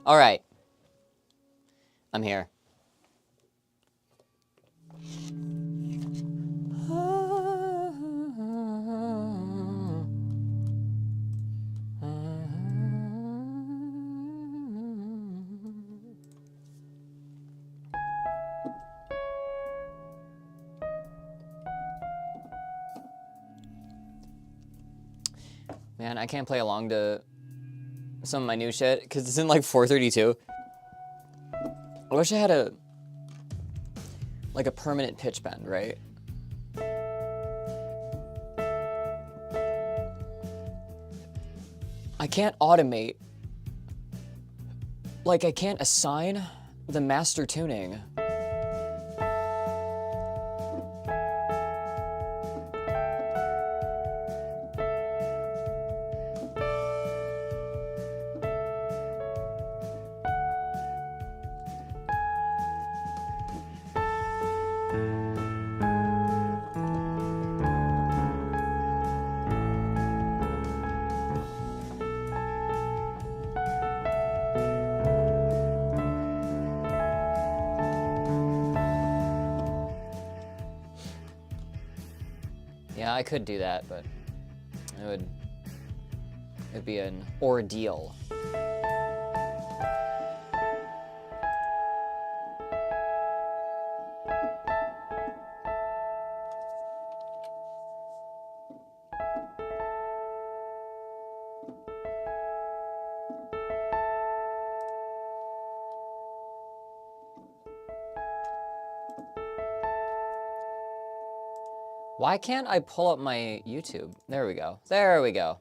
All right. I'm here. Man, I can't play along to some of my new shit because it's in like 432. I wish I had a permanent pitch bend, right? I can't automate. Like, I can't assign the master tuning. Yeah, I could do that, but it'd be an ordeal. Why can't I pull up my YouTube? There we go. There we go.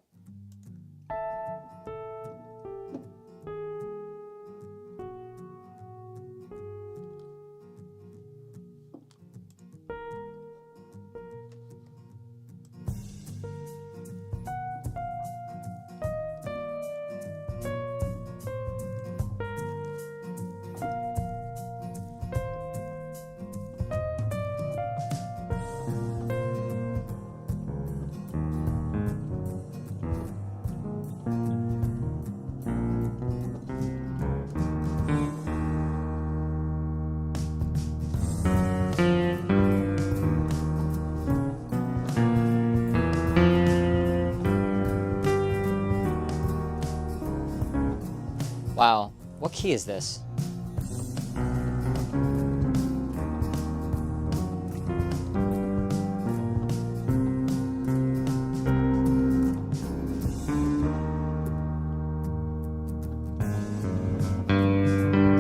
Wow, what key is this?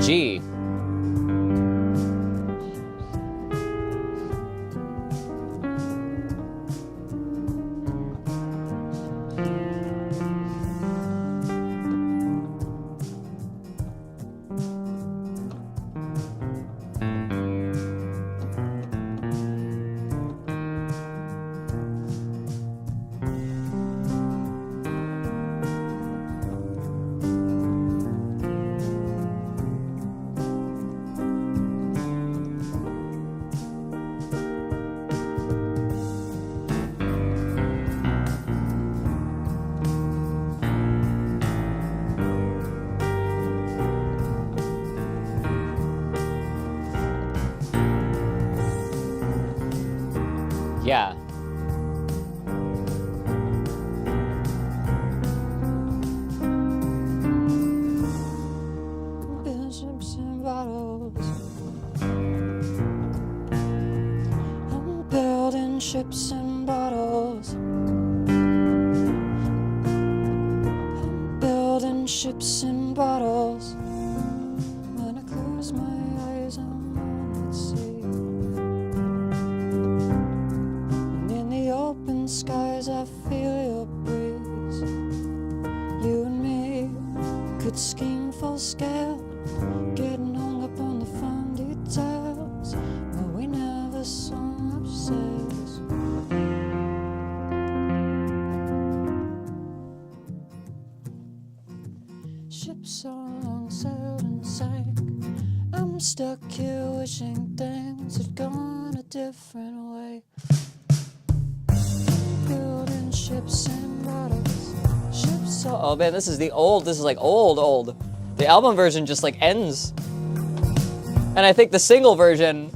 G. Yeah. Bishops and bottles. I'm building ships and bottles. I'm building ships and bottles. When I close my eyes, I'm on the sea. Open skies, I feel your breeze. You and me could scheme full scale, getting hung up on the fine details, but we never saw ourselves. Ships so long sailed and sank. I'm stuck here wishing things had gone a different way. Building ships and bottles. Ships. Oh man, this is the old. This is like old. The album version just like ends. And I think the single version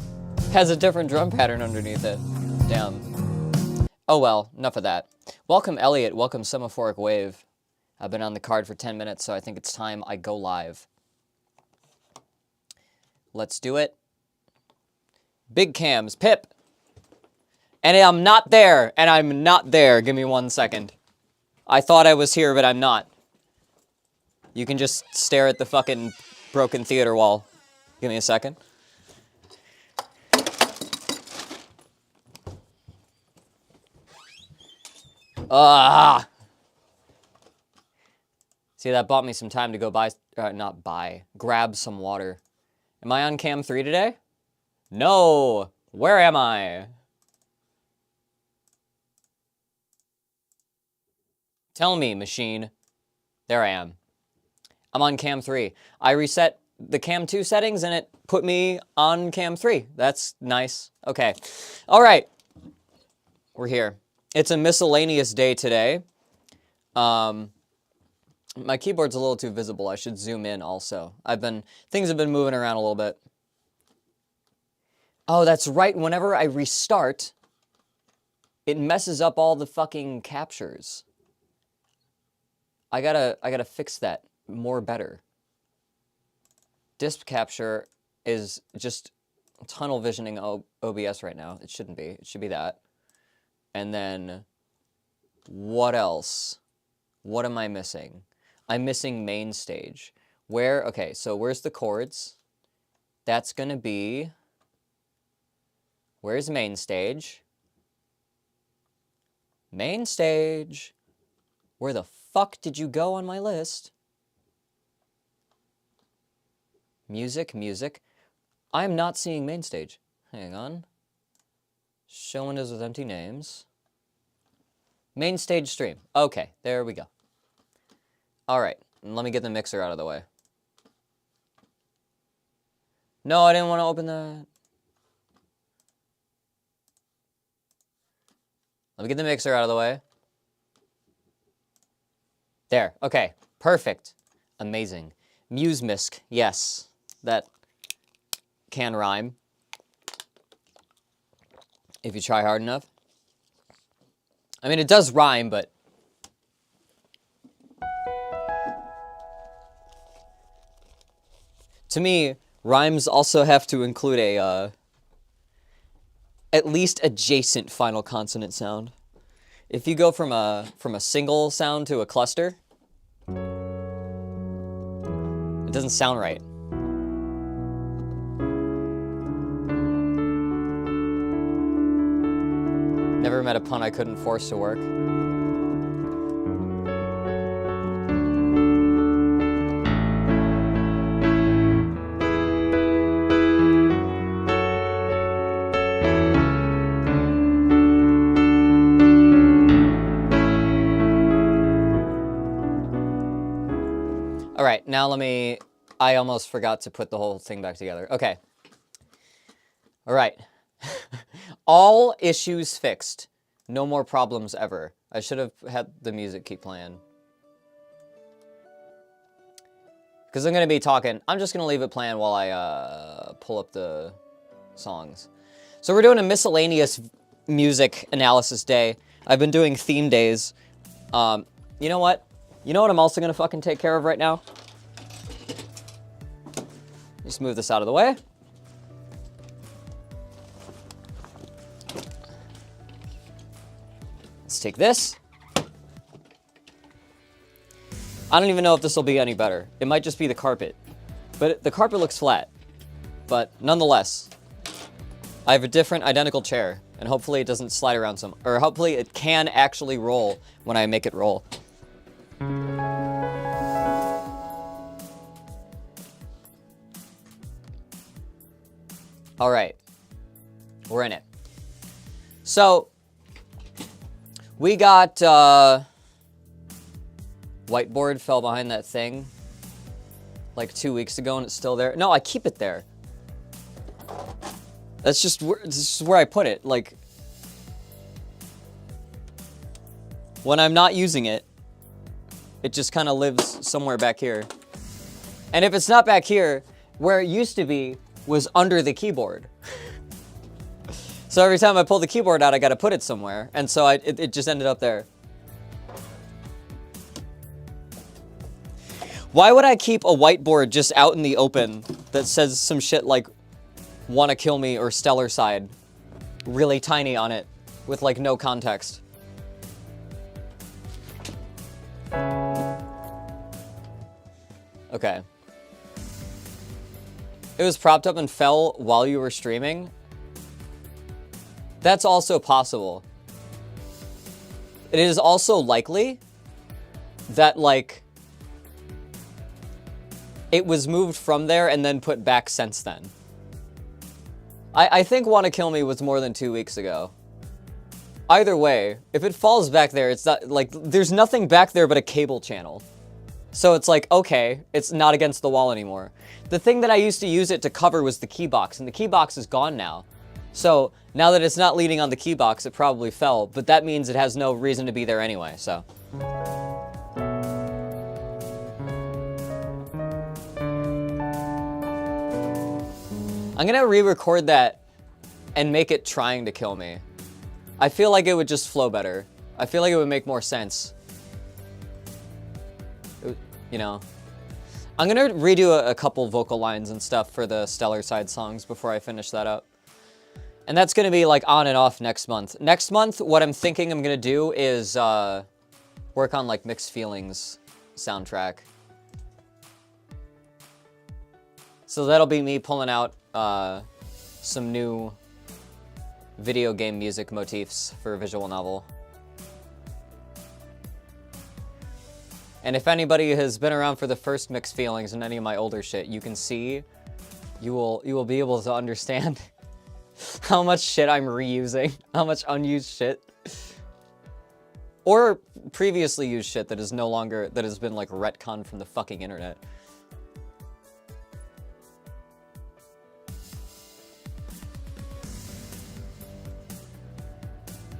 has a different drum pattern underneath it. Damn. Oh well, enough of that. Welcome Elliot, welcome Semaphoric Wave. I've been on the card for 10 minutes, so I think it's time I go live. Let's do it. Big cams, Pip. And I'm not there, and I'm not there. Give me 1 second. I thought I was here, but I'm not. You can just stare at the fucking broken theater wall. Give me a second. Ah! See, that bought me some time to go grab some water. Am I on cam 3 today? No! Where am I? Tell me, machine. There I am. I'm on cam 3. I reset the cam 2 settings and it put me on cam 3. That's nice. Okay. All right. We're here. It's a miscellaneous day today. My keyboard's a little too visible. I should zoom in also. Things have been moving around a little bit. Oh, that's right. Whenever I restart, it messes up all the fucking captures. I gotta fix that more better. Disk capture is just tunnel visioning OBS right now. It shouldn't be. It should be that. And then, what else? What am I missing? I'm missing main stage. Okay, so where's the chords? That's gonna be... Where's main stage? Main stage! Where the fuck did you go on my list? Music, music. I am not seeing main stage. Hang on. Show windows with empty names. Main stage stream. Okay, there we go. All right, let me get the mixer out of the way. No, I didn't want to open that. Let me get the mixer out of the way. There, okay, perfect. Amazing. Musemisk, yes, that can rhyme. If you try hard enough. I mean, it does rhyme, but... To me, rhymes also have to include a, at least adjacent final consonant sound. If you go from a single sound to a cluster, it doesn't sound right. Never met a pun I couldn't force to work. All right, now I almost forgot to put the whole thing back together. Okay. All right. All issues fixed. No more problems ever. I should have had the music keep playing. Because I'm going to be talking. I'm just going to leave it playing while I pull up the songs. So we're doing a miscellaneous music analysis day. I've been doing theme days. You know what? You know what I'm also going to fucking take care of right now? Just move this out of the way. Let's take this. I don't even know if this will be any better. It might just be the carpet. But the carpet looks flat. But nonetheless, I have a different identical chair. And hopefully it doesn't slide around some. Or hopefully it can actually roll when I make it roll. All right, we're in it. So, we got, whiteboard fell behind that thing like 2 weeks ago and it's still there. No, I keep it there. That's just where I put it. Like, when I'm not using it, it just kind of lives somewhere back here. And if it's not back here, where it used to be was under the keyboard. So every time I pull the keyboard out, I gotta put it somewhere. And so it just ended up there. Why would I keep a whiteboard just out in the open that says some shit like, wanna kill me or stellar side, really tiny on it, with like no context? Okay. It was propped up and fell while you were streaming? That's also possible. It is also likely that, like, it was moved from there and then put back since then. I think Wanna Kill Me was more than 2 weeks ago. Either way, if it falls back there, it's not, like, there's nothing back there but a cable channel. So it's like, okay, it's not against the wall anymore. The thing that I used to use it to cover was the key box, and the key box is gone now. So now that it's not leaning on the key box, it probably fell, but that means it has no reason to be there anyway, so. I'm gonna re-record that and make it trying to kill me. I feel like it would just flow better. I feel like it would make more sense. You know. I'm gonna redo a couple vocal lines and stuff for the Stellar Side songs before I finish that up. And that's gonna be like on and off next month. Next month, what I'm thinking I'm gonna do is work on like Mixed Feelings soundtrack. So that'll be me pulling out some new video game music motifs for a visual novel. And if anybody has been around for the first Mixed Feelings and any of my older shit, you can see, you will be able to understand how much shit I'm reusing, how much unused shit. Or previously used shit that is no longer, that has been like retconned from the fucking internet.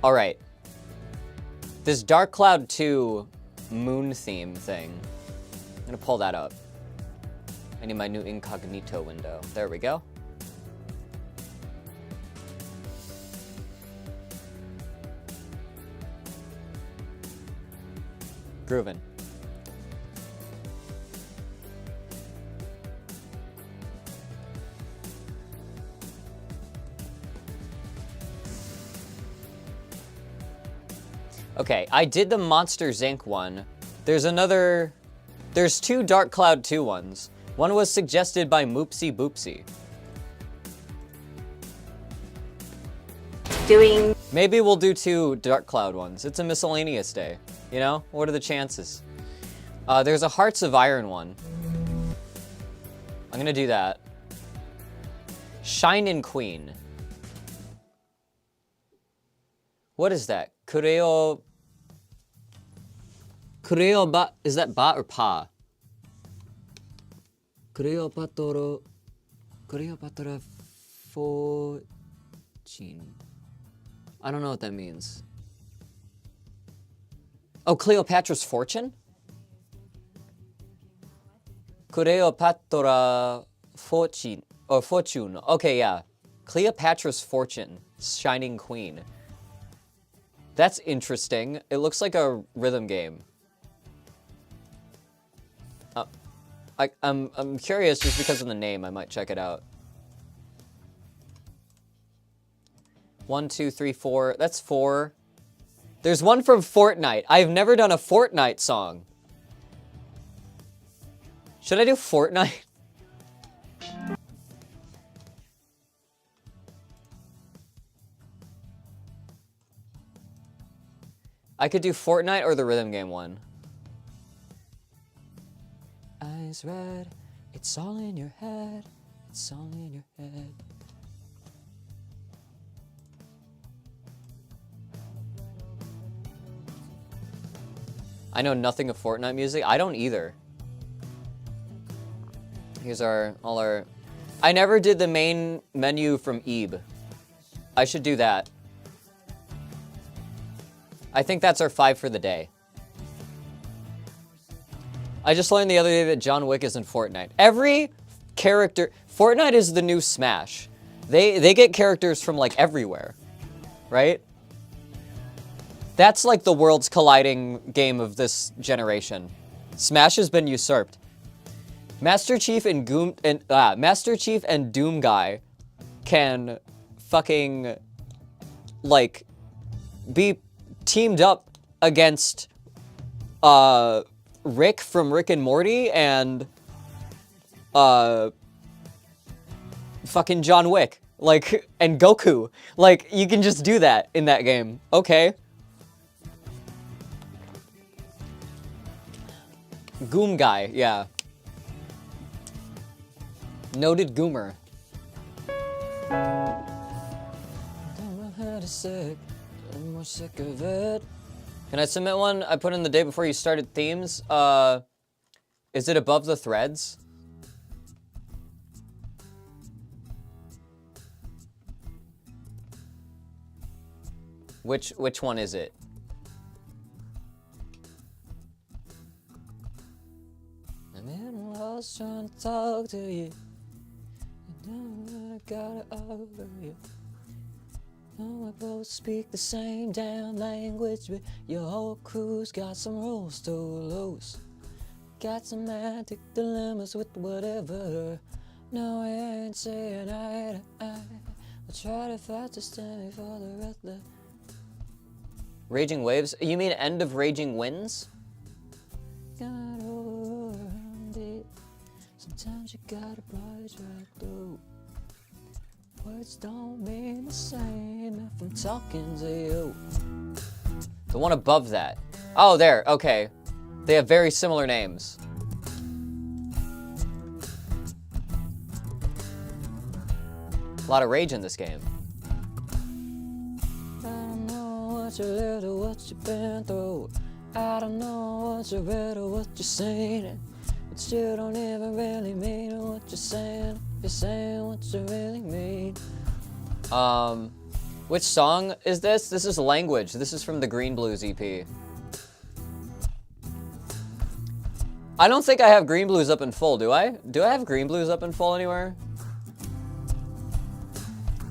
All right. This Dark Cloud 2 moon theme thing. I'm gonna pull that up. I need my new incognito window. There we go. Groovin'. Okay, I did the Monsters Inc. one. There's two Dark Cloud 2 ones. One was suggested by Moopsie Boopsie. Maybe we'll do 2 Dark Cloud ones. It's a miscellaneous day, you know? What are the chances? There's a Hearts of Iron one. I'm gonna do that. Shinin' Queen. What is that? Kureo ba, is that ba or pa? Cleopatra 14. I don't know what that means. Oh, Cleopatra's Fortune? Cleopatra Fortune, or Fortune. Okay, yeah. Cleopatra's Fortune, Shining Queen. That's interesting. It looks like a rhythm game. I'm curious just because of the name. I might check it out. 1, 2, 3, 4. That's 4. There's one from Fortnite. I've never done a Fortnite song. Should I do Fortnite? I could do Fortnite or the rhythm game one. Eyes red, it's all in your head, it's all in your head. I know nothing of Fortnite music. I don't either. Here's all our... I never did the main menu from Ebe. I should do that. I think that's our 5 for the day. I just learned the other day that John Wick is in Fortnite. Every character... Fortnite is the new Smash. They get characters from, like, everywhere. Right? That's, like, the world's colliding game of this generation. Smash has been usurped. Master Chief and Doom Guy can fucking, like, be teamed up against Rick from Rick and Morty and fucking John Wick, like, and Goku. Like, you can just do that in that game. Okay. Goom Guy, yeah. Noted Goomer. I'm more sick of it. Can I submit one? I put in the day before you started themes. Is it above the threads? Which one is it? I'm in lost trying to talk to you. I got it over you. Oh, we both speak the same damn language, but your whole crew's got some rules to lose. Got some semantic dilemmas with whatever. No, I ain't saying eye to eye. I'll try to fight to stand for the rest of the... Raging Waves? You mean End of Raging Winds? Got overwhelmed it. Sometimes you gotta bite right through. Words don't mean the same if I'm talking to you. The one above that. Oh, there. Okay. They have very similar names. A lot of rage in this game. I don't know what you lived or what you've been through. I don't know what you read or what you're saying. But you don't even really mean what you're saying. You're saying what you really mean. Which song is this? This is Language. This is from the Green Blues EP. I don't think I have Green Blues up in full, do I? Do I have Green Blues up in full anywhere?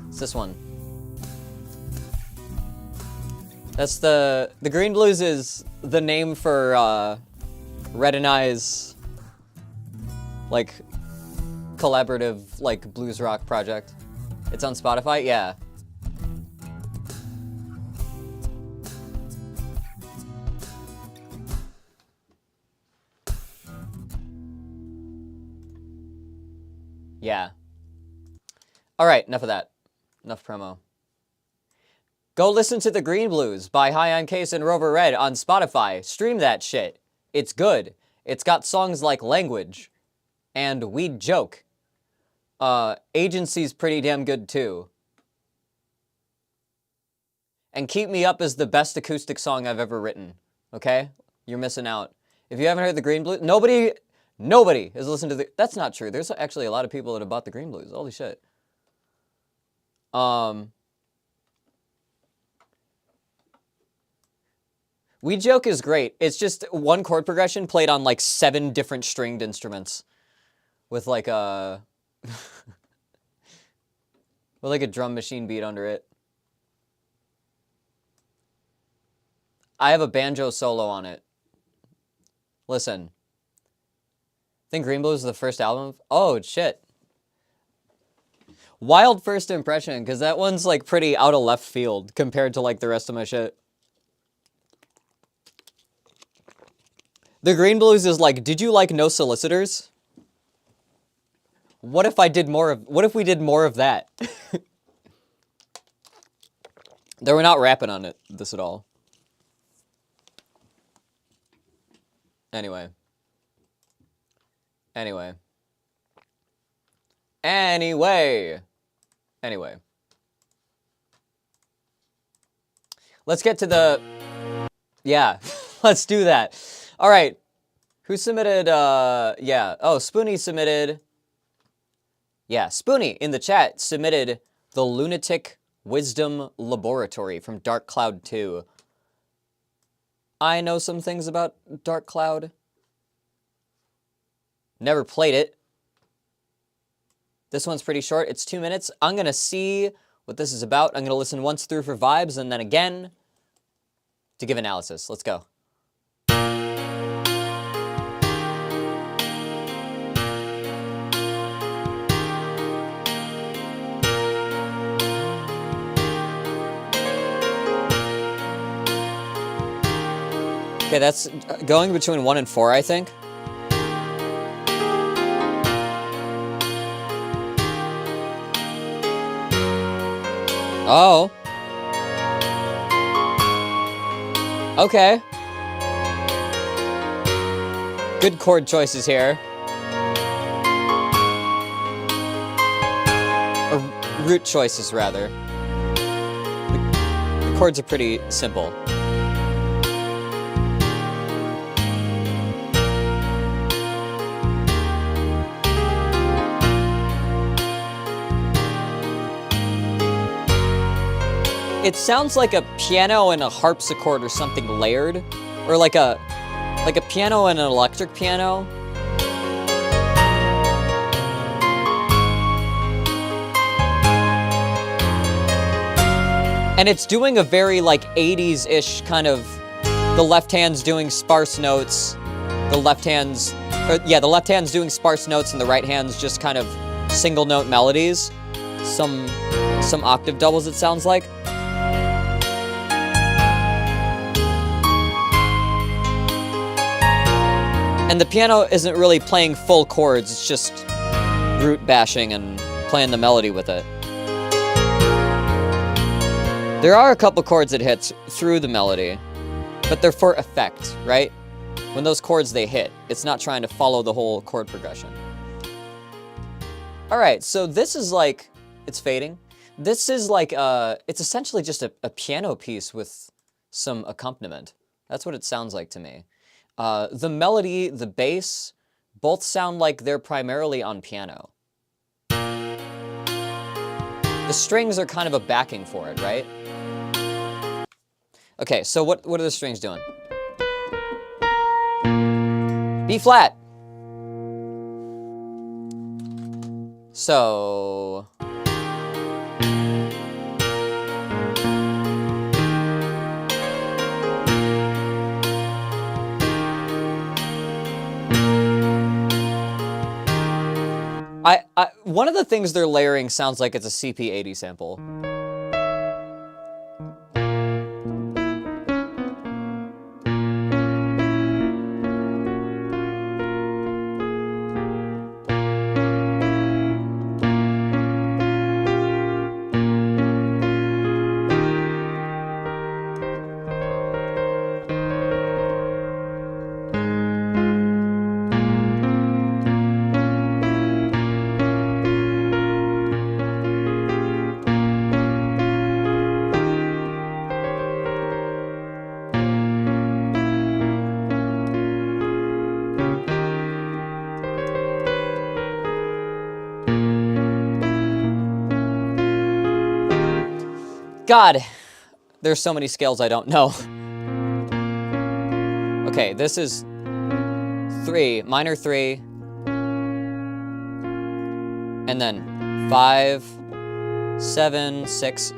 It's this one. That's the Green Blues is the name for Red and I's, like, collaborative, like, blues rock project. It's on Spotify? Yeah. Yeah. Alright, enough of that. Enough promo. Go listen to The Green Blues by High on Case and Rover Red on Spotify. Stream that shit. It's good. It's got songs like Language and We'd Joke. Agency's pretty damn good too. And Keep Me Up is the best acoustic song I've ever written. Okay? You're missing out. If you haven't heard the Green Blues, nobody has listened to the... That's not true. There's actually a lot of people that have bought the Green Blues. Holy shit. We Joke is great. It's just one chord progression played on like 7 different stringed instruments. With like a... with like a drum machine beat under it. I have a banjo solo on it. Listen. I think Green Blues is the first album. Oh, shit. Wild first impression, because that one's like pretty out of left field compared to like the rest of my shit. The Green Blues is like, did you like No Solicitors? What if we did more of that? They were not rapping on this at all. Anyway. Let's get to the... Yeah, let's do that. All right. Who submitted, yeah. Oh, Spoonie submitted... Yeah, Spoonie in the chat submitted The Lunatic Wisdom Laboratory from Dark Cloud 2. I know some things about Dark Cloud. Never played it. This one's pretty short. It's 2 minutes. I'm going to see what this is about. I'm going to listen once through for vibes and then again to give analysis. Let's go. Okay, that's going between 1 and 4, I think. Oh. Okay. Good chord choices here. Or root choices, rather. The chords are pretty simple. It sounds like a piano and a harpsichord or something layered, or like a piano and an electric piano. And it's doing a very like 80s-ish kind of, the left hand's doing sparse notes, the left hand's doing sparse notes and the right hand's just kind of single note melodies. Some octave doubles, it sounds like. And the piano isn't really playing full chords, it's just root bashing and playing the melody with it. There are a couple chords it hits through the melody, but they're for effect, right? When those chords they hit, it's not trying to follow the whole chord progression. All right, so this is like, it's fading. This is like, it's essentially just a piano piece with some accompaniment. That's what it sounds like to me. The melody, the bass, both sound like they're primarily on piano. The strings are kind of a backing for it, right? Okay, so what are the strings doing? B flat. So... one of the things they're layering sounds like it's a CP80 sample. God, there's so many scales I don't know. Okay, this is 3, minor 3, and then 5, 7, 6.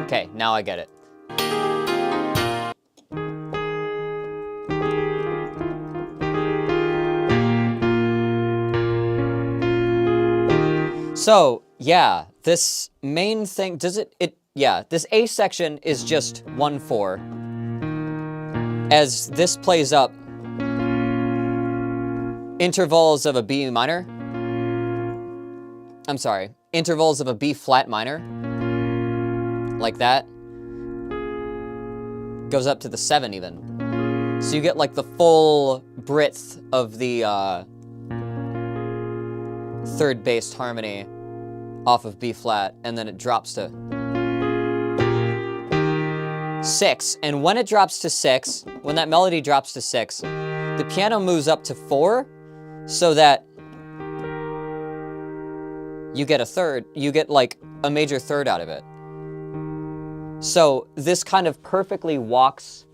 Okay, now I get it. So, yeah, this main thing, yeah, this A section is just 1/4. As this plays up, intervals of a B minor, I'm sorry, intervals of a B flat minor, like that, goes up to the 7 even. So you get like the full breadth of the third based harmony off of B flat, and then it drops to 6. And when it drops to 6, when that melody drops to 6, the piano moves up to 4, so that you get a third, you get like a major third out of it. So this kind of perfectly walks,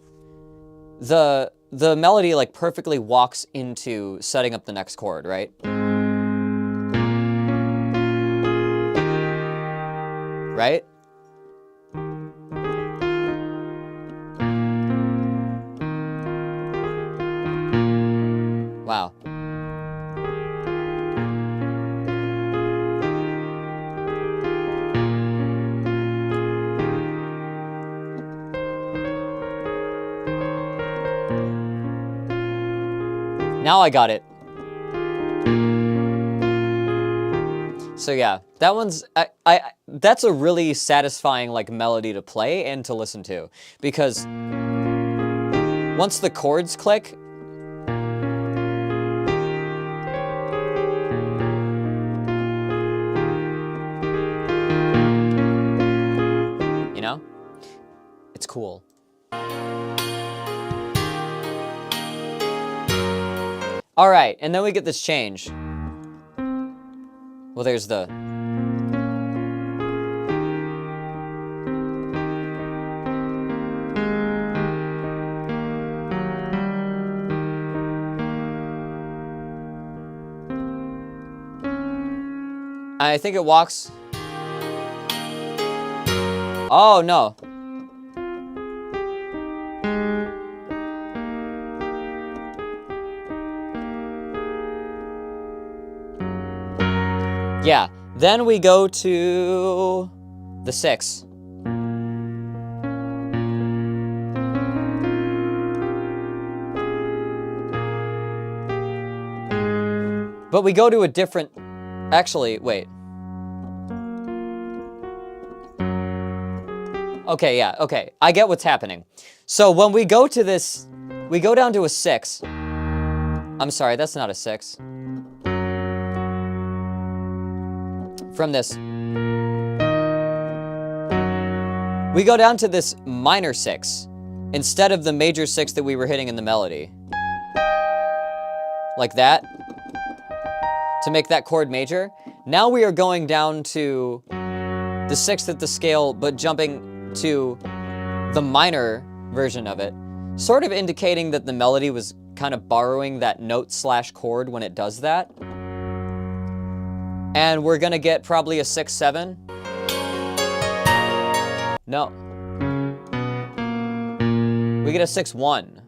the melody like perfectly walks into setting up the next chord, right? Right? Wow. Now I got it. So yeah, that one's, that's a really satisfying like melody to play and to listen to, because once the chords click, you know, it's cool. All right, and then we get this change. Well, there's the... I think it walks... Oh, no. Yeah, then we go to the 6. But we go to a different... Actually, wait. Okay, yeah, okay. I get what's happening. So when we go to this, we go down to a 6. I'm sorry, that's not a 6. From this. We go down to this minor 6 instead of the major 6 that we were hitting in the melody. Like that. To make that chord major. Now we are going down to the 6th at the scale, but jumping to the minor version of it, sort of indicating that the melody was kind of borrowing that note / chord when it does that. And we're gonna get probably a 6/7. No. We get a 6/1.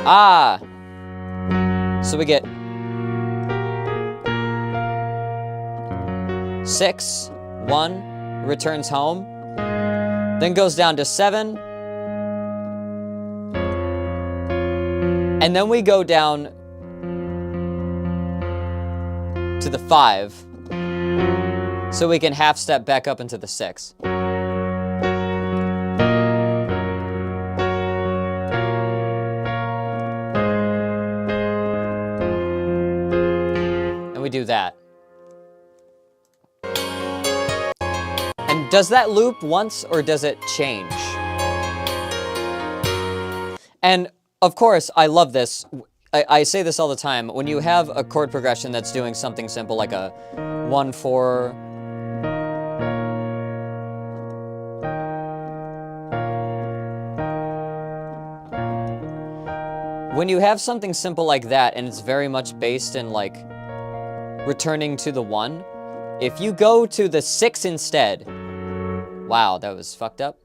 Ah. So we get 6/1. Returns home, then goes down to 7, and then we go down to the 5, so we can half step back up into the 6. And we do that. Does that loop once, or does it change? And, of course, I love this. I say this all the time. When you have a chord progression that's doing something simple like a 1/4... When you have something simple like that, and it's very much based in, like, returning to the 1, if you go to the 6 instead... Wow, that was fucked up.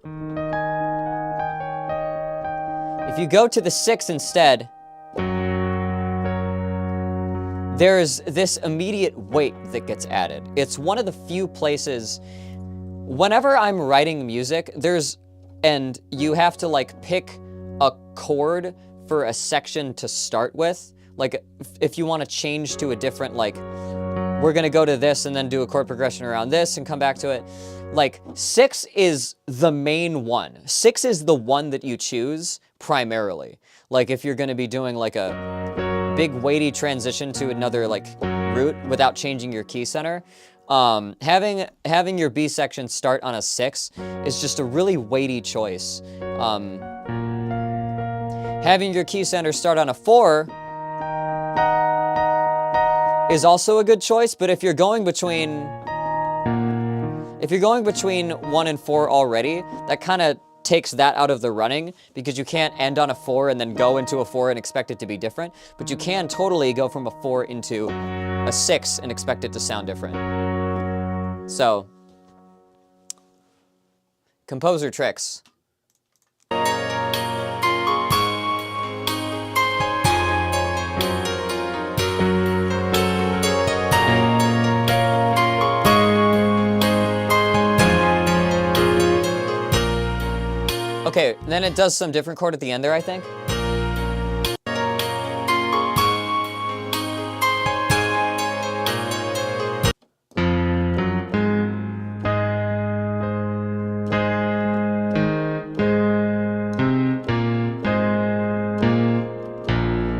If you go to the 6 instead, there's this immediate weight that gets added. It's one of the few places, whenever I'm writing music, and you have to like pick a chord for a section to start with. Like if you want to change to a different, like, we're gonna go to this and then do a chord progression around this and come back to it. Like 6 is the main one. 6 is the one that you choose primarily. Like if you're gonna be doing like a big weighty transition to another like root without changing your key center, having your B section start on a 6 is just a really weighty choice. Having your key center start on a 4 is also a good choice, but if you're going between 1 and 4 already, that kind of takes that out of the running, because you can't end on a 4 and then go into a 4 and expect it to be different, but you can totally go from a 4 into a 6 and expect it to sound different. So, composer tricks. Okay, then it does some different chord at the end there, I think.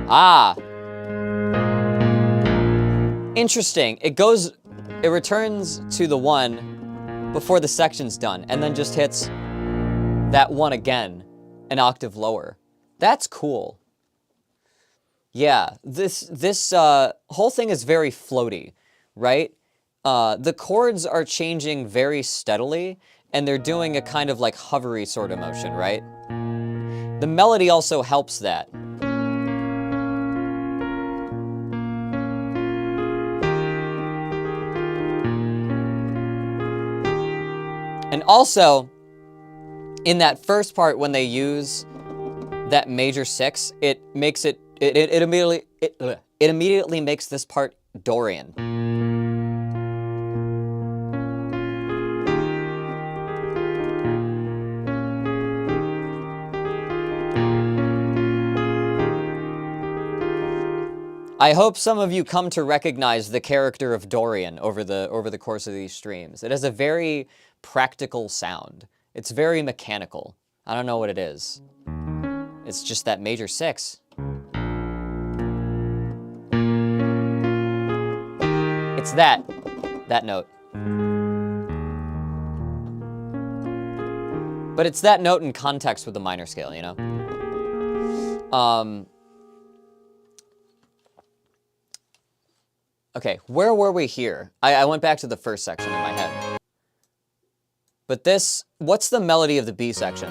Ah. Interesting. It returns to the 1 before the section's done, and then just hits that 1 again, an octave lower. That's cool. Yeah, this whole thing is very floaty, right? The chords are changing very steadily, and they're doing a kind of like hovery sort of motion, right? The melody also helps that. And also, in that first part, when they use that major 6, it makes it immediately makes this part Dorian. I hope some of you come to recognize the character of Dorian over the course of these streams. It has a very practical sound. It's very mechanical. I don't know what it is. It's just that major 6. It's that note. But it's that note in context with the minor scale, you know? Okay, where were we here? I went back to the first section in my head. But this, what's the melody of the B section?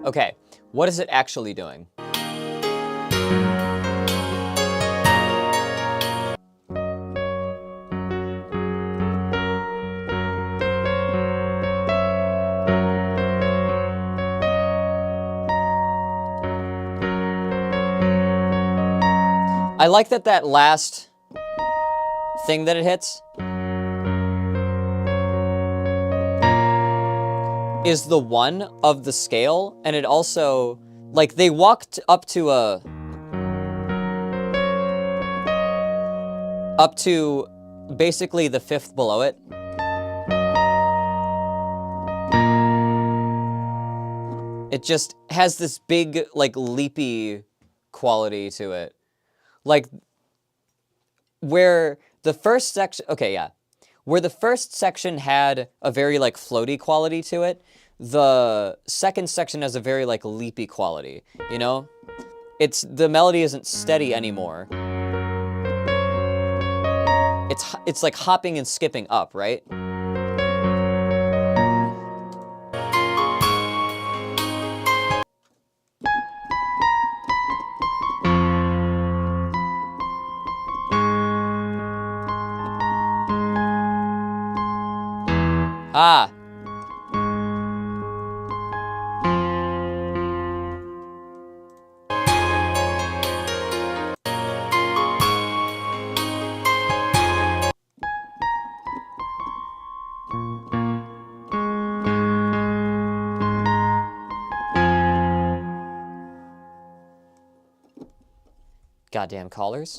Okay, what is it actually doing? I like that last thing that it hits is the 1 of the scale, and it also, like, they walked up to basically the 5th below it. It just has this big, like, leapy quality to it. Like, where the first section, okay, yeah. Where the first section had a very, like, floaty quality to it, the second section has a very, like, leapy quality, you know? The melody isn't steady anymore. It's like hopping and skipping up, right? Ah. Goddamn callers.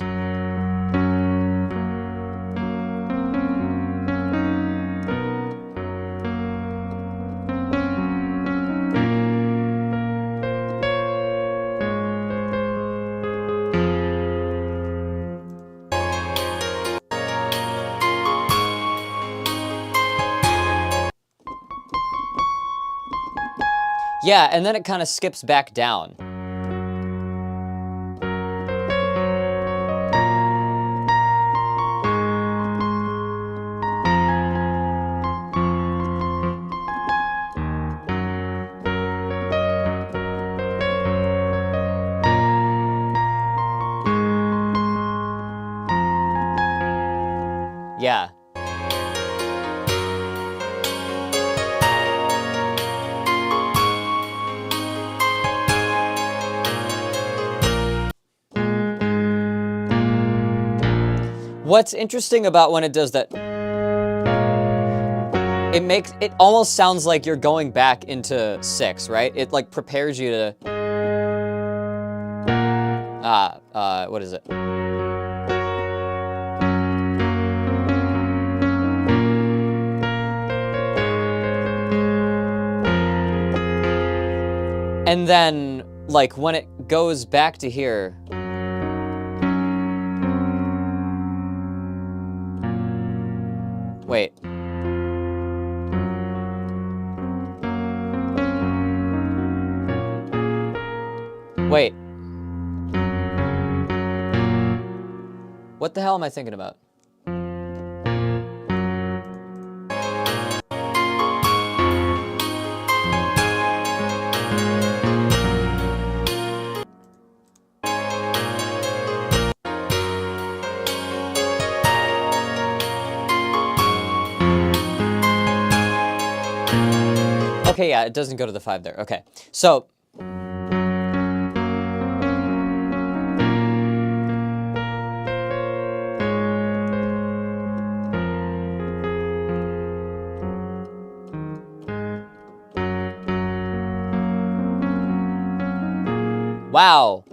Yeah, and then it kind of skips back down. Yeah. What's interesting about when it does that, it almost sounds like you're going back into 6, right? It like prepares you to, what is it? And then, like, when it goes back to here, wait. Wait. What the hell am I thinking about? Okay, yeah, it doesn't go to the 5 there. Okay, so wow.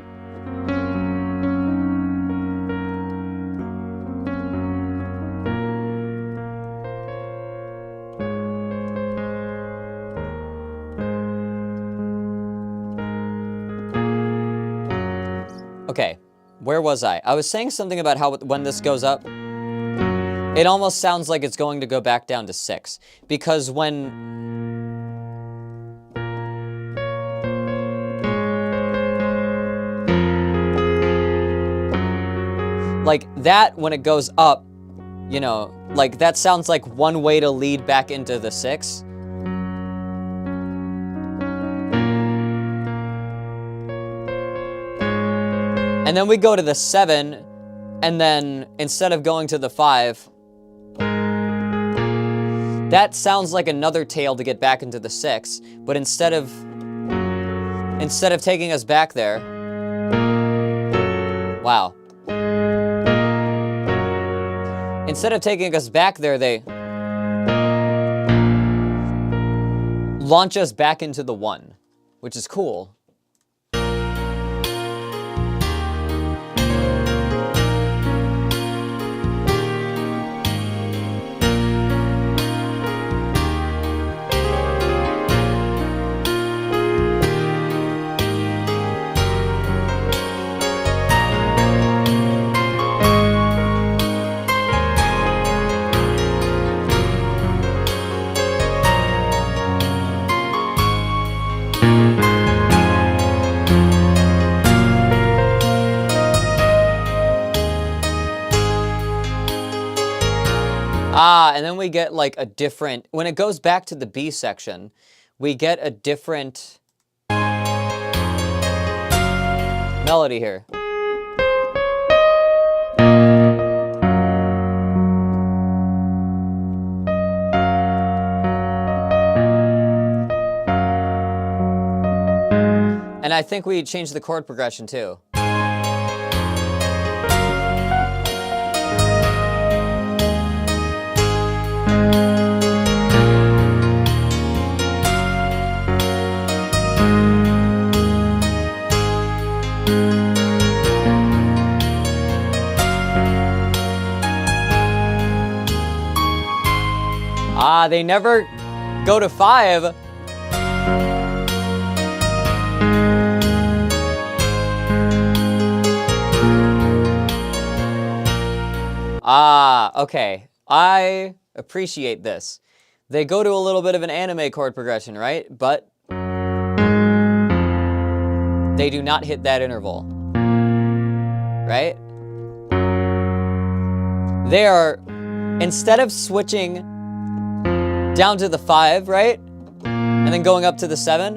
Okay, where was I? I was saying something about how when this goes up, it almost sounds like it's going to go back down to 6. Because when... like that, when it goes up, you know, like that sounds like one way to lead back into the 6. And then we go to the 7, and then instead of going to the 5, that sounds like another tail to get back into the 6, but instead of taking us back there, wow. Instead of taking us back there, they launch us back into the 1, which is cool. And then we get like a different, when it goes back to the B section, we get a different melody here. And I think we changed the chord progression too. They never go to 5. Okay. I appreciate this. They go to a little bit of an anime chord progression, right? But they do not hit that interval. Right? They are, instead of switching down to the 5, right? And then going up to the 7,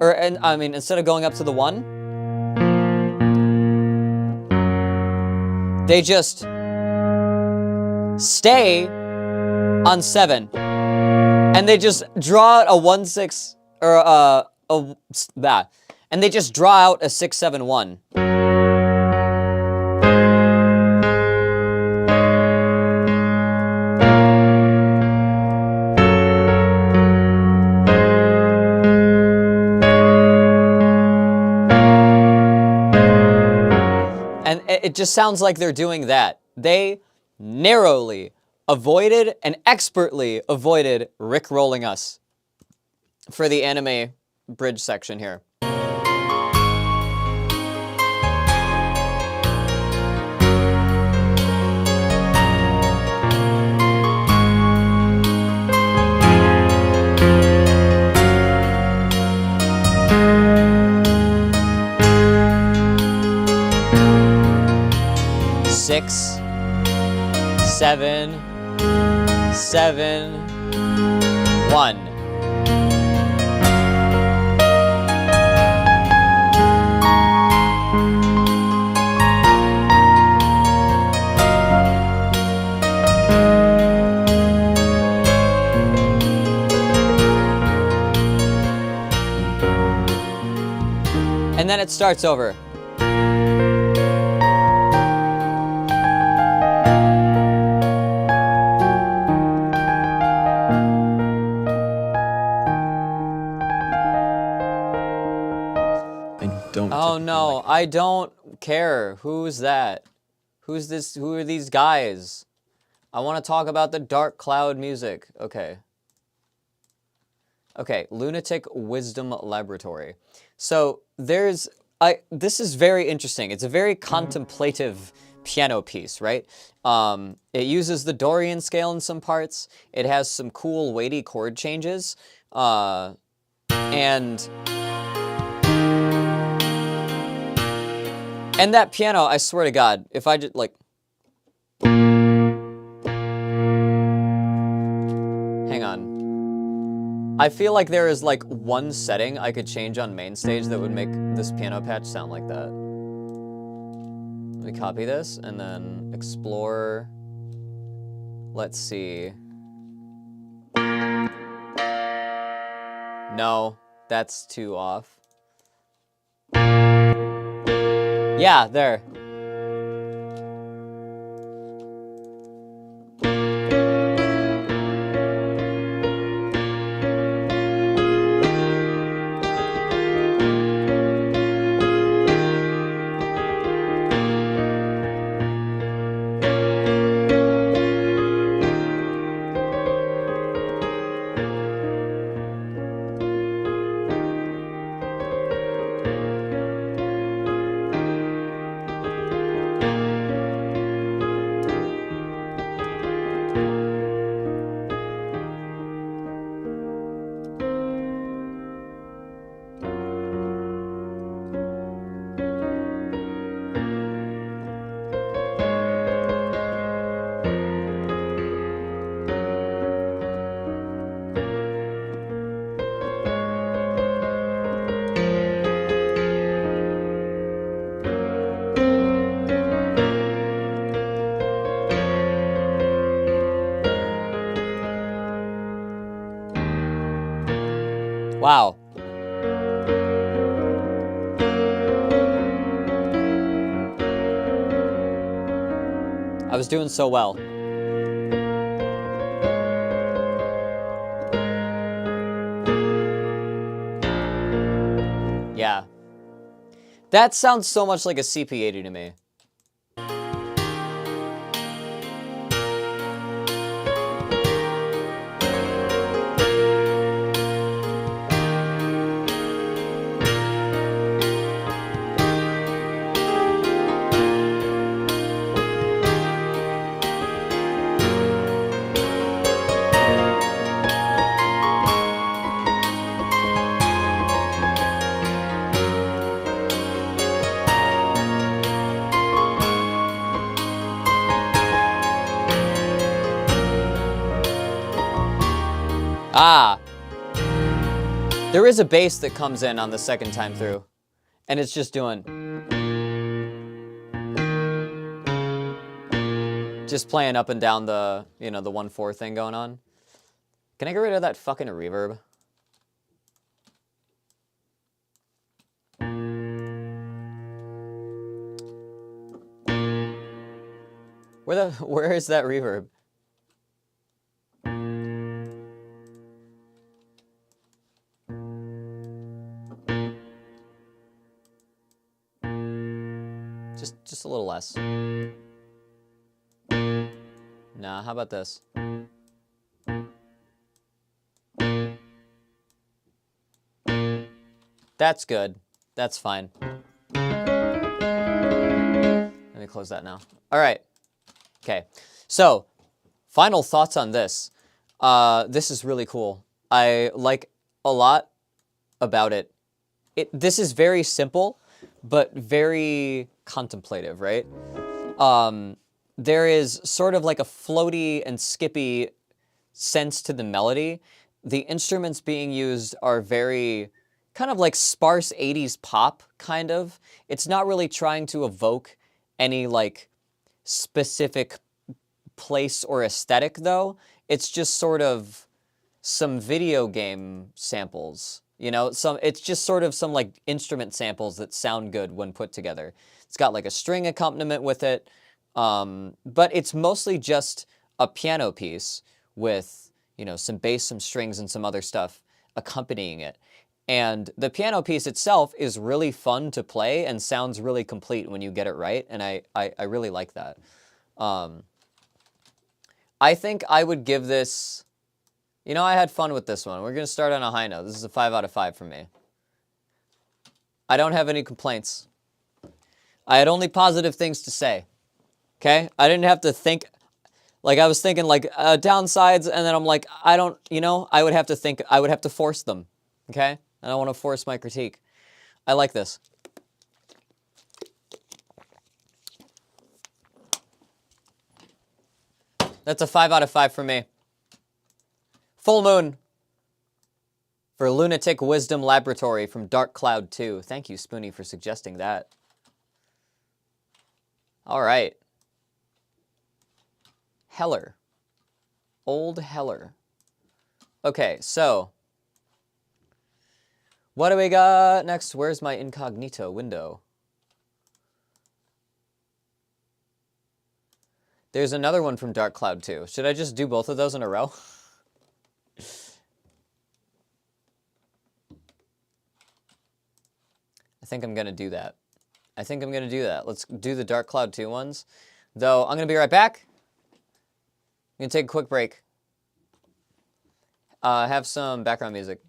instead of going up to the 1, they just stay on 7. And they just draw out a 1-6, or and they just draw out a 6-7-1. And it just sounds like they're doing that. They narrowly avoided and expertly avoided rickrolling us for the anime bridge section here. Six, 7, 7, 1. And then it starts over. Oh no, I don't care. Who's that? Who's this? Who are these guys? I want to talk about the Dark Cloud music. Okay. Okay, Lunatic Wisdom Laboratory. So this is very interesting. It's a very contemplative piano piece, right? It uses the Dorian scale in some parts. It has some cool weighty chord changes. And that piano, I swear to God, if I just, like... Hang on. I feel like there is, like, one setting I could change on main stage that would make this piano patch sound like that. Let me copy this, and then explore... Let's see... No, that's too off. Yeah, there. Wow. I was doing so well. Yeah. That sounds so much like a CP80 to me. There is a bass that comes in on the second time through, and it's just doing... just playing up and down the, you know, the 1/4 thing going on. Can I get rid of that fucking reverb? Where is that reverb? Just a little less. Nah, how about this? That's good. That's fine. Let me close that now. All right. Okay. So, final thoughts on this. This is really cool. I like a lot about it. This is very simple, but very contemplative, right? There is sort of like a floaty and skippy sense to the melody. The instruments being used are very kind of like sparse 80s pop, kind of. It's not really trying to evoke any like specific place or aesthetic, though. It's just sort of some video game samples, you know? It's just sort of some like instrument samples that sound good when put together. It's got like a string accompaniment with it. But it's mostly just a piano piece with, you know, some bass, some strings, and some other stuff accompanying it. And the piano piece itself is really fun to play and sounds really complete when you get it right, and I really like that. I think I would give this... You know, I had fun with this one. We're going to start on a high note. This is a 5 out of 5 for me. I don't have any complaints. I had only positive things to say. Okay? I didn't have to think, like I was thinking like downsides, and then I'm like, I don't, you know, I would have to force them. Okay? I don't want to force my critique. I like this. That's a 5 out of 5 for me. Full Moon for Lunatic Wisdom Laboratory from Dark Cloud 2. Thank you, Spoonie, for suggesting that. All right. Heller. Old Heller. Okay, so what do we got next? Where's my incognito window? There's another one from Dark Cloud 2. Should I just do both of those in a row? I think I'm going to do that. Let's do the Dark Cloud 2 ones. Though, I'm going to be right back. I'm going to take a quick break. Have some background music.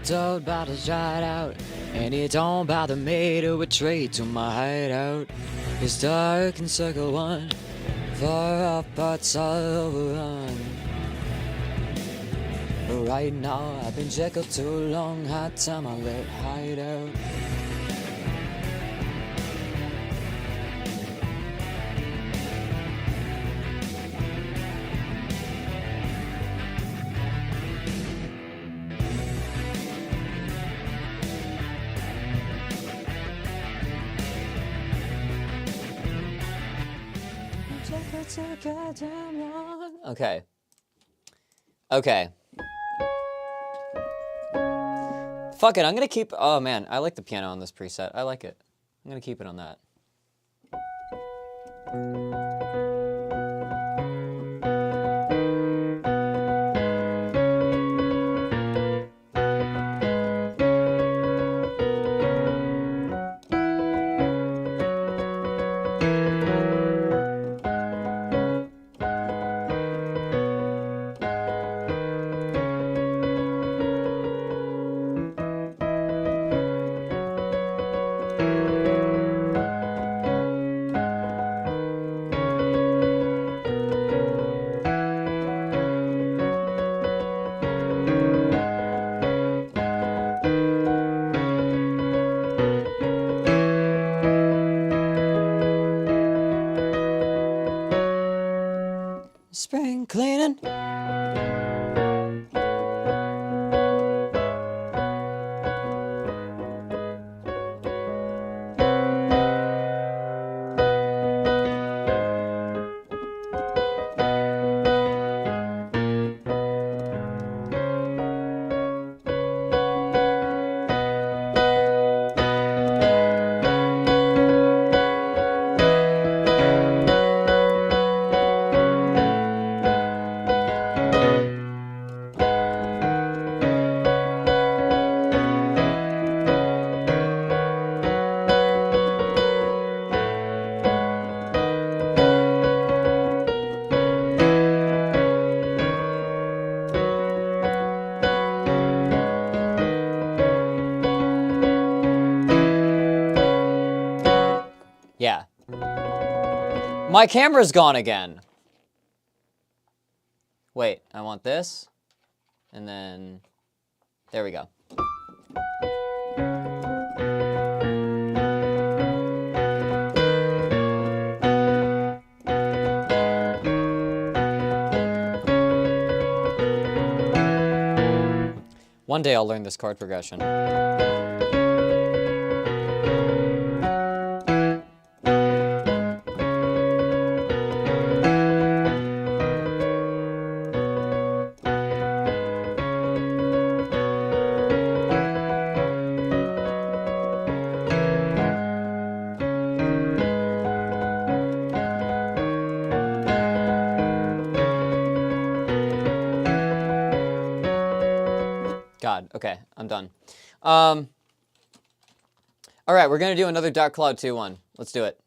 told about to dried out, and it don't bother me to retreat to my hideout. It's dark in circle one, far off parts all overrun. But right now, I've been Jekyll too long, hot time I let hide out. Okay. Okay. Fuck it, I'm gonna keep... Oh man, I like the piano on this preset. I like it. I'm gonna keep it on that. Spring cleaning. Yeah. My camera's gone again. Wait, I want this. And then... There we go. One day I'll learn this chord progression. God, okay, I'm done. All right, we're gonna do another Dark Cloud 2 one. Let's do it.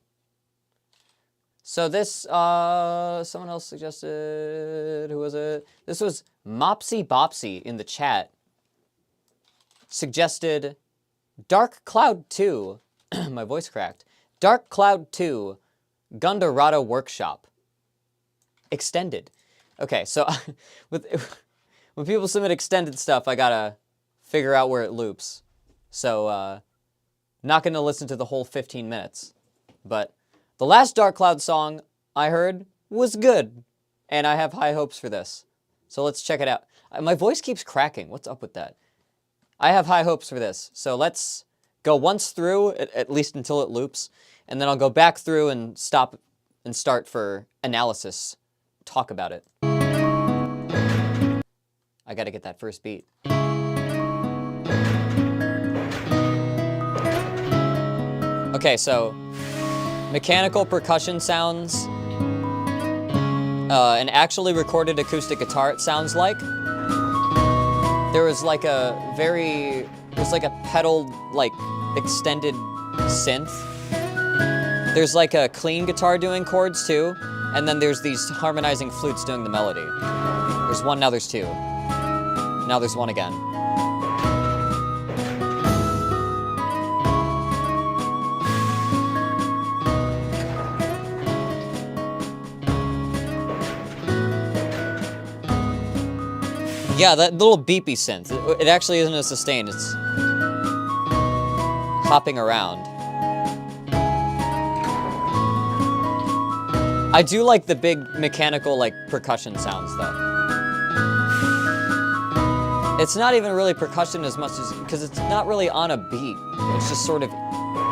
So this, someone else suggested, who was it? This was Mopsy Bopsy in the chat. Suggested Dark Cloud 2, my voice cracked. Dark Cloud 2, Gundorado Workshop. Extended. Okay, so when people submit extended stuff, I gotta figure out where it loops. So, not gonna listen to the whole 15 minutes. But the last Dark Cloud song I heard was good, and I have high hopes for this. So let's check it out. My voice keeps cracking. What's up with that? I have high hopes for this. So let's go once through, at least until it loops, and then I'll go back through and stop and start for analysis. Talk about it. I gotta get that first beat. Okay, so mechanical percussion sounds, an actually recorded acoustic guitar, it sounds like. There was like a pedal, like, extended synth. There's like a clean guitar doing chords too, and then there's these harmonizing flutes doing the melody. There's one, now there's two. Now there's one again. Yeah, that little beepy synth. It actually isn't a sustain, it's hopping around. I do like the big mechanical, like, percussion sounds, though. It's not even really percussion as much as, because it's not really on a beat. It's just sort of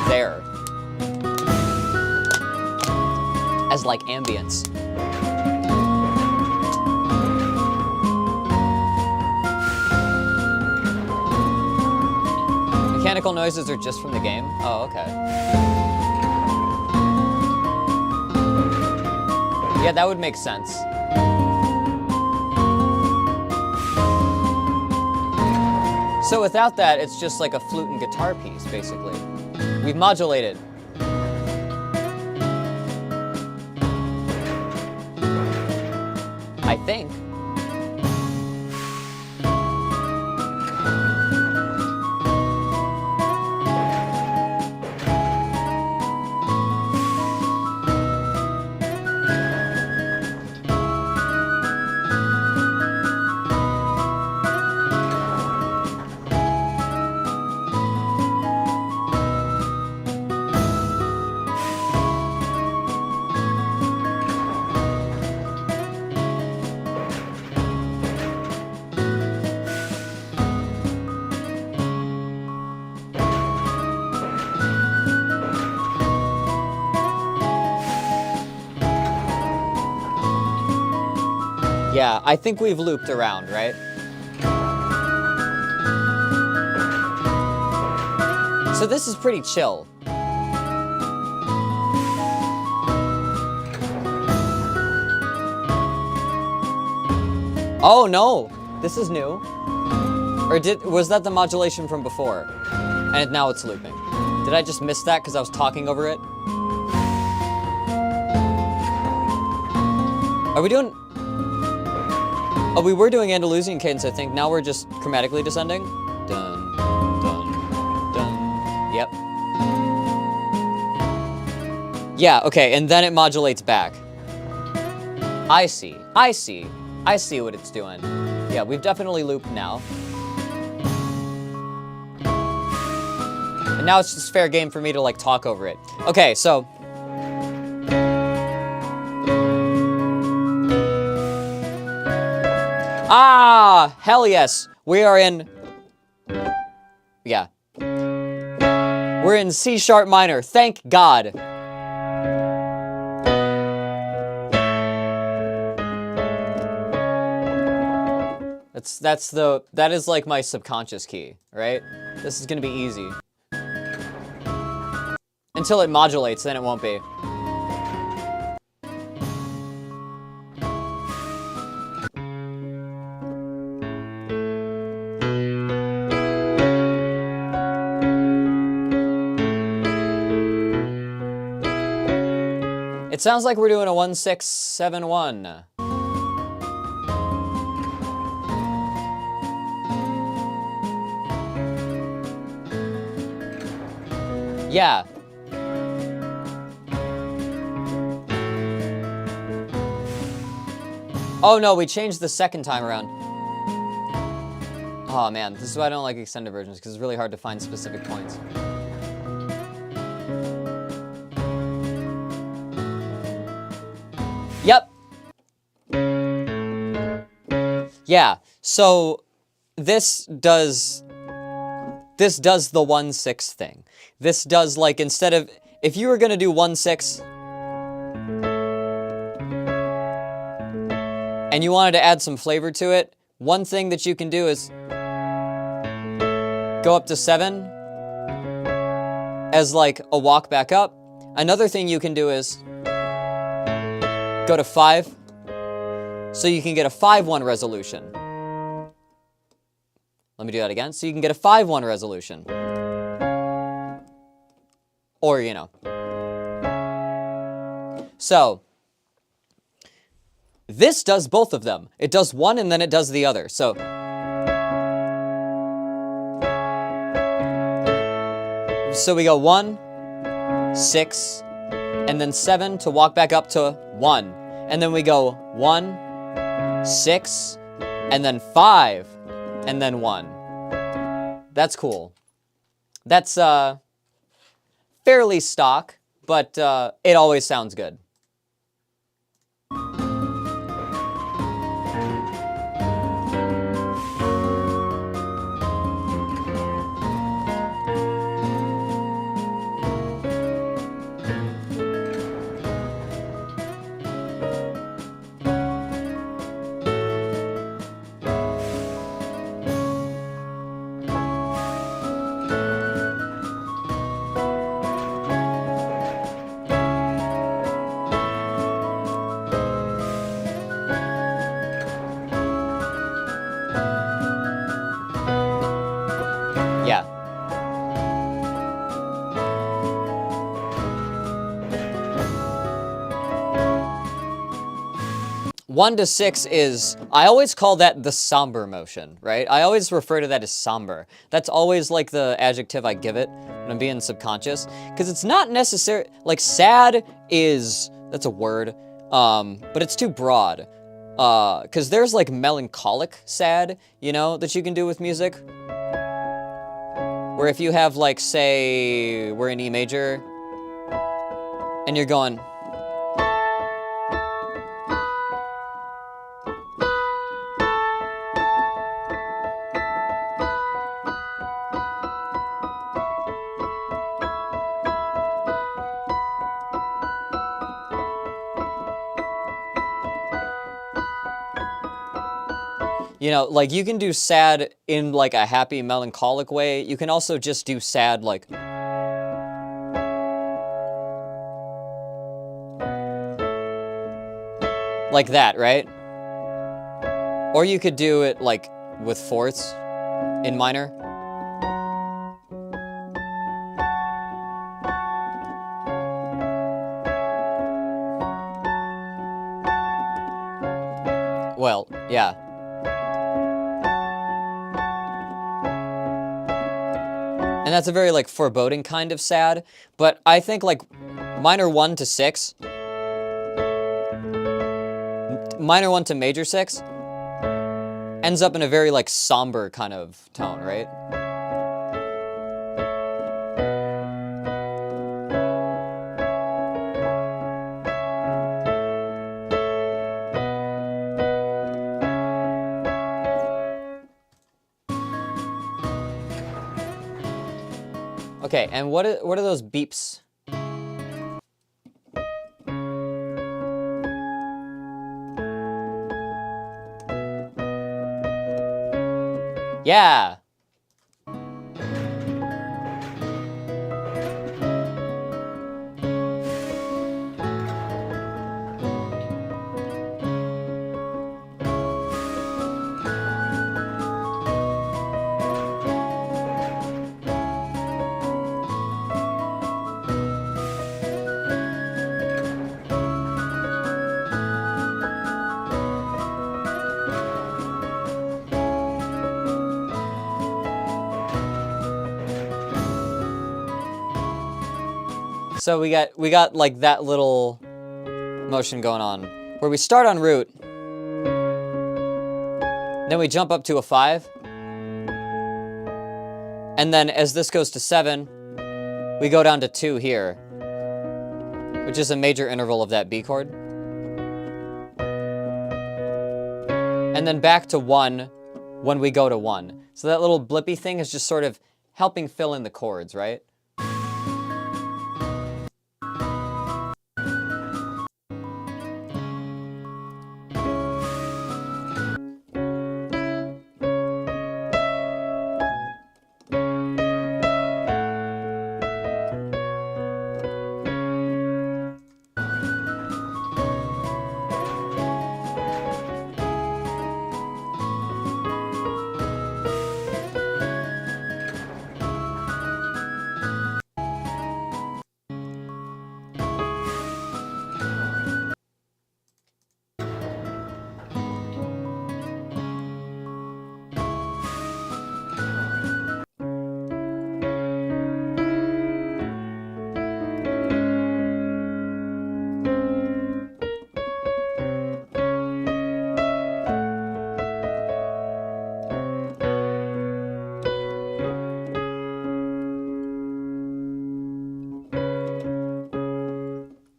there. As, like, ambience. Mechanical noises are just from the game? Oh, okay. Yeah, that would make sense. So without that, it's just like a flute and guitar piece, basically. We've modulated. I think. Yeah, I think we've looped around, right? So this is pretty chill. Oh no, this is new. Or was that the modulation from before? And now it's looping. Did I just miss that because I was talking over it? Are we doing... Oh, we were doing Andalusian cadence, I think. Now we're just chromatically descending. Dun, dun, dun. Yep. Yeah, okay, and then it modulates back. I see. I see. I see what it's doing. Yeah, we've definitely looped now. And now it's just fair game for me to, like, talk over it. Okay, so... Ah, hell yes. We are in... Yeah. We're in C sharp minor. Thank God. That is like my subconscious key, right? This is gonna be easy. Until it modulates, then it won't be. It sounds like we're doing a 1-6-7-1. Yeah. Oh no, we changed the second time around. Oh man, this is why I don't like extended versions, because it's really hard to find specific points. Yep. Yeah, so this does the 1-6 thing. This does, like, instead of, if you were gonna do 1-6 and you wanted to add some flavor to it, one thing that you can do is go up to 7 as like a walk back up. Another thing you can do is go to 5, so you can get a 5-1 resolution. Let me do that again. So you can get a 5-1 resolution. Or, you know. So, this does both of them. It does one and then it does the other. So, we go 1, 6, and then 7 to walk back up to 1. And then we go 1, 6, and then 5, and then 1. That's cool. That's fairly stock, but it always sounds good. Yeah. One to 6 is, I always call that the somber motion, right? I always refer to that as somber. That's always like the adjective I give it when I'm being subconscious. Because it's not necessary, like sad is, that's a word, but it's too broad. Because there's like melancholic sad, you know, that you can do with music. Where if you have like, say, we're in E major, and you're going, you know, like you can do sad in like a happy melancholic way. You can also just do sad like that, right? Or you could do it like with fourths in minor. Well, yeah. And that's a very like foreboding kind of sad, but I think like minor 1 to 6, minor 1 to major 6 ends up in a very like somber kind of tone, right? Okay, and what are those beeps? Yeah. So we got like that little motion going on where we start on root, then we jump up to a 5, and then as this goes to 7, we go down to 2 here, which is a major interval of that B chord. And then back to 1 when we go to 1. So that little blippy thing is just sort of helping fill in the chords, right?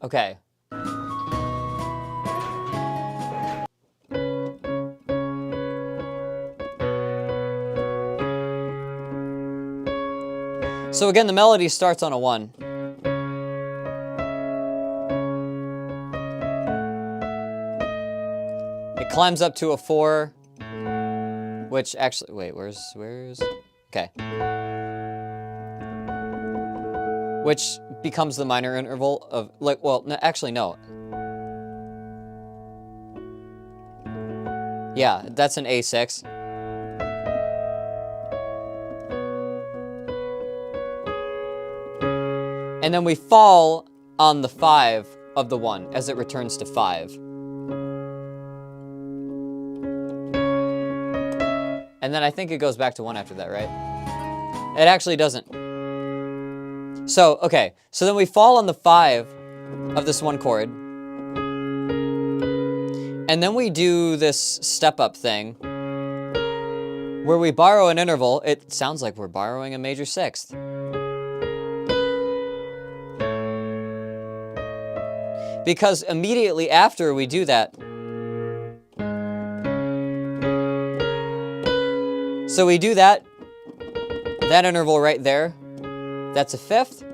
Okay. So again, the melody starts on a 1. It climbs up to a 4, which actually, wait, where's, okay. Which becomes the minor interval of, like, well, no, actually, no. Yeah, that's an A6. And then we fall on the 5 of the 1 as it returns to 5. And then I think it goes back to 1 after that, right? It actually doesn't. So, okay. So then we fall on the 5 of this 1 chord. And then we do this step-up thing where we borrow an interval. It sounds like we're borrowing a major 6th. Because immediately after we do that, so we do that interval right there, that's a 5th,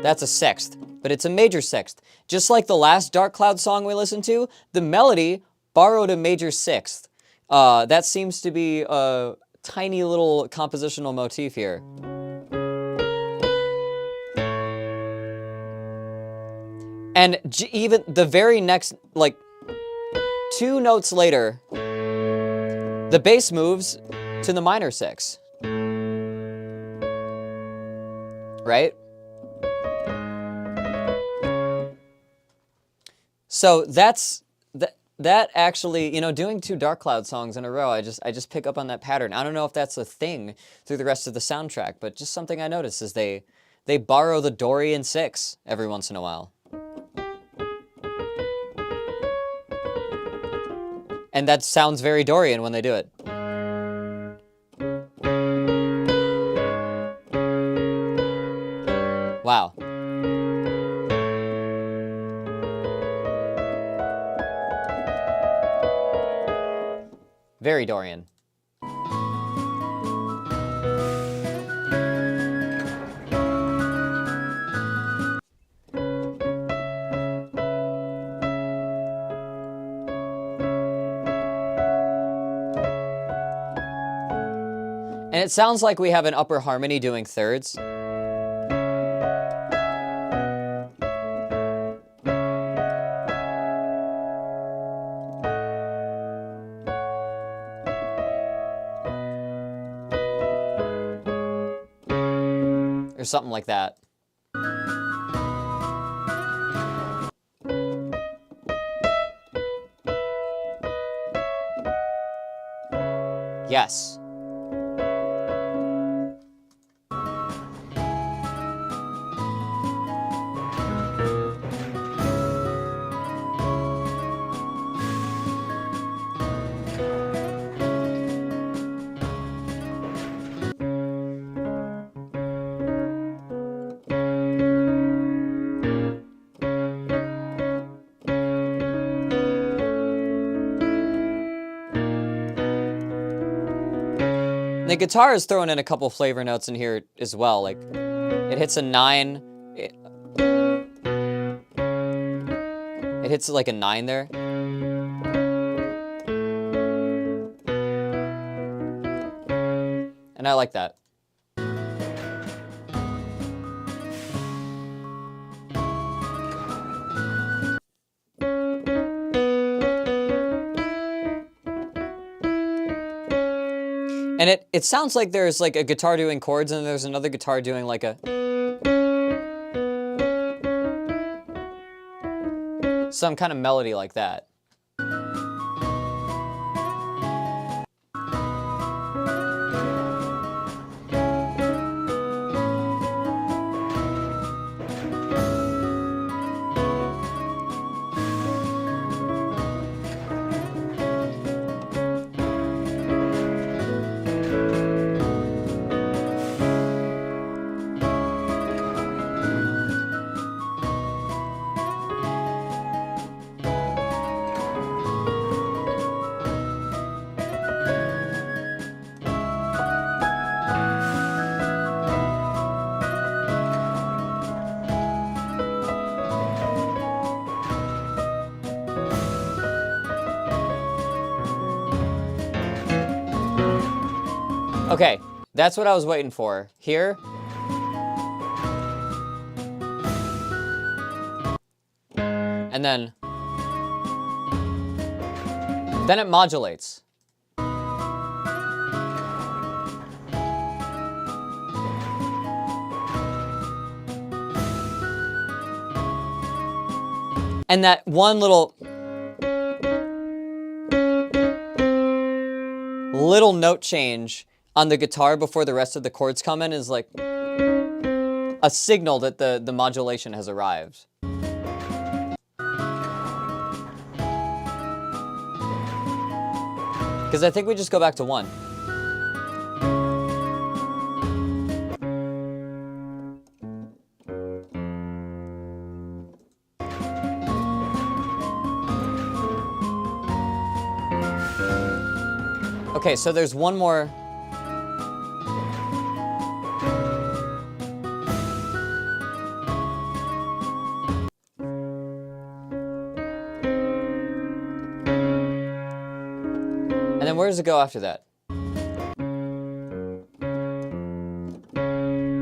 that's a 6th, but it's a major 6th. Just like the last Dark Cloud song we listened to, the melody borrowed a major 6th. That seems to be a tiny little compositional motif here. And even the very next, like, 2 notes later, the bass moves to the minor 6. Right? So that's, that actually, you know, doing 2 Dark Cloud songs in a row, I just pick up on that pattern. I don't know if that's a thing through the rest of the soundtrack, but just something I noticed is they borrow the Dorian 6 every once in a while. And that sounds very Dorian when they do it. Wow. Very Dorian. And it sounds like we have an upper harmony doing thirds. Or something like that. Yes. The guitar is throwing in a couple flavor notes in here as well. Like, it hits a 9. It hits like a 9 there. And I like that. And it sounds like there's like a guitar doing chords and there's another guitar doing like a... some kind of melody like that. Okay, that's what I was waiting for. Here. And then it modulates. And that one little note change on the guitar before the rest of the chords come in is like a signal that the modulation has arrived. Because I think we just go back to 1. Okay, so there's one more. And then where does it go after that?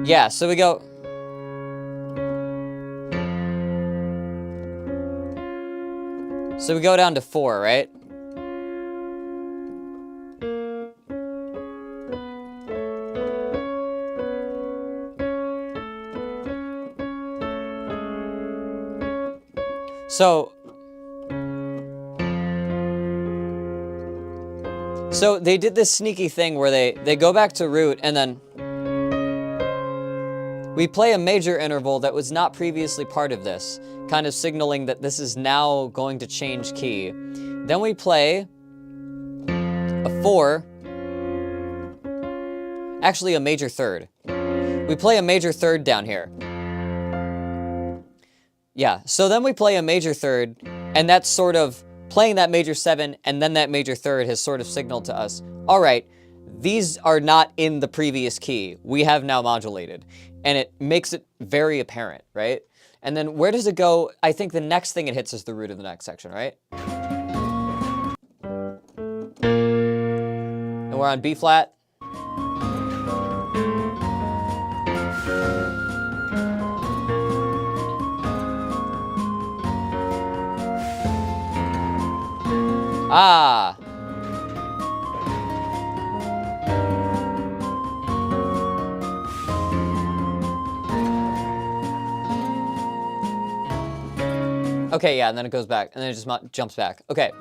Yeah, so we go. So we go down to 4, right? So they did this sneaky thing where they go back to root and then we play a major interval that was not previously part of this, kind of signaling that this is now going to change key. Then we play a 4, actually a major third. We play a major third down here. Yeah, so then we play a major third, and that's sort of playing that major 7, and then that major third has sort of signaled to us, all right, these are not in the previous key. We have now modulated. And it makes it very apparent, right? And then where does it go? I think the next thing it hits is the root of the next section, right? And we're on B flat. Ah. Okay, yeah, and then it goes back, and then it just jumps back. Okay.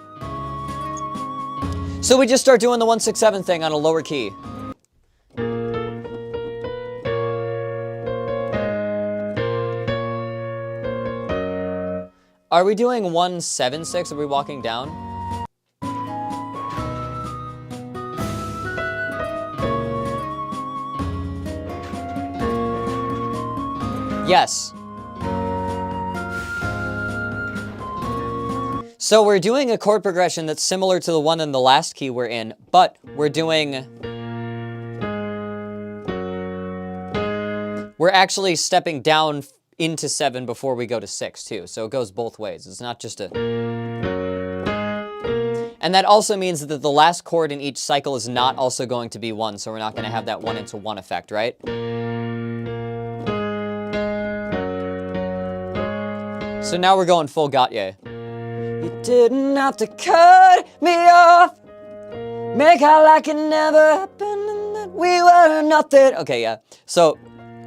So we just start doing the 1, 6, 7 thing on a lower key. Are we doing 1, 7, 6? Are we walking down? Yes. So we're doing a chord progression that's similar to the one in the last key we're in, but we're actually stepping down into 7 before we go to 6 too. So it goes both ways. It's not just a... And that also means that the last chord in each cycle is not also going to be 1, so we're not going to have that 1 into 1 effect, right? So now we're going full Gautier. You didn't have to cut me off. Make out like it never happened and that we were nothing. Okay, yeah. So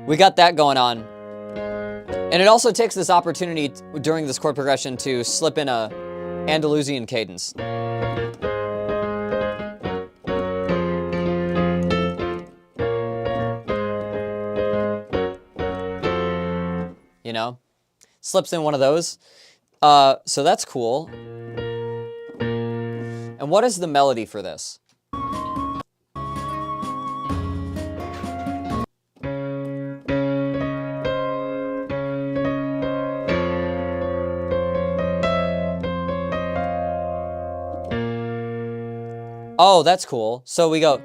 we got that going on. And it also takes this opportunity during this chord progression to slip in a Andalusian cadence. You know? Slips in one of those. So that's cool. And what is the melody for this? Oh, that's cool. So we go...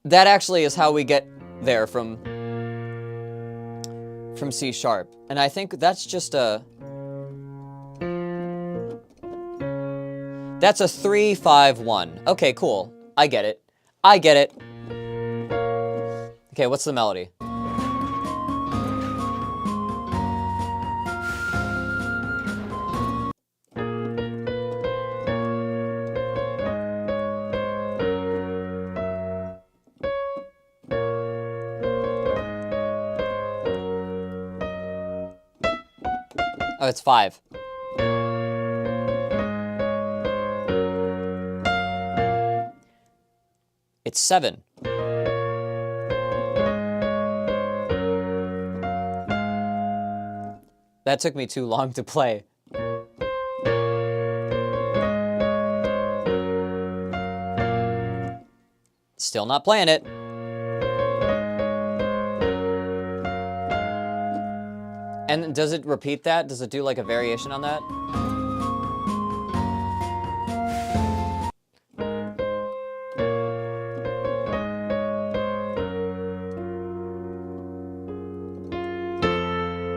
That actually is how we get there from C sharp. And I think that's just a... That's a 3-5-1. Okay, cool. I get it. I get it. Okay, what's the melody? Oh, it's 5. It's 7. That took me too long to play. Still not playing it. And does it repeat that? Does it do like a variation on that?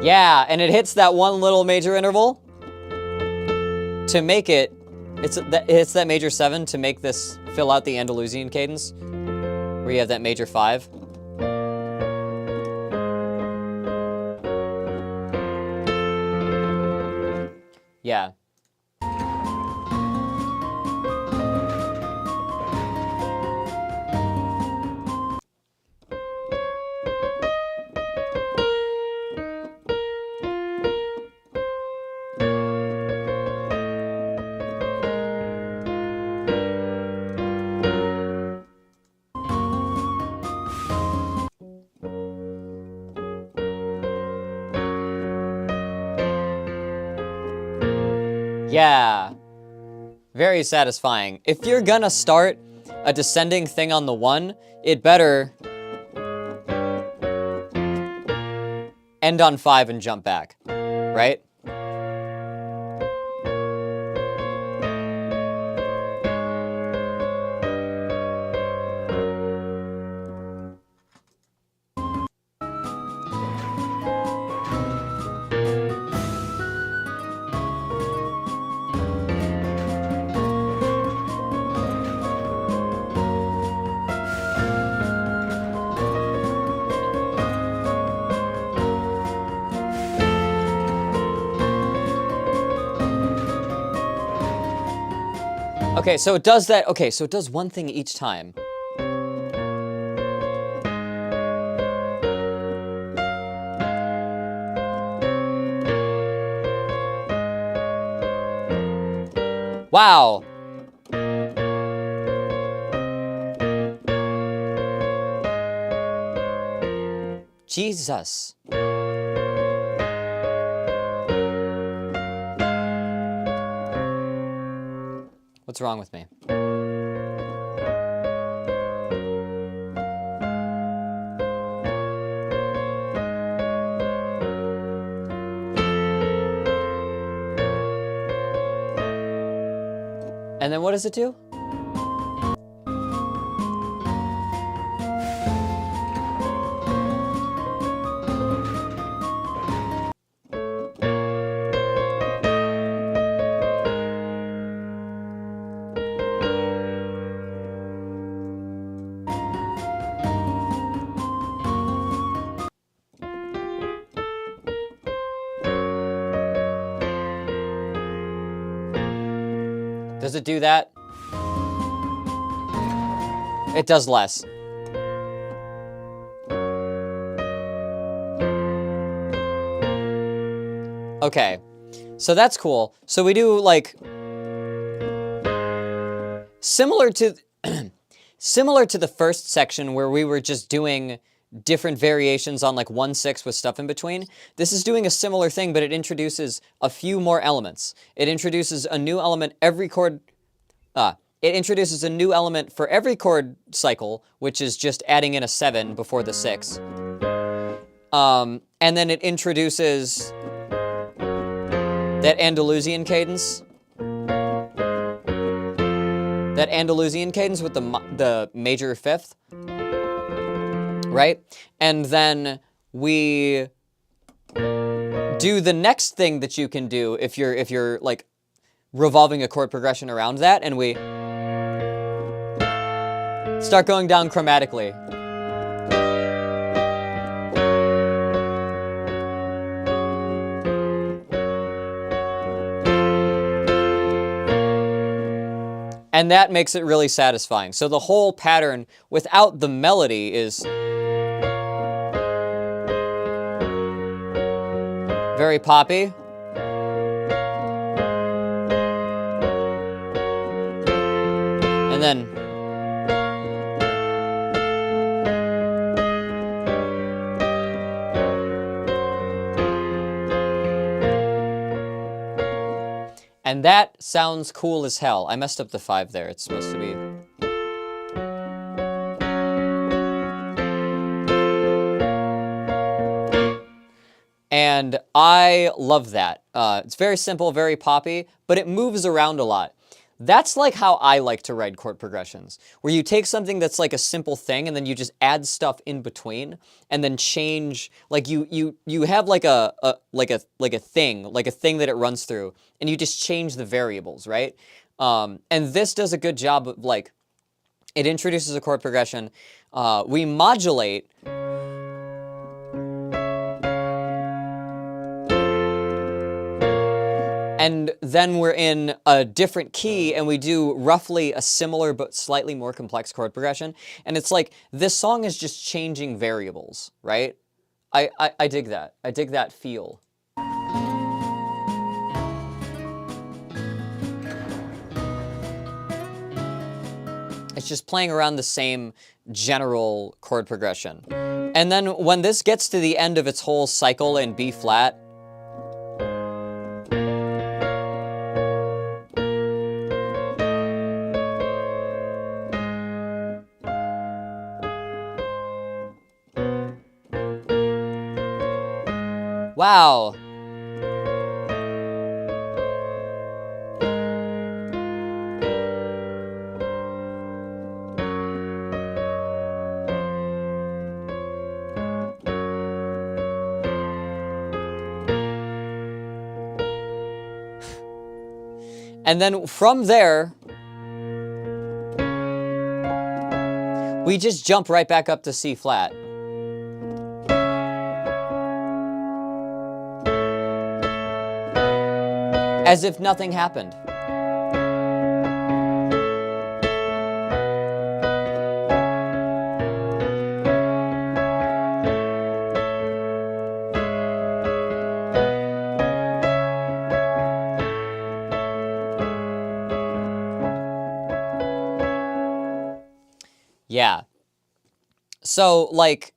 Yeah, and it hits that one little major interval to make it, it hits that major 7 to make this fill out the Andalusian cadence, where you have that major 5. Yeah. Yeah. Very satisfying. If you're gonna start a descending thing on the 1, it better end on 5 and jump back, right? Okay, so it does that. Okay, so it does one thing each time. Wow. Jesus. What's wrong with me? And then what does it do? Does it do that? It does less. Okay, so that's cool. So we do like similar to similar to the first section where we were just doing different variations on like 1/6 with stuff in between. This is doing a similar thing, but it introduces a few more elements. It introduces a new element every chord. It introduces a new element for every chord cycle, which is just adding in a 7 before the 6. And then it introduces that Andalusian cadence. That Andalusian cadence with the major 5th. Right? And then we do the next thing that you can do if you're like revolving a chord progression around that, and we start going down chromatically. And that makes it really satisfying. So the whole pattern without the melody is very poppy. And then and that sounds cool as hell. I messed up the 5 there. It's supposed to be. And I love that. It's very simple, very poppy, but it moves around a lot. That's like how I like to write chord progressions, where you take something that's like a simple thing and then you just add stuff in between and then change, like you have like a thing that it runs through, and you just change the variables, right? And this does a good job of, like, it introduces a chord progression. We modulate. And then we're in a different key and we do roughly a similar but slightly more complex chord progression. And it's like, this song is just changing variables, right? I dig that. I dig that feel. It's just playing around the same general chord progression. And then when this gets to the end of its whole cycle in B flat, wow. And then from there, we just jump right back up to C flat. As if nothing happened. Yeah. So, like,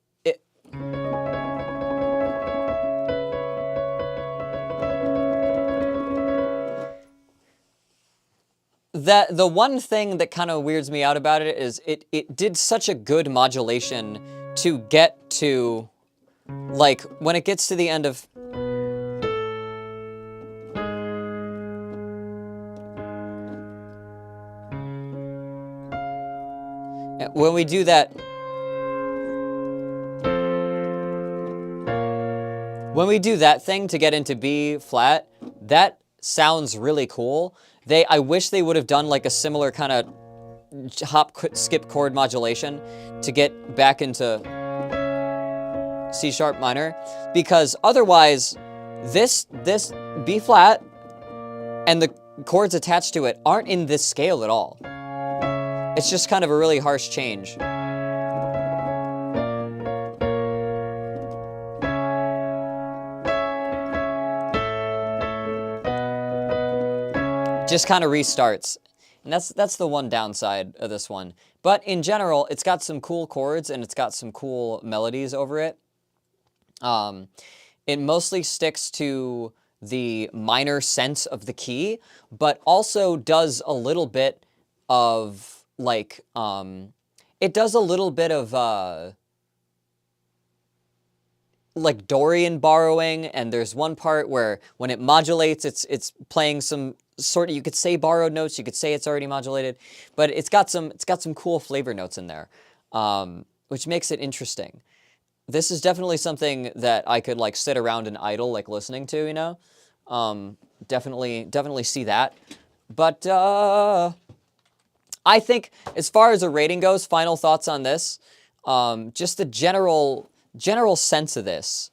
the one thing that kind of weirds me out about it is it did such a good modulation to get to, like, when it gets to the end of... When we do that... When we do that thing to get into B flat, that sounds really cool. I wish they would have done like a similar kind of hop, skip chord modulation to get back into C sharp minor, because otherwise this B flat and the chords attached to it aren't in this scale at all. It's just kind of a really harsh change. Just kind of restarts. And that's the one downside of this one. But in general, it's got some cool chords and it's got some cool melodies over it. It mostly sticks to the minor sense of the key, but also does a little bit of, like, it does a little bit of, like, Dorian borrowing, and there's one part where when it modulates, it's playing some sort of, you could say borrowed notes, you could say it's already modulated, but it's got some cool flavor notes in there, which makes it interesting. This is definitely something that I could, like, sit around and idle, like, listening to, you know? Definitely see that. But I think as far as a rating goes, final thoughts on this, just the general sense of this.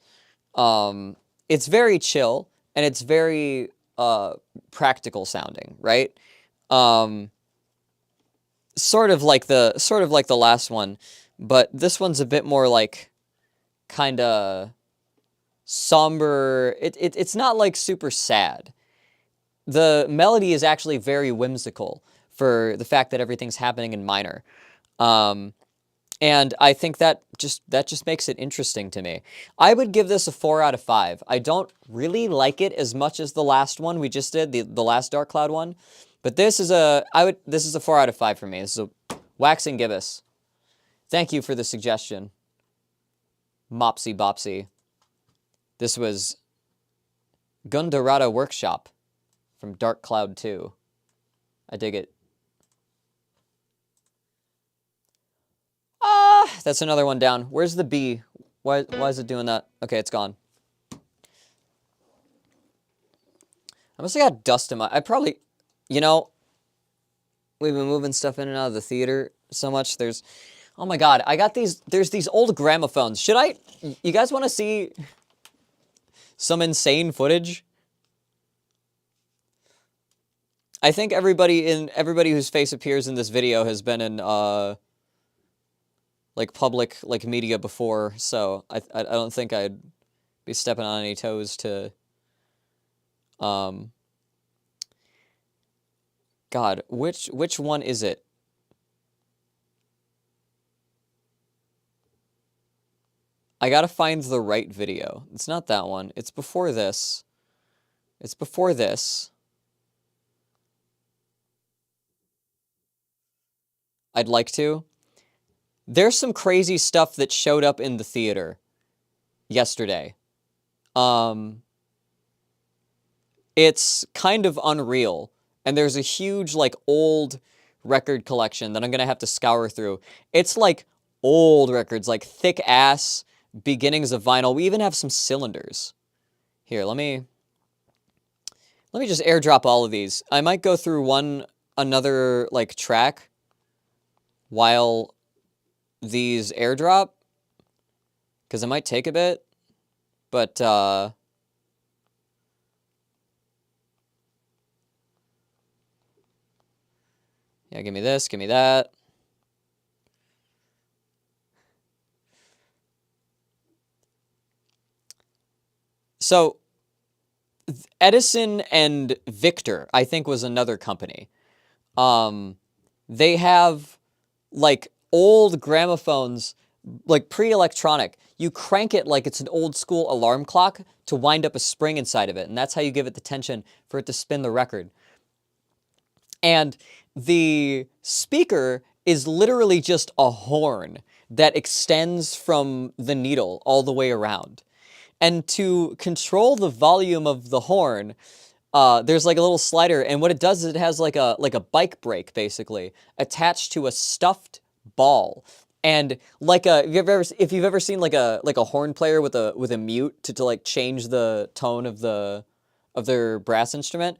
It's very chill and it's very practical sounding, right? Sort of like the last one, but this one's a bit more like kind of somber. It's not like super sad. The melody is actually very whimsical for the fact that everything's happening in minor. And I think that just makes it interesting to me. I would give this a 4 out of 5. I don't really like it as much as the last one we just did, the last Dark Cloud one. But this is a 4 out of 5 for me. This is a waxing gibbous. Thank you for the suggestion. Mopsy Bopsy. This was Gundurata Workshop from Dark Cloud 2. I dig it. That's another one down. Where's the B? Why is it doing that? Okay, it's gone. I must have got dust in my... I probably... You know, we've been moving stuff in and out of the theater so much. There's... Oh my god, I got these... There's these old gramophones. Should I... You guys want to see some insane footage? I think everybody whose face appears in this video has been in, like, public, like, media before, so I don't think I'd be stepping on any toes to, God, which one is it? I gotta find the right video. It's not that one. It's before this. It's before this. I'd like to. There's some crazy stuff that showed up in the theater yesterday. It's kind of unreal. And there's a huge, like, old record collection that I'm gonna have to scour through. It's, like, old records, like, thick-ass beginnings of vinyl. We even have some cylinders. Here, let me just airdrop all of these. I might go through another, like, track while these airdrop, because it might take a bit, but yeah, give me this, give me that. So Edison and Victor, I think, was another company. They have, like, old gramophones, like pre-electronic. You crank it like it's an old school alarm clock to wind up a spring inside of it, and that's how you give it the tension for it to spin the record. And the speaker is literally just a horn that extends from the needle all the way around. And to control the volume of the horn, there's like a little slider, and what it does is it has like a bike brake, basically, attached to a stuffed ball. And like if you've ever seen like a horn player with a mute to like change the tone of their brass instrument,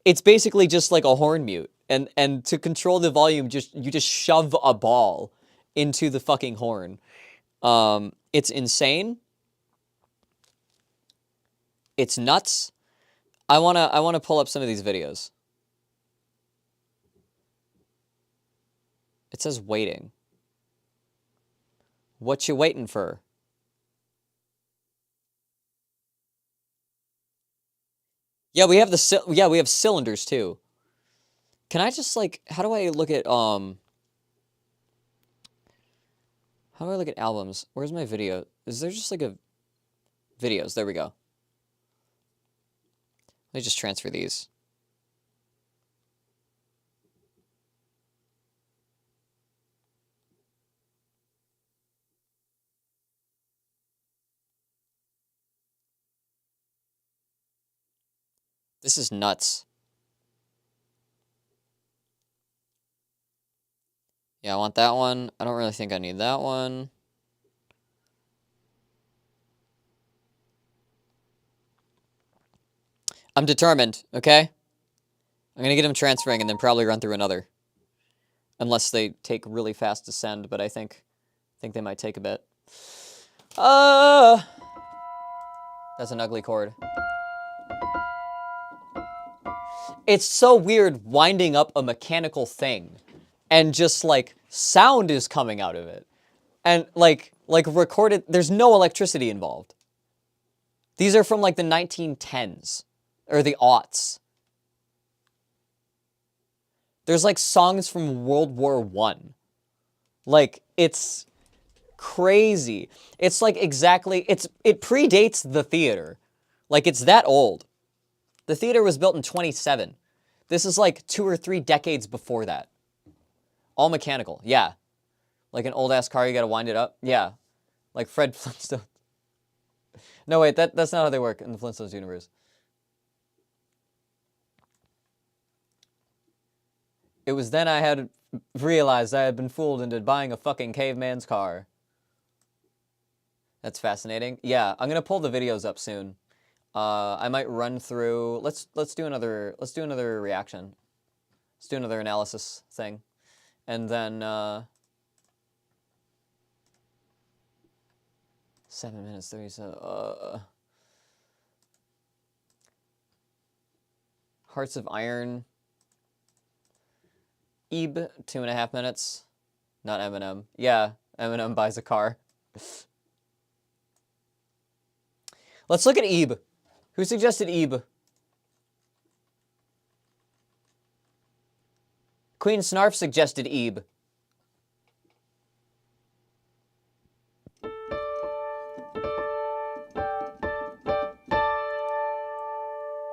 it's basically just like a horn mute. And to control the volume, you just shove a ball into the fucking horn. It's insane. It's nuts. I wanna pull up some of these videos. It says waiting. What you waiting for? Yeah, we have we have cylinders too. Can I just, like, how do I look at how do I look at albums? Where's my video? Is there just like a videos? There we go. Let me just transfer these. This is nuts. Yeah, I want that one. I don't really think I need that one. I'm determined, okay? I'm gonna get him transferring and then probably run through another. Unless they take really fast to send, but I think they might take a bit. That's an ugly chord. It's so weird winding up a mechanical thing and just like sound is coming out of it. And like recorded, there's no electricity involved. These are from like the 1910s or the aughts. There's like songs from World War I. Like, it's crazy. It's like exactly, it predates the theater. Like, it's that old. The theater was built in 27. This is like 2 or 3 decades before that. All mechanical, yeah. Like an old-ass car, you gotta wind it up. Yeah. Like Fred Flintstone. No, wait, that's not how they work in the Flintstones universe. It was then I had realized I had been fooled into buying a fucking caveman's car. That's fascinating. Yeah, I'm gonna pull the videos up soon. I might run through. Let's do another reaction. Let's do another analysis thing, and then 7 minutes 30. So Hearts of Iron. Ebe, 2.5 minutes. Not Eminem. Yeah, Eminem buys a car. Let's look at Ebe. Who suggested Ebe? Queen Snarf suggested Ebe.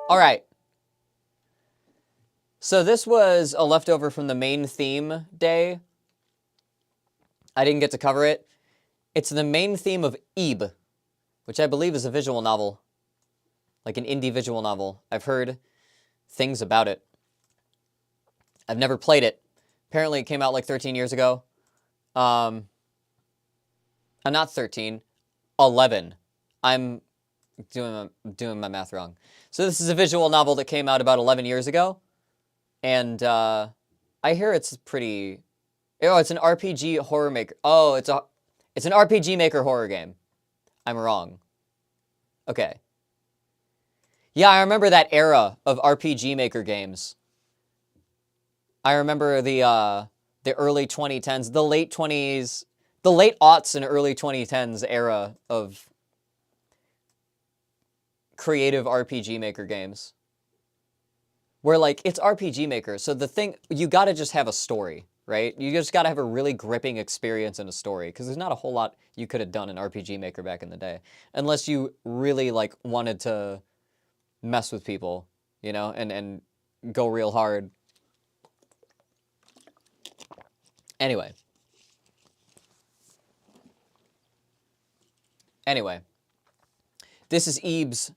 All right. So this was a leftover from the main theme day. I didn't get to cover it. It's the main theme of Ebe, which I believe is a visual novel. Like an indie visual novel. I've heard things about it. I've never played it. Apparently it came out like 13 years ago. Not 13. 11. I'm doing my math wrong. So this is a visual novel that came out about 11 years ago. And I hear it's pretty... Oh, it's an RPG horror maker. Oh, it's an RPG Maker horror game. I'm wrong. Okay. Yeah, I remember that era of RPG Maker games. I remember the early 2010s, the late 20s, the late aughts and early 2010s era of creative RPG Maker games. Where, like, it's RPG Maker, so the thing, you gotta just have a story, right? You just gotta have a really gripping experience in a story, because there's not a whole lot you could have done in RPG Maker back in the day. Unless you really, like, wanted to mess with people, you know, and go real hard. Anyway. This is Ebe's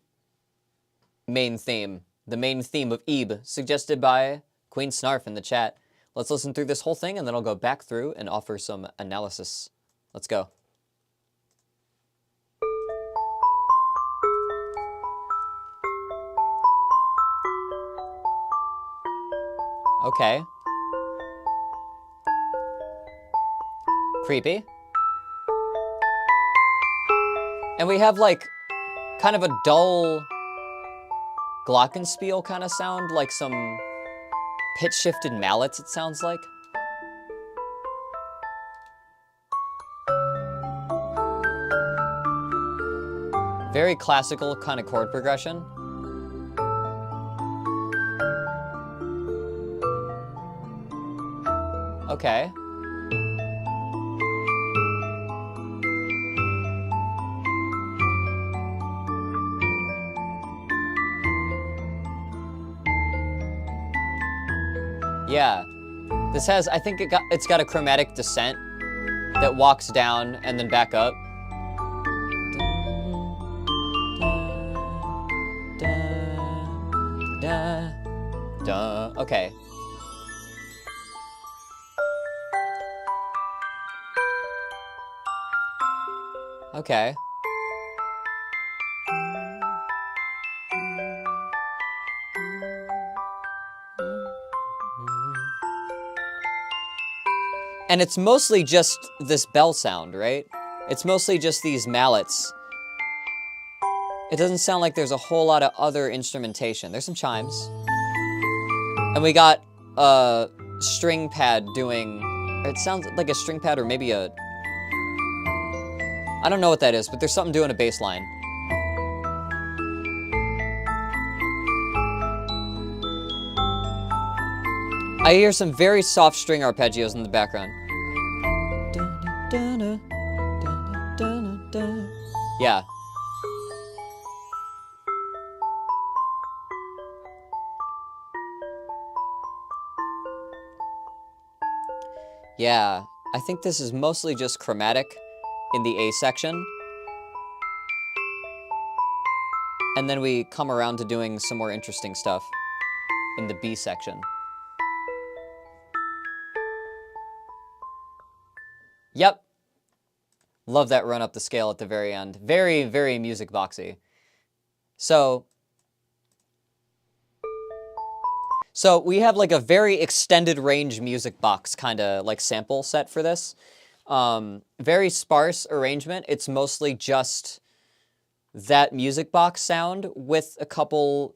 main theme. The main theme of Ebe, suggested by Queen Snarf in the chat. Let's listen through this whole thing, and then I'll go back through and offer some analysis. Let's go. Okay. Creepy. And we have, like, kind of a dull glockenspiel kind of sound, like some pitch-shifted mallets, it sounds like. Very classical kind of chord progression. Okay. Yeah. This has, I think it's got a chromatic descent that walks down and then back up. Okay. Okay. And it's mostly just this bell sound, right? It's mostly just these mallets. It doesn't sound like there's a whole lot of other instrumentation. There's some chimes. And we got a string pad doing... It sounds like a string pad or maybe a... I don't know what that is, but there's something doing a bass line. I hear some very soft string arpeggios in the background. Yeah. Yeah, I think this is mostly just chromatic in the A section. And then we come around to doing some more interesting stuff in the B section. Yep. Love that run up the scale at the very end. Very, very music boxy. So we have like a very extended range music box kind of like sample set for this. Very sparse arrangement. It's mostly just that music box sound with a couple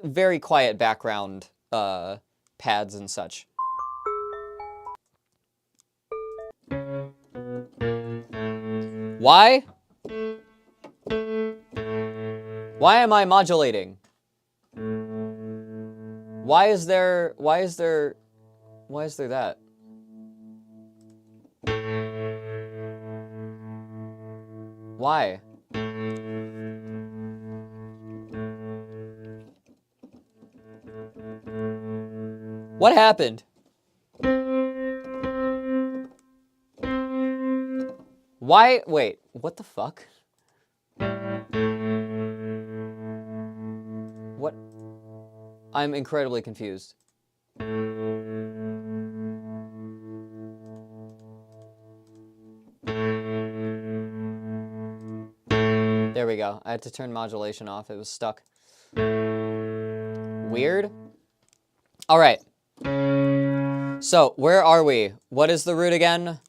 very quiet background pads and such. Why? Why am I modulating? Why is there that? Why? What happened? Why? Wait, what the fuck? What? I'm incredibly confused. There we go. I had to turn modulation off. It was stuck. Weird. All right. So, where are we? What is the root again?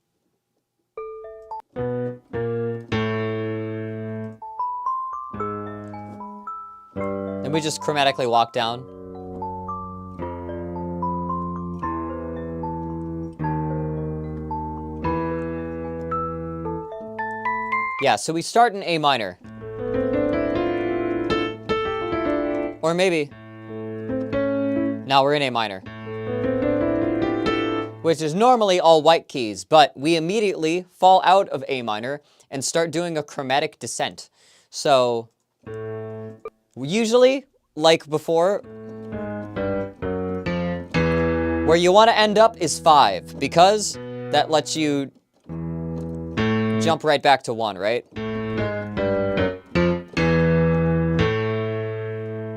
And we just chromatically walk down. Yeah, so we start in A minor. Or maybe... Now we're in A minor. Which is normally all white keys, but we immediately fall out of A minor and start doing a chromatic descent. So, usually, like before, where you want to end up is 5, because that lets you jump right back to 1, right?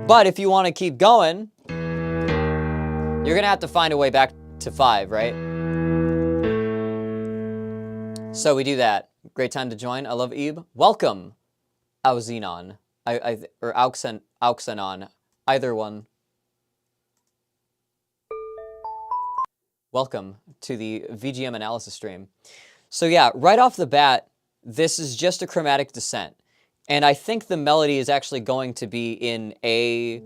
But if you want to keep going, you're going to have to find a way back to 5, right? So we do that. Great time to join. I love Ebe. Welcome, Auxenon. Or Auxenon. Either one. Welcome to the VGM Analysis stream. So yeah, right off the bat, this is just a chromatic descent. And I think the melody is actually going to be in A...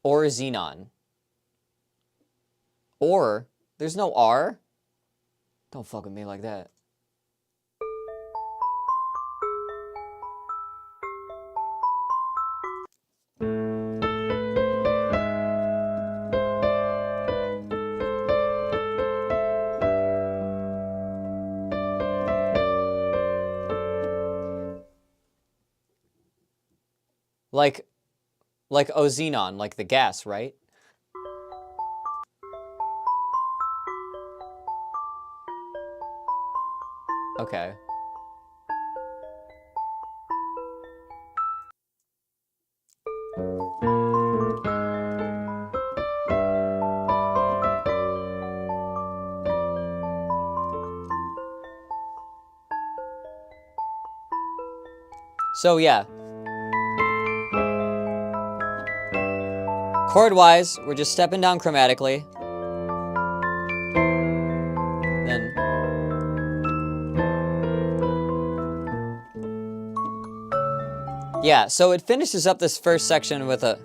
or Xenon. Or, there's no R. Don't fuck with me like that. Like Oxenon, like the gas, right? Okay. So yeah. Chord-wise, we're just stepping down chromatically. Then... yeah, so it finishes up this first section with a...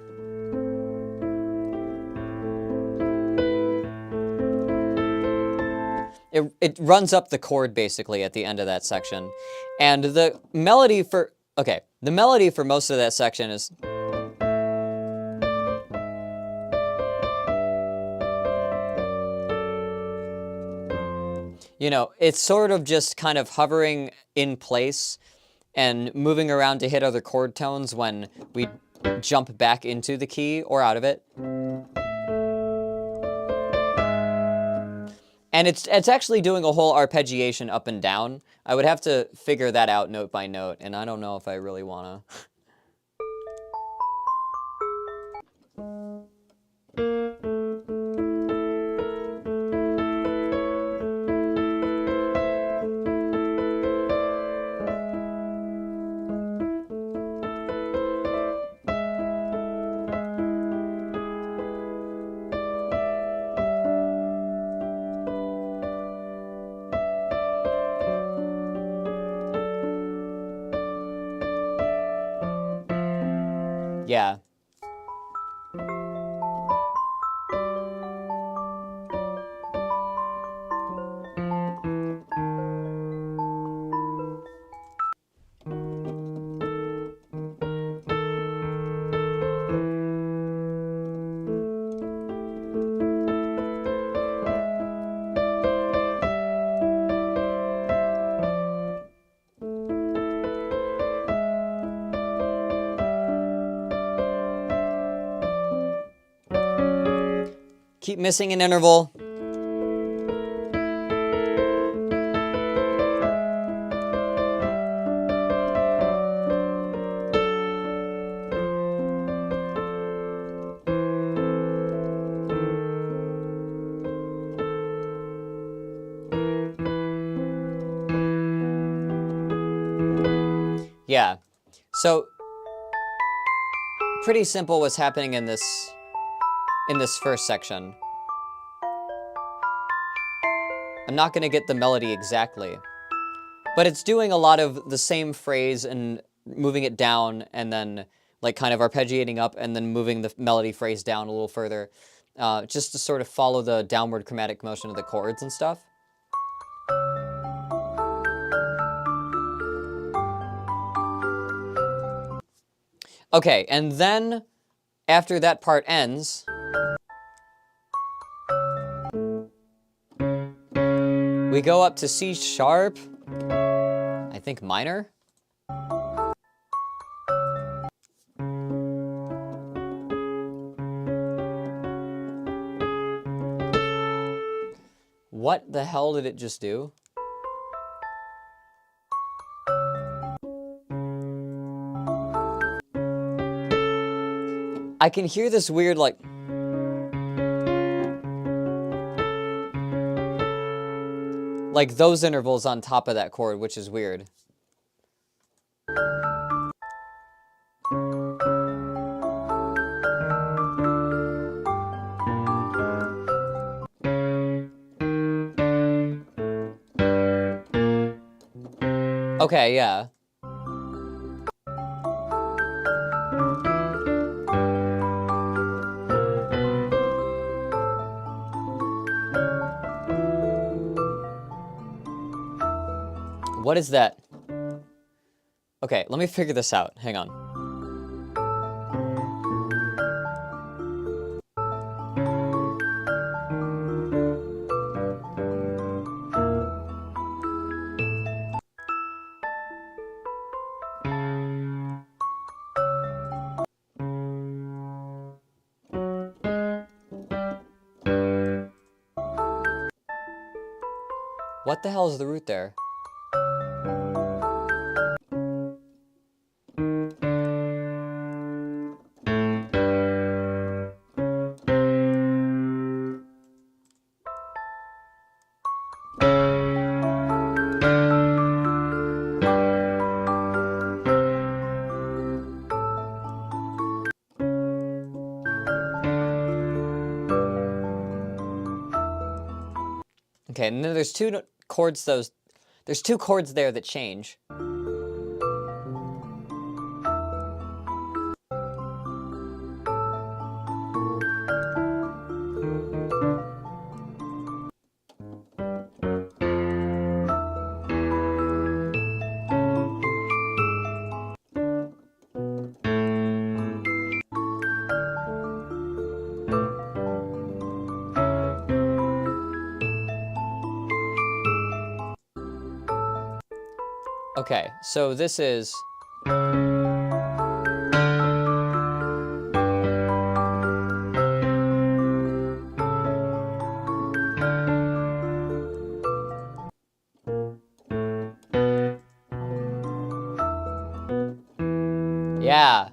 It runs up the chord, basically, at the end of that section. And the melody for... okay, the melody for most of that section is... you know, it's sort of just kind of hovering in place and moving around to hit other chord tones when we jump back into the key or out of it. And it's actually doing a whole arpeggiation up and down. I would have to figure that out note by note, and I don't know if I really want to. Yeah. Keep missing an interval. Yeah. So pretty simple what's happening in this first section. I'm not going to get the melody exactly, but it's doing a lot of the same phrase and moving it down and then like kind of arpeggiating up and then moving the melody phrase down a little further, just to sort of follow the downward chromatic motion of the chords and stuff. Okay, and then after that part ends, we go up to C sharp, I think minor. What the hell did it just do? I can hear this weird, like... like those intervals on top of that chord, which is weird. Okay, yeah. What is that? Okay, let me figure this out. Hang on. What the hell is the root there? Okay, and then there's two chords there's two chords there that change. Okay, so this is... Yeah.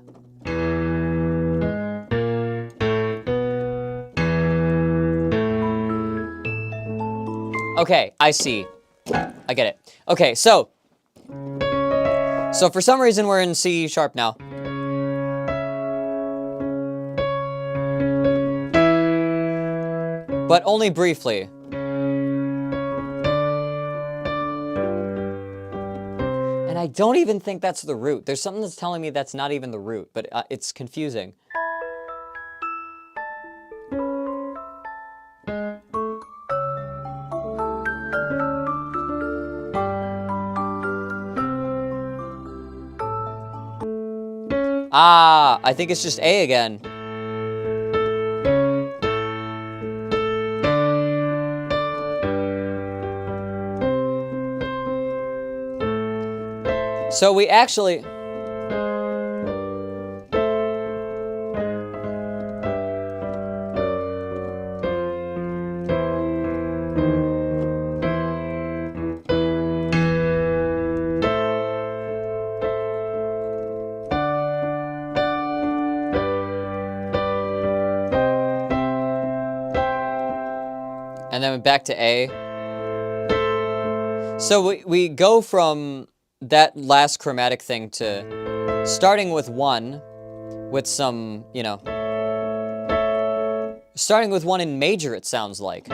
Okay, I see. I get it. Okay, so for some reason we're in C sharp now. But only briefly. And I don't even think that's the root. There's something that's telling me that's not even the root, but it's confusing. Ah, I think it's just A again. So we actually... And then back to A. So we go from that last chromatic thing to starting with 1 with some, you know, starting with 1 in major, it sounds like.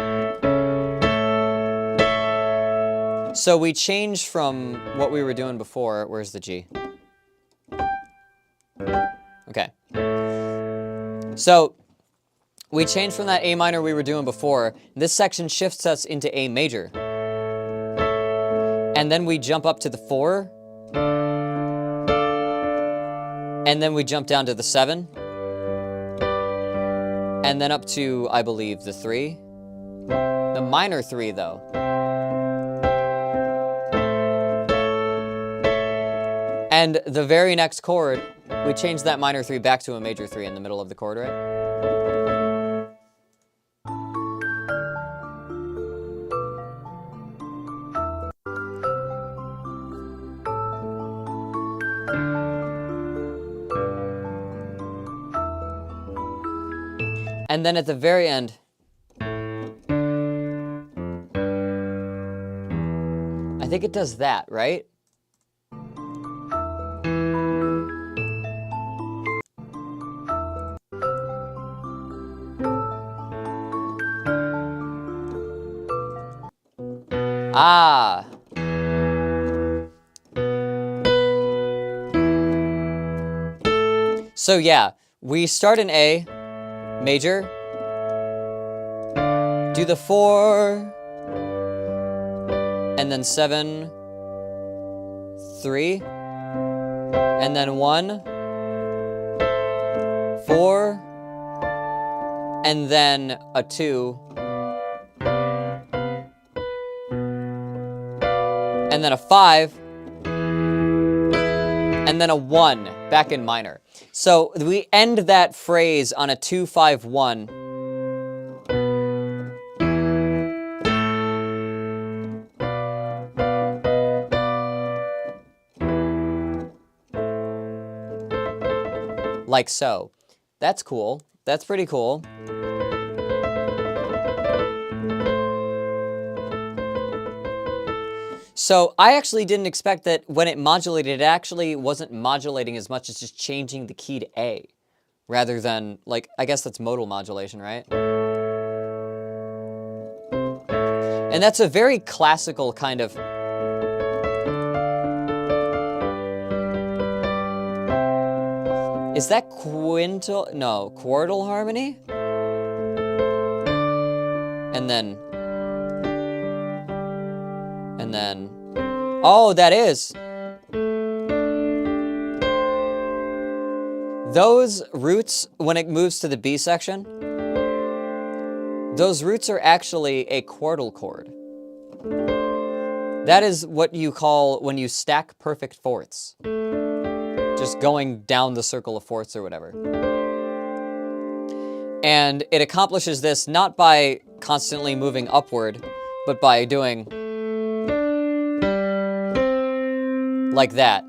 So we change from what we were doing before. Where's the G? Okay. So we change from that A minor we were doing before. This section shifts us into A major. And then we jump up to the 4. And then we jump down to the 7. And then up to, I believe, the 3. The minor 3, though. And the very next chord, we change that minor 3 back to a major 3 in the middle of the chord, right? And then at the very end, I think it does that, right? Ah. So yeah, we start in A major, do the 4, and then 7, 3, and then 1, 4, and then a 2, and then a 5, and then a 1 back in minor. So we end that phrase on a 2-5-1. Like so. That's cool. That's pretty cool. So I actually didn't expect that when it modulated, it actually wasn't modulating as much as just changing the key to A, rather than, like, I guess that's modal modulation, right? And that's a very classical kind of... Is that quintal? No, quartal harmony? And then... Oh, that is! Those roots, when it moves to the B section, those roots are actually a quartal chord. That is what you call when you stack perfect fourths. Just going down the circle of fourths or whatever. And it accomplishes this not by constantly moving upward, but by doing like that.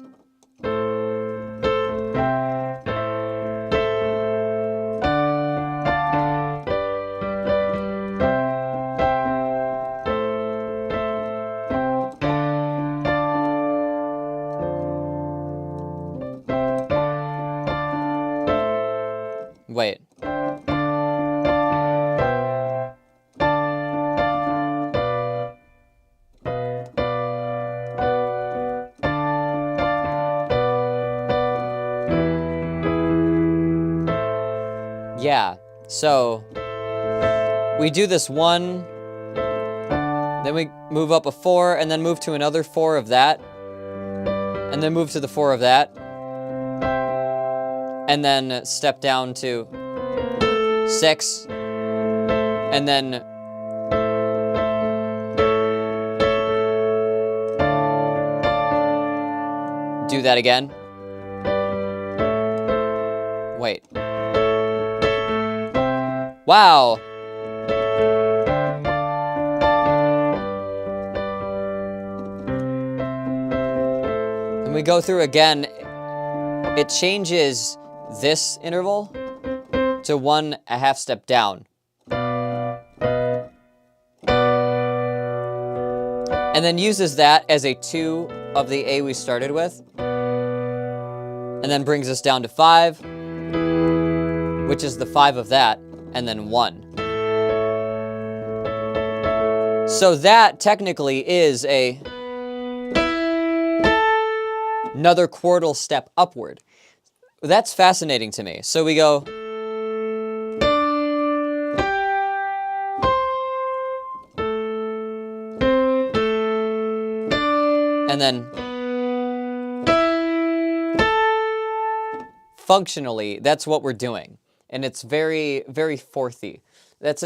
Wait. Yeah, so we do this one, then we move up a 4, and then move to another 4 of that, and then move to the 4 of that, and then step down to 6, and then do that again. Wait. Wow. And we go through again. It changes this interval to 1.5 step down. And then uses that as a 2 of the A we started with. And then brings us down to 5, which is the 5 of that, and then 1. So that technically is another quartal step upward. That's fascinating to me. So we go... And then... Functionally, that's what we're doing. And it's very, very fourthy. That's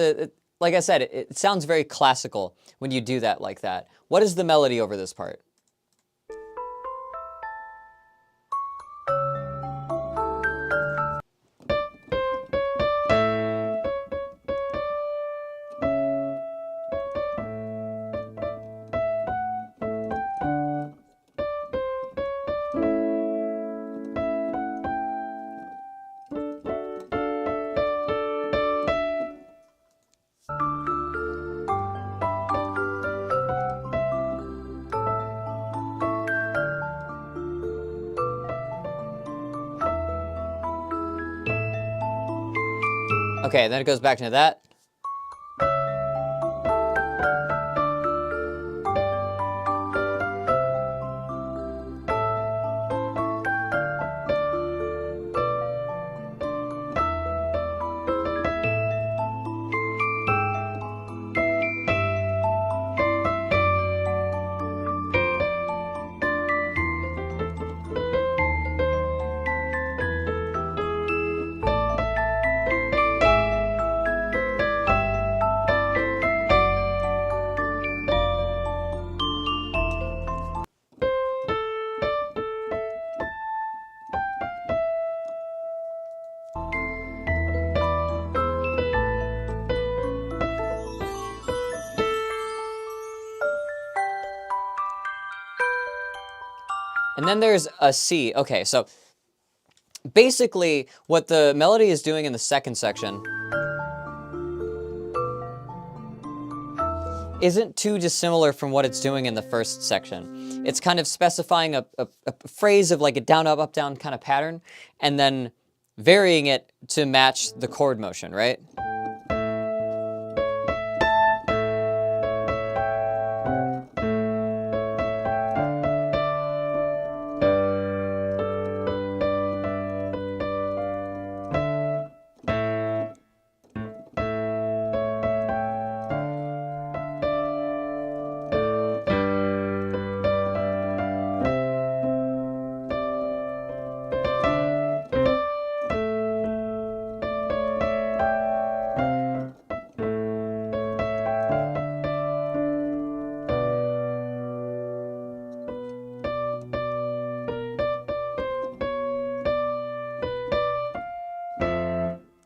like I said, it sounds very classical when you do that like that. What is the melody over this part? Okay, then it goes back to that. And then there's a C. Okay, so basically what the melody is doing in the second section isn't too dissimilar from what it's doing in the first section. It's kind of specifying a phrase of like a down, up, up, down kind of pattern, and then varying it to match the chord motion, right?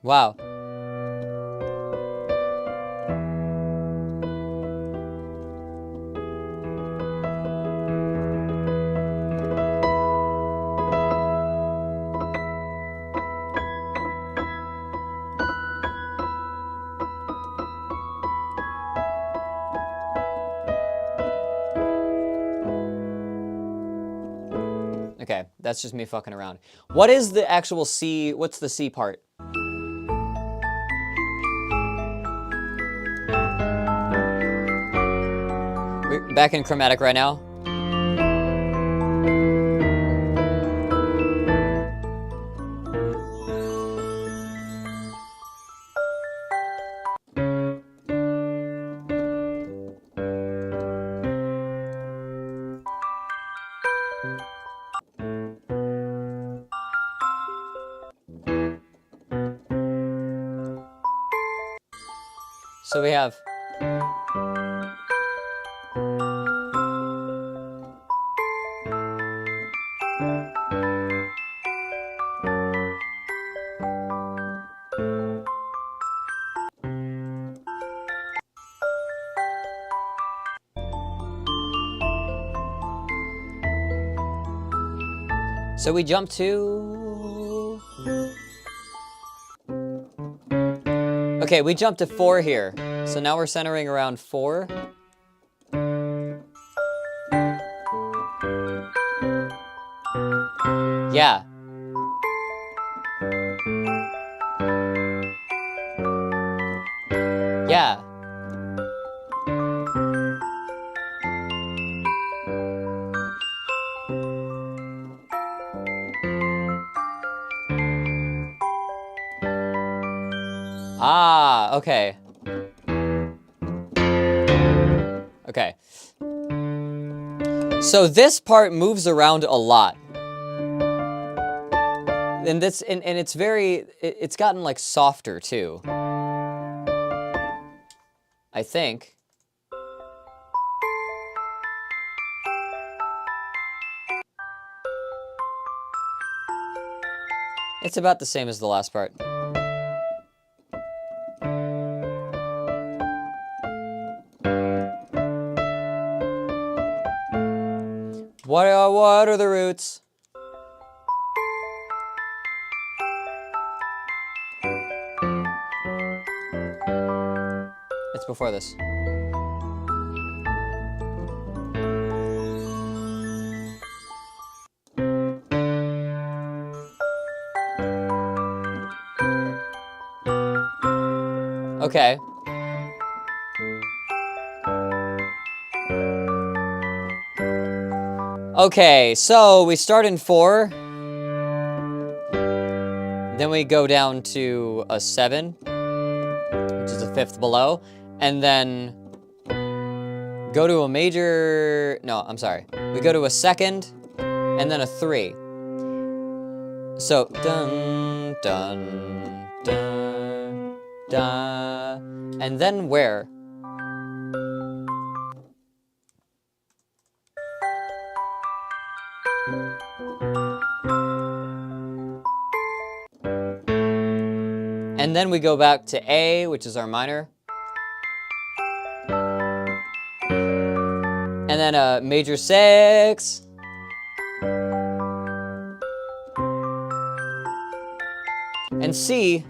Wow. Okay, that's just me fucking around. What is the actual C? What's the C part? We're back in chromatic right now. So we have. So we jump to. Okay, we jumped to 4 here. So now we're centering around 4. Yeah. Yeah. Ah, okay. Okay. So this part moves around a lot. And it's it's gotten like softer too. I think. It's about the same as the last part. What are the roots? It's before this. Okay. Okay, so we start in 4. Then we go down to a 7, which is a 5th below. And then go to a major, no, I'm sorry. We go to a 2nd and then a 3. So, dun, dun, dun, dun. And then where? And then we go back to A, which is our minor. And then a major 6. And C,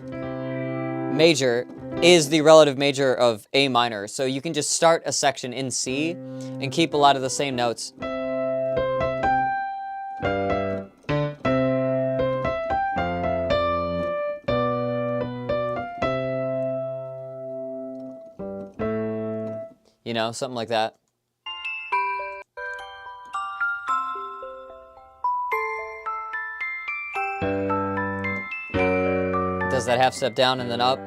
major, is the relative major of A minor. So you can just start a section in C and keep a lot of the same notes. You know, something like that. Does that half step down and then up?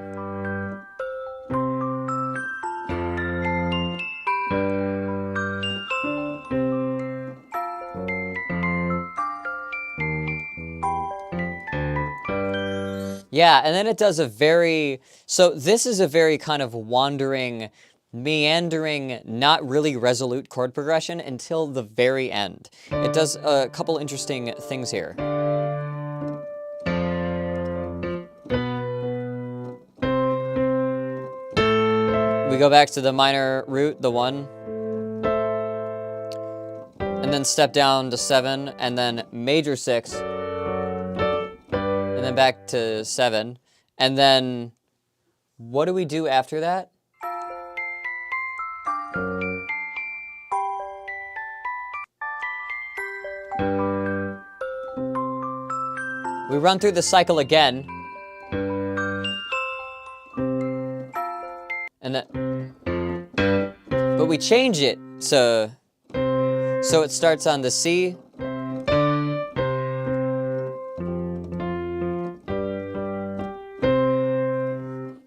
Yeah, and then it does a very, so this is a very kind of wandering, meandering, not really resolute chord progression until the very end. It does a couple interesting things here. We go back to the minor root, the 1. And then step down to 7, and then major 6. And then back to 7. And then, what do we do after that? We run through the cycle again. And then, but we change it so it starts on the C.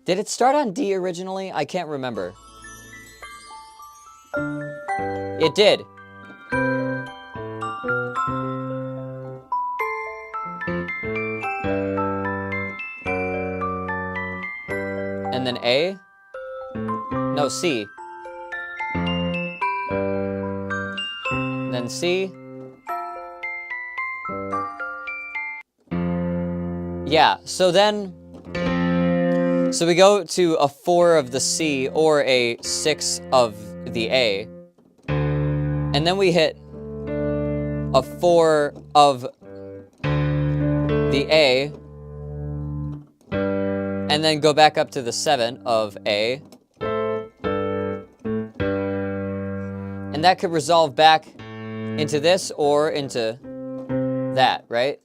Did it start on D originally? I can't remember. It did. And then A? No, C. Then C. Yeah, so we go to a 4 of the C or a 6 of the A. And then we hit a 4 of the A. And then go back up to the 7 of A. And that could resolve back into this or into that, right?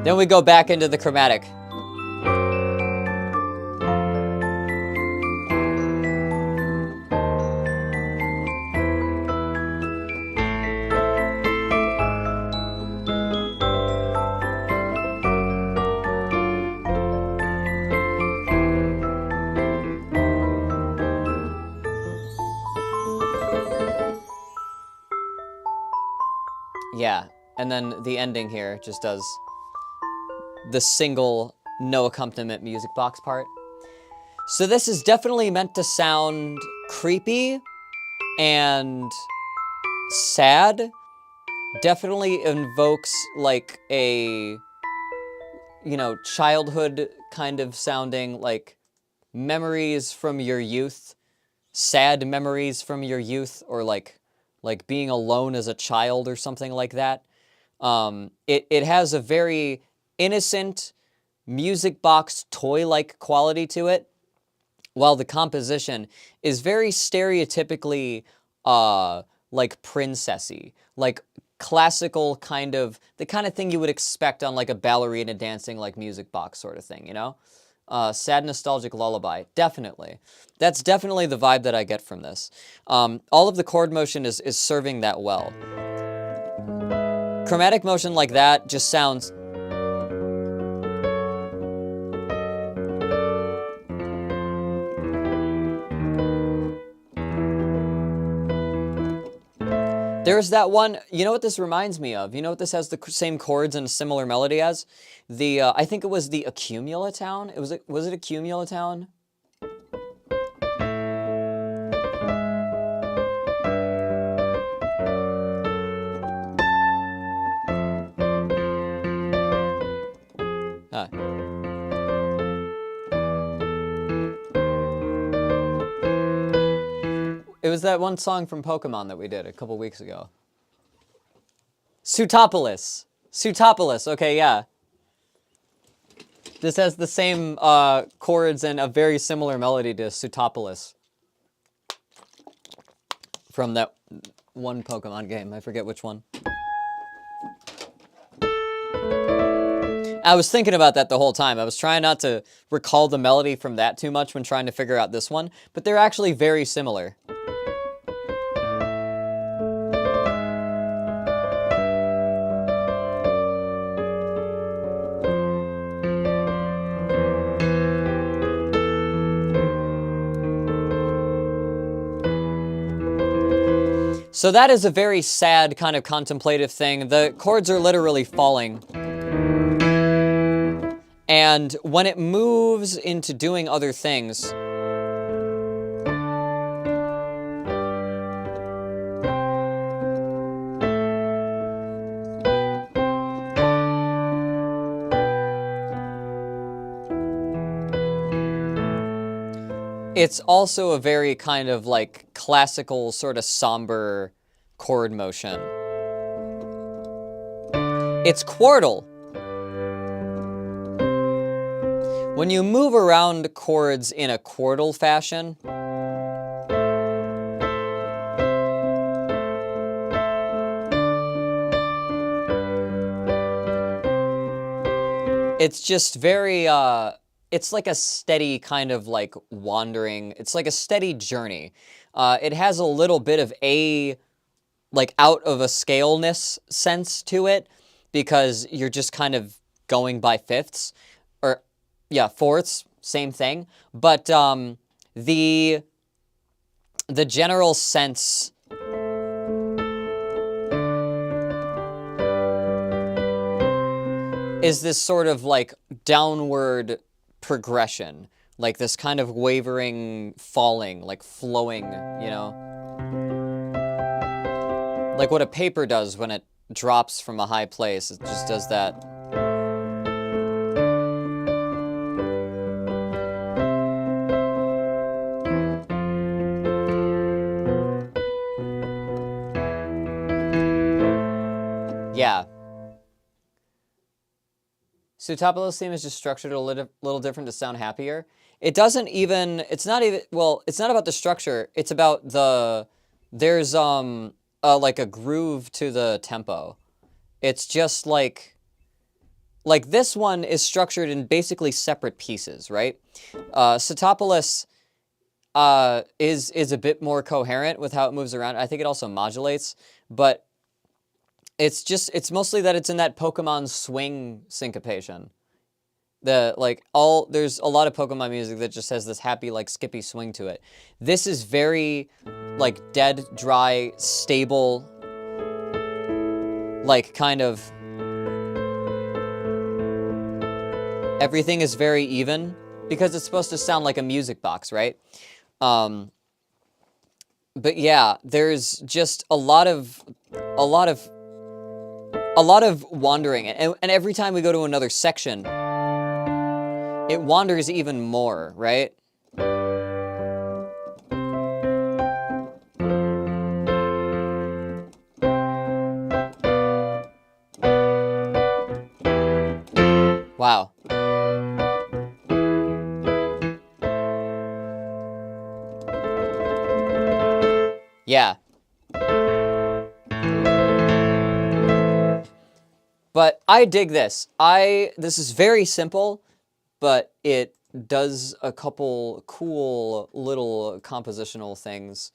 Then we go back into the chromatic. Yeah, and then the ending here just does the single no accompaniment music box part. So this is definitely meant to sound creepy and sad. Definitely invokes like a, you know, childhood kind of sounding, like memories from your youth, sad memories from your youth, or like being alone as a child or something like that. It has a very innocent music box toy-like quality to it, while the composition is very stereotypically like princessy, like classical kind of, the kind of thing you would expect on like a ballerina dancing like music box sort of thing, you know? Sad nostalgic lullaby, definitely. That's definitely the vibe that I get from this. All of the chord motion is serving that well. Chromatic motion like that just sounds... There's that one, you know what this reminds me of? You know what this has the same chords and a similar melody as? The, I think it was the Accumulatown? Was it Accumulatown? Huh. It was that one song from Pokemon that we did a couple weeks ago. Sutopolis. Sutopolis, okay, yeah. This has the same chords and a very similar melody to Sutopolis. From that one Pokemon game, I forget which one. I was thinking about that the whole time. I was trying not to recall the melody from that too much when trying to figure out this one, but they're actually very similar. So that is a very sad kind of contemplative thing. The chords are literally falling. And when it moves into doing other things, it's also a very kind of like classical sort of somber chord motion. It's quartal. When you move around chords in a quartal fashion, it's just very, it's like a steady kind of like wandering, it's like a steady journey. It has a little bit of like out of a scale-ness sense to it, because you're just kind of going by fifths, or yeah, fourths, same thing. But the general sense is this sort of like downward progression, like this kind of wavering falling, like flowing, you know? Like what a paper does when it drops from a high place, it just does that. Yeah. Sutopoulos' theme is just structured a little different to sound happier. It doesn't even, it's not even, well, it's not about the structure, it's about there's like a groove to the tempo. It's just like this one is structured in basically separate pieces, right? Sutopoulos is a bit more coherent with how it moves around. I think it also modulates, but it's mostly that it's in that Pokemon swing syncopation. There's a lot of Pokemon music that just has this happy, like, skippy swing to it. This is very, like, dead, dry, stable, like, kind of, everything is very even, because it's supposed to sound like a music box, right? But yeah, there's just a lot of wandering, and every time we go to another section, it wanders even more, right? Wow. Yeah. But I dig this. This is very simple, but it does a couple cool little compositional things.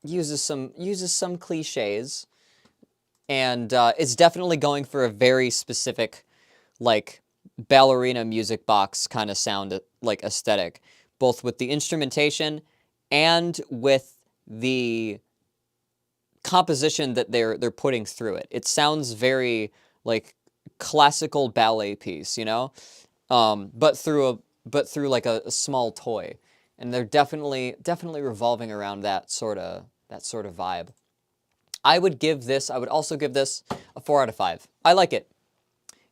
Uses some cliches, and it's definitely going for a very specific, like, ballerina music box kind of sound, like, aesthetic, both with the instrumentation and with the composition that they're putting through it. It sounds very like classical ballet piece, you know, but through like a small toy, and they're definitely revolving around that sort of vibe. I would also give this a 4 out of 5. I like it.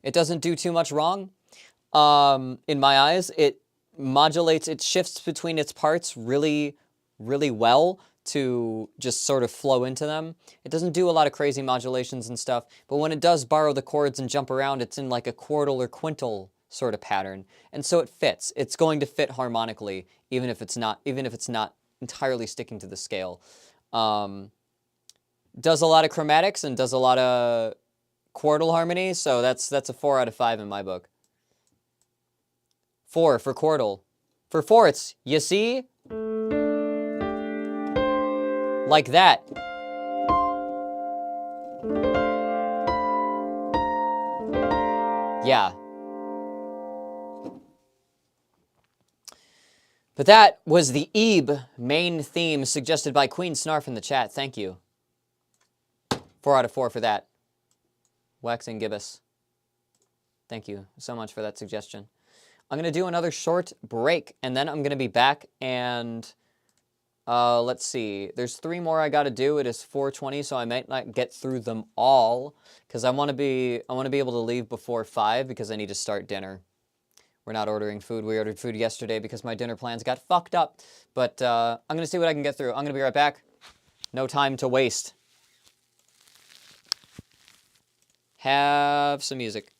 It doesn't do too much wrong. In my eyes, it modulates, it shifts between its parts really, really well to just sort of flow into them. It doesn't do a lot of crazy modulations and stuff, but when it does borrow the chords and jump around, it's in like a quartal or quintal sort of pattern, and so it fits. It's going to fit harmonically, even if it's not entirely sticking to the scale. Does a lot of chromatics and does a lot of quartal harmony, so that's a 4 out of 5 in my book. 4 for quartal. For fourths, you see? Like that. Yeah. But that was the Ebe main theme suggested by Queen Snarf in the chat. Thank you. 4 out of 4 for that. Waxing Gibbous. Thank you so much for that suggestion. I'm going to do another short break, and then I'm going to be back, and let's see. There's 3 more I got to do. It is 4:20, so I might not get through them all, because I want to be able to leave before 5, because I need to start dinner. We're not ordering food. We ordered food yesterday because my dinner plans got fucked up. But I'm going to see what I can get through. I'm going to be right back. No time to waste. Have some music.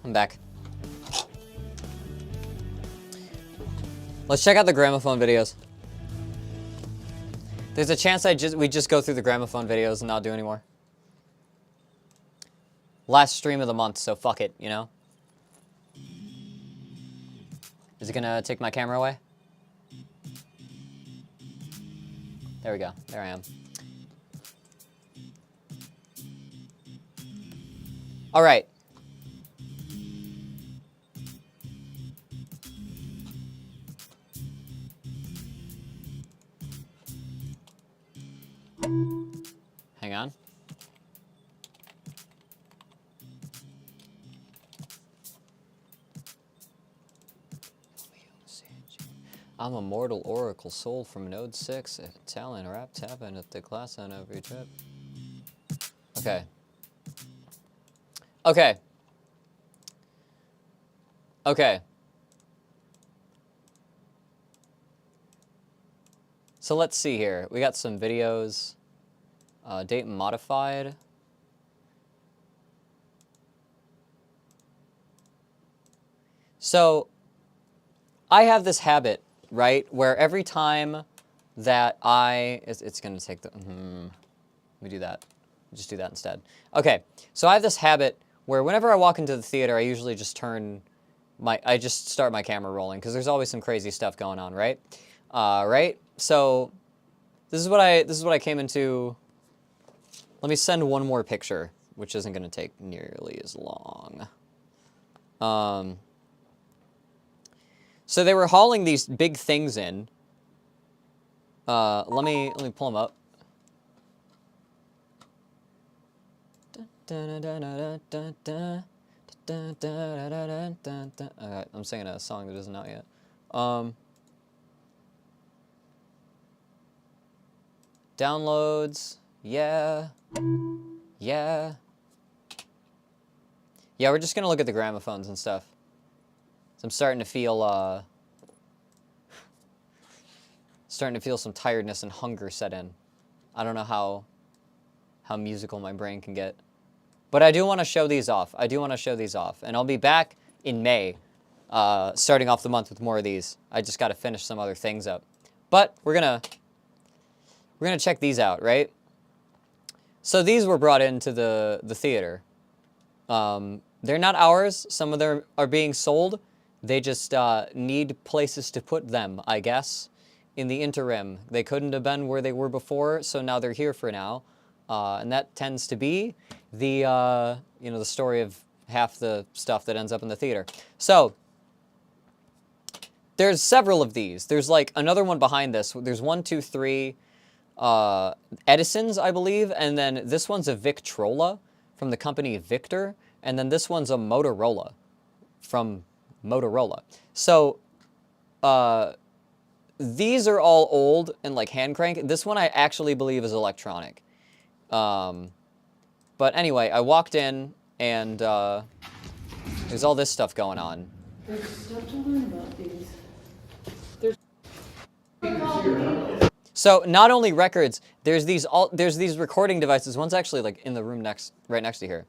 I'm back. Let's check out the gramophone videos. There's a chance we just go through the gramophone videos and not do anymore. Last stream of the month, so fuck it, you know? Is it gonna take my camera away? There we go. There I am. All right. Hang on. I'm a mortal oracle soul from Node 6, Talon, rap tapping at the class on every trip. Okay. Okay. Okay. So let's see here. We got some videos. Date modified. So I have this habit, right, where every time that it's going to take the, let me do that. Just do that instead. Okay, so I have this habit where whenever I walk into the theater, I usually just I just start my camera rolling because there's always some crazy stuff going on, right? Right? So this is what I came into. Let me send one more picture, which isn't going to take nearly as long. So they were hauling these big things in. Let me pull them up. I'm singing a song that isn't out yet. Downloads, yeah. Yeah, we're just gonna look at the gramophones and stuff. So I'm starting to feel some tiredness and hunger set in. I don't know how musical my brain can get. But I do want to show these off. And I'll be back in May, starting off the month with more of these. I just got to finish some other things up. But we're gonna check these out, right? So these were brought into the theater. They're not ours. Some of them are being sold. They just need places to put them, I guess. In the interim, they couldn't have been where they were before, so now they're here for now. And that tends to be the the story of half the stuff that ends up in the theater. So there's several of these. There's like another one behind this. There's 1, 2, 3 Edisons, I believe, and then this one's a Victrola from the company Victor, and then this one's a Motorola from Motorola. So these are all old and like hand crank. This one I actually believe is electronic. But anyway, I walked in and there's all this stuff going on. There's stuff to learn about these. So not only records, there's these recording devices. One's actually like in the room right next to here,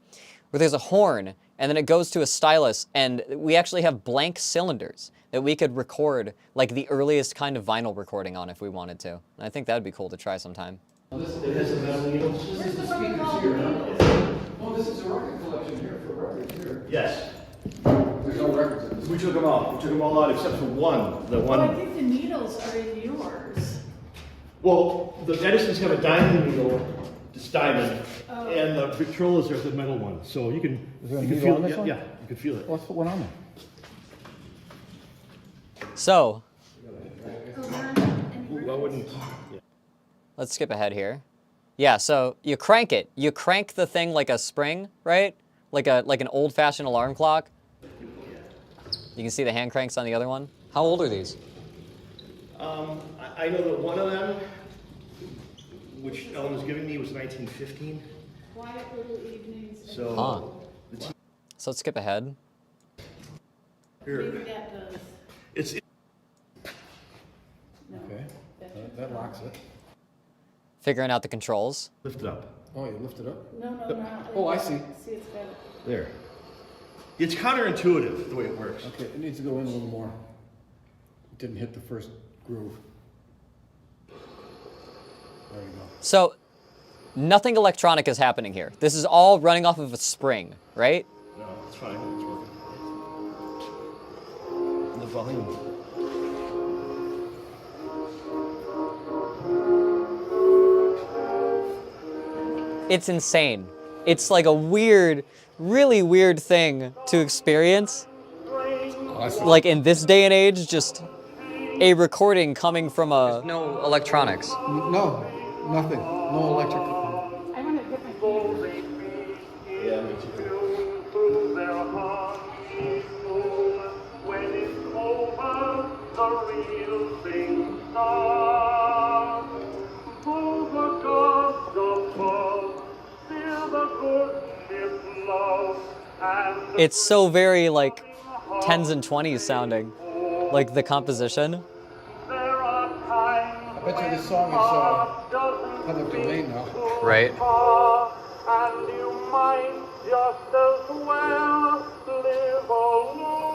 where there's a horn, and then it goes to a stylus, and we actually have blank cylinders that we could record like the earliest kind of vinyl recording on if we wanted to. And I think that would be cool to try sometime. It has a metal needle. Where's the speakers here? Oh, this is a record collection here for records here. Yes. There's no records in this. We took them out. We took them all out except for one. The Well, I one. think the needles are in yours. Well, the Edisons have a diamond needle, this diamond, Oh. and the Victrolas are the metal one. So you can. Is there a you can needle feel on this it. one? Yeah, you can feel it. Let's put one on there. So Ooh, I wouldn't. Yeah. let's skip ahead here. Yeah, so you crank it. You crank the thing like a spring, right? Like an old-fashioned alarm clock. You can see the hand cranks on the other one. How old are these? I know that one of them, which Ellen was giving me, was 1915. Quiet little evenings. So. Huh. So let's skip ahead. Here. Maybe that does. It's. No. Okay. That That locks it. Figuring out the controls. Lift it up. Oh, you lift it up? No. Oh, I see. See, it's got it. There. It's counterintuitive the way it works. Okay, it needs to go in a little more. It didn't hit the first groove. There you go. So nothing electronic is happening here. This is all running off of a spring, right? No, it's fine. It's working. The volume. It's insane. It's like a weird, really weird thing to experience. Awesome. Like in this day and age, just a recording coming from a... No electronics. No, nothing. No electric. I want to get my phone. Yeah, me too. It's so very like 10s and 20s sounding, like the composition. I bet you this song is public domain now. Right. And you might just as well live alone.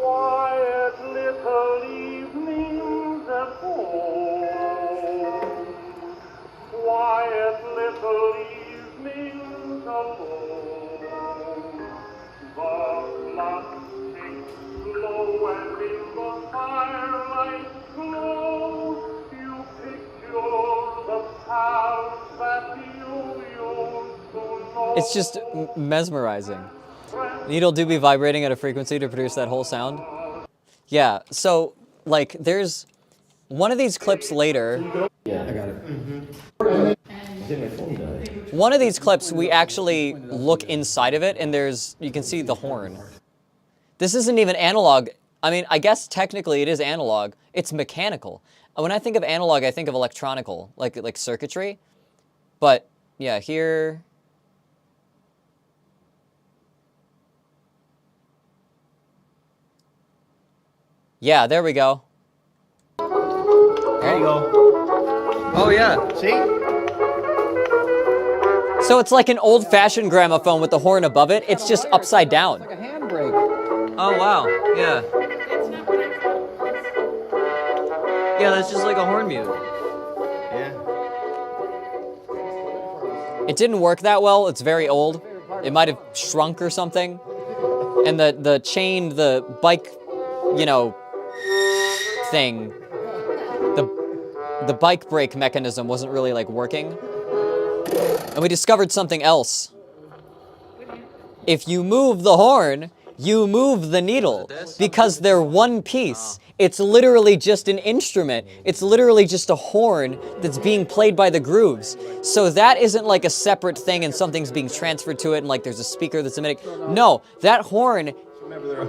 Quiet little evenings at home. Quiet little evenings alone. The lamp takes slow and in the firelight glow you picture the past that you used to know. It's just mesmerizing. Needle do be vibrating at a frequency to produce that whole sound. Yeah, so like there's one of these clips later. I got it. One of these clips we actually look inside of it and you can see the horn. This isn't even analog. I mean, I guess technically it is analog. It's mechanical. When I think of analog, I think of electronical, like circuitry. But yeah, here. Yeah, there we go. There you go. Oh yeah. See? So it's like an old-fashioned gramophone with the horn above it. It's just upside down. Like a handbrake. Oh wow. Yeah. It's not what I thought it was. Yeah, that's just like a horn mute. Yeah. It didn't work that well. It's very old. It might have shrunk or something. And the chain, the bike, you know, thing, the bike brake mechanism wasn't really like working. And we discovered something else. If you move the horn, you move the needle because they're one piece. It's literally just an instrument. It's literally just a horn that's being played by the grooves. So that isn't like a separate thing and something's being transferred to it and like there's a speaker that's emitting. No, that horn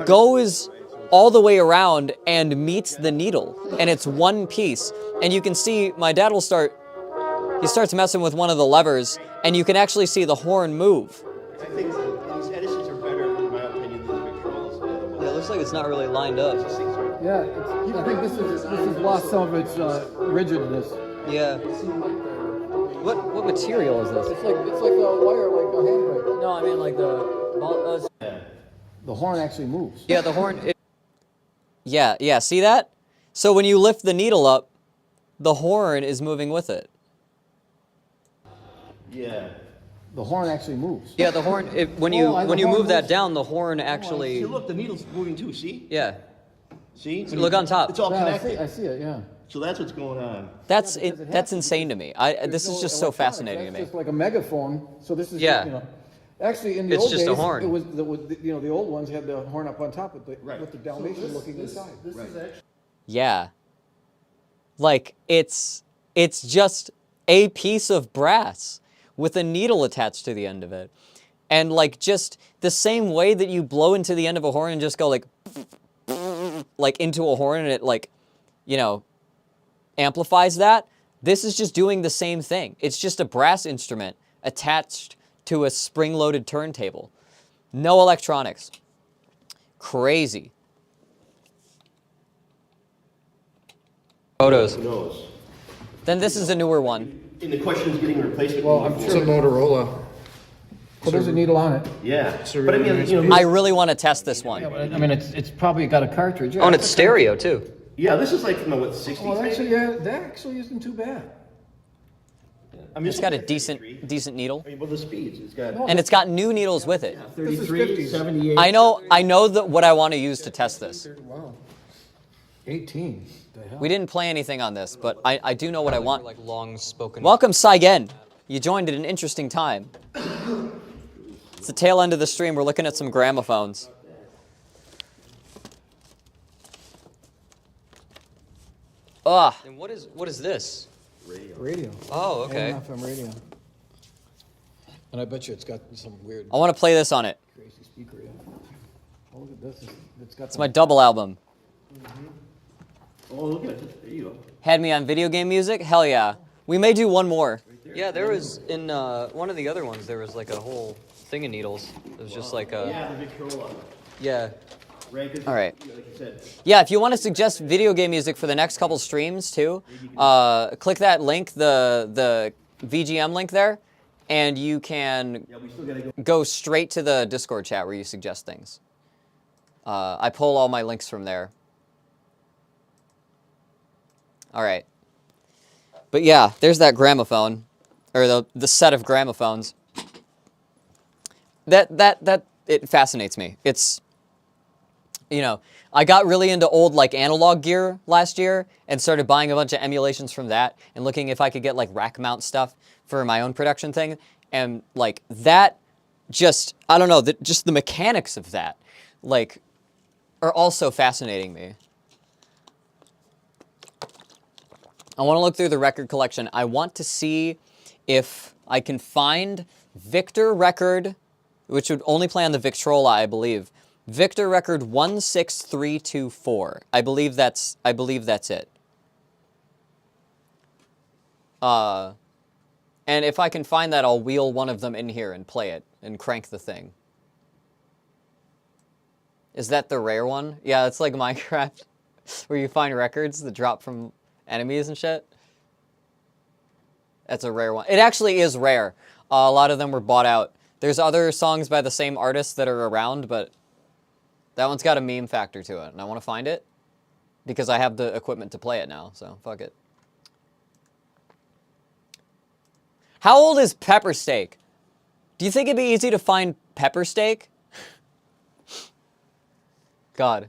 goes all the way around and meets the needle, and it's one piece. And you can see my dad he starts messing with one of the levers, and you can actually see the horn move. I think these Edisons are better, in my opinion, than the Victrolas. Yeah, it looks like it's not really lined up. Yeah, I think this has lost some of its rigidness. Yeah. What material is this? It's like a wire, like a handbrake. No, I mean like The horn actually moves. yeah, the horn. Yeah, see that? So when you lift the needle up, the horn is moving with it. Yeah. The horn actually moves. Yeah, the horn, when you move that down, the horn actually... See, look, the needle's moving too, see? Yeah. See? Look on top. It's all Yeah, connected. I see it, yeah. So that's what's going on. That's insane to me. This is just so fascinating to me. It's just like a megaphone. So this is, Yeah. you know, actually in the It's old just a days, horn. it was the old ones had the horn up on top with the Right. with the Dalmatian looking inside. Yeah. Like, it's just a piece of brass with a needle attached to the end of it. And like just the same way that you blow into the end of a horn and just go like into a horn and it like, you know, amplifies that, this is just doing the same thing. It's just a brass instrument attached to a spring-loaded turntable. No electronics. Crazy. Photos. Who knows? Then this is a newer one. And the question is getting a replacement. Well, I'm needle. sure It's a Motorola. Well, there's a needle on it. Yeah. But I mean, you know, I really want to test this one. I mean, it's probably got a cartridge. Oh, and it's stereo too. yeah, this is like from the, what, 60s? Well, maybe? actually, yeah, that actually isn't too bad. I mean, It's got a decent needle. I mean, well, the speeds. It's got And it's got new needles with it. 33, 78. I know that what I want to use to test this. Wow. 18. The hell? We didn't play anything on this, but I do know what I want. Like long spoken. Welcome, Saigen. You joined at an interesting time. It's the tail end of the stream. We're looking at some gramophones. Ugh. And what is this? Radio. Oh, okay. AM, FM radio. And I bet you it's got some weird I want to play this on it. crazy speaker. Yeah. Oh, look at this. It's got It's my double album. Oh, look at it. There you go. Had me on video game music? Hell yeah. We may do one more. Yeah, there was in one of the other ones. There was like a whole thing of needles. It was just like a Yeah, the Victrola. yeah. Right? 'Cause All right. Like you said. Yeah, if you want to suggest video game music for the next couple streams too, click that link, the VGM link there, and you can Yeah, we still gotta go. go straight to the Discord chat where you suggest things. I pull all my links from there. All right. But yeah, there's that gramophone, or the set of gramophones. That it fascinates me. It's, you know, I got really into old like analog gear last year and started buying a bunch of emulations from that and looking if I could get like rack mount stuff for my own production thing. And like that, just I don't know, just the mechanics of that, like, are also fascinating me. I want to look through the record collection. I want to see if I can find Victor record, which would only play on the Victrola, I believe. Victor record 16324. I believe that's it. And if I can find that, I'll wheel one of them in here and play it and crank the thing. Is that the rare one? Yeah, it's like Minecraft, where you find records that drop from enemies and shit. That's a rare one. It actually is rare. A lot of them were bought out. There's other songs by the same artist that are around, but that one's got a meme factor to it, and I want to find it because I have the equipment to play it now, so fuck it. How old is Pepper Steak? Do you think it'd be easy to find Pepper Steak? God.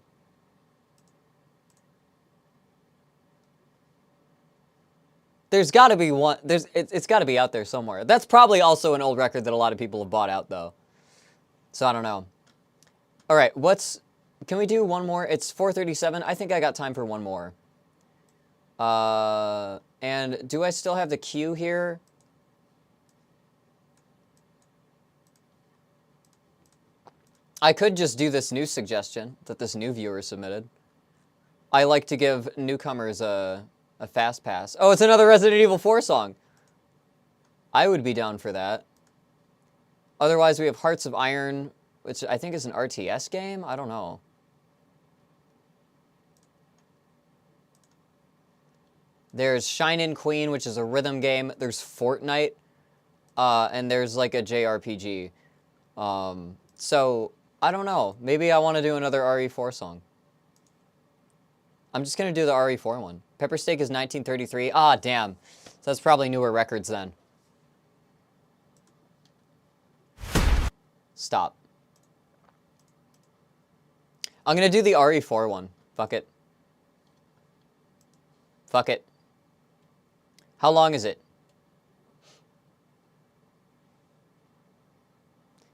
There's got to be one. It's got to be out there somewhere. That's probably also an old record that a lot of people have bought out, though. So I don't know. All right, can we do one more? It's 4:37. I think I got time for one more. And do I still have the queue here? I could just do this new suggestion that this new viewer submitted. I like to give newcomers a fast pass. Oh, it's another Resident Evil 4 song. I would be down for that. Otherwise, we have Hearts of Iron, which I think is an RTS game? I don't know. There's Shine-In Queen, which is a rhythm game. There's Fortnite. And there's like a JRPG. So, I don't know. Maybe I want to do another RE4 song. I'm just going to do the RE4 one. Pepper Steak is 1933. Ah, damn. So that's probably newer records then. Stop. I'm going to do the RE4 one. Fuck it. Fuck it. How long is it?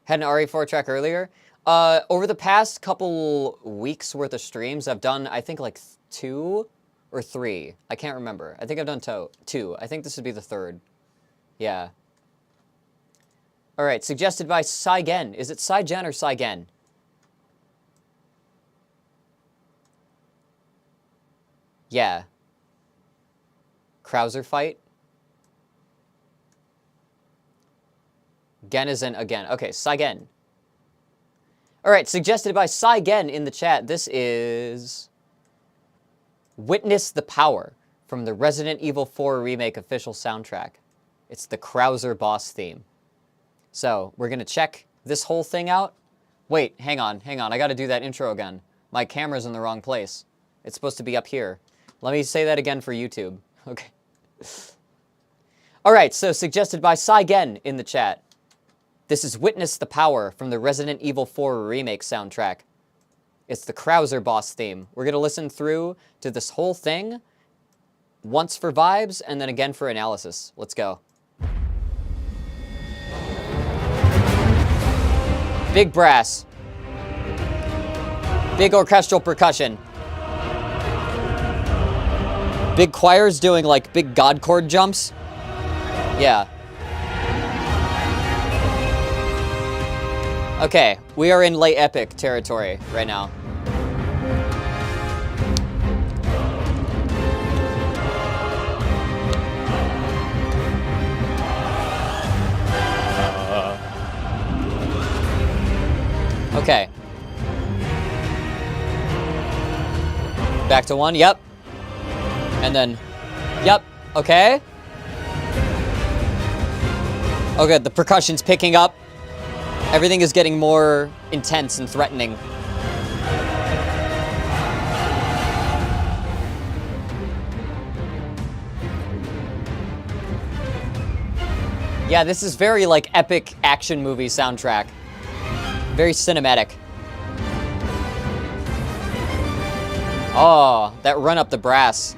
Had an RE4 track earlier. Over the past couple weeks worth of streams, I've done, I think, like 2 or 3. I can't remember. I think I've done 2. I think this would be the 3rd. Yeah. All right, suggested by Saigen. Is it Saigen or Saigen? Yeah. Krauser fight. Gen is in again. Okay, Saigen. All right, suggested by Saigen in the chat. This is Witness the Power from the Resident Evil 4 Remake official soundtrack. It's the Krauser boss theme. So we're going to check this whole thing out. Wait, hang on. I got to do that intro again. My camera's in the wrong place. It's supposed to be up here. Let me say that again for YouTube. Okay. All right, so suggested by Saigen in the chat. This is Witness the Power from the Resident Evil 4 Remake soundtrack. It's the Krauser boss theme. We're going to listen through to this whole thing once for vibes and then again for analysis. Let's go. Big brass. Big orchestral percussion. Big choirs doing like big God chord jumps. Yeah. Okay, we are in late epic territory right now. Okay. Back to 1, yep. And then, yep, okay. Okay, the percussion's picking up. Everything is getting more intense and threatening. Yeah, this is very like epic action movie soundtrack. Very cinematic. Oh, that run up the brass.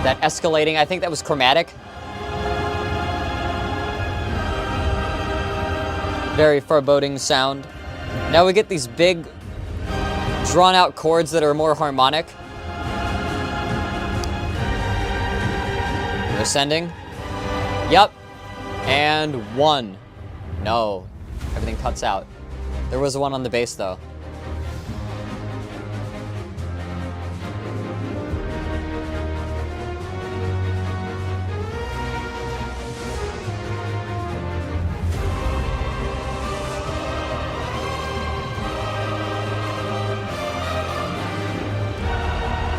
That escalating, I think that was chromatic. Very foreboding sound. Now we get these big, drawn out chords that are more harmonic. Ascending. Yep. And 1. No. Everything cuts out. There was one on the bass though.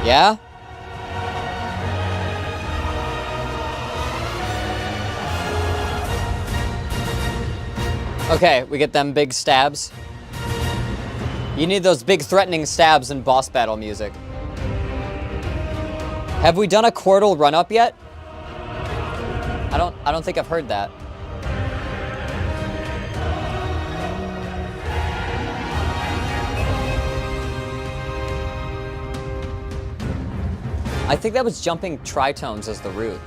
Yeah? Okay, we get them big stabs. You need those big threatening stabs in boss battle music. Have we done a chordal run-up yet? I don't think I've heard that. I think that was jumping tritones as the root.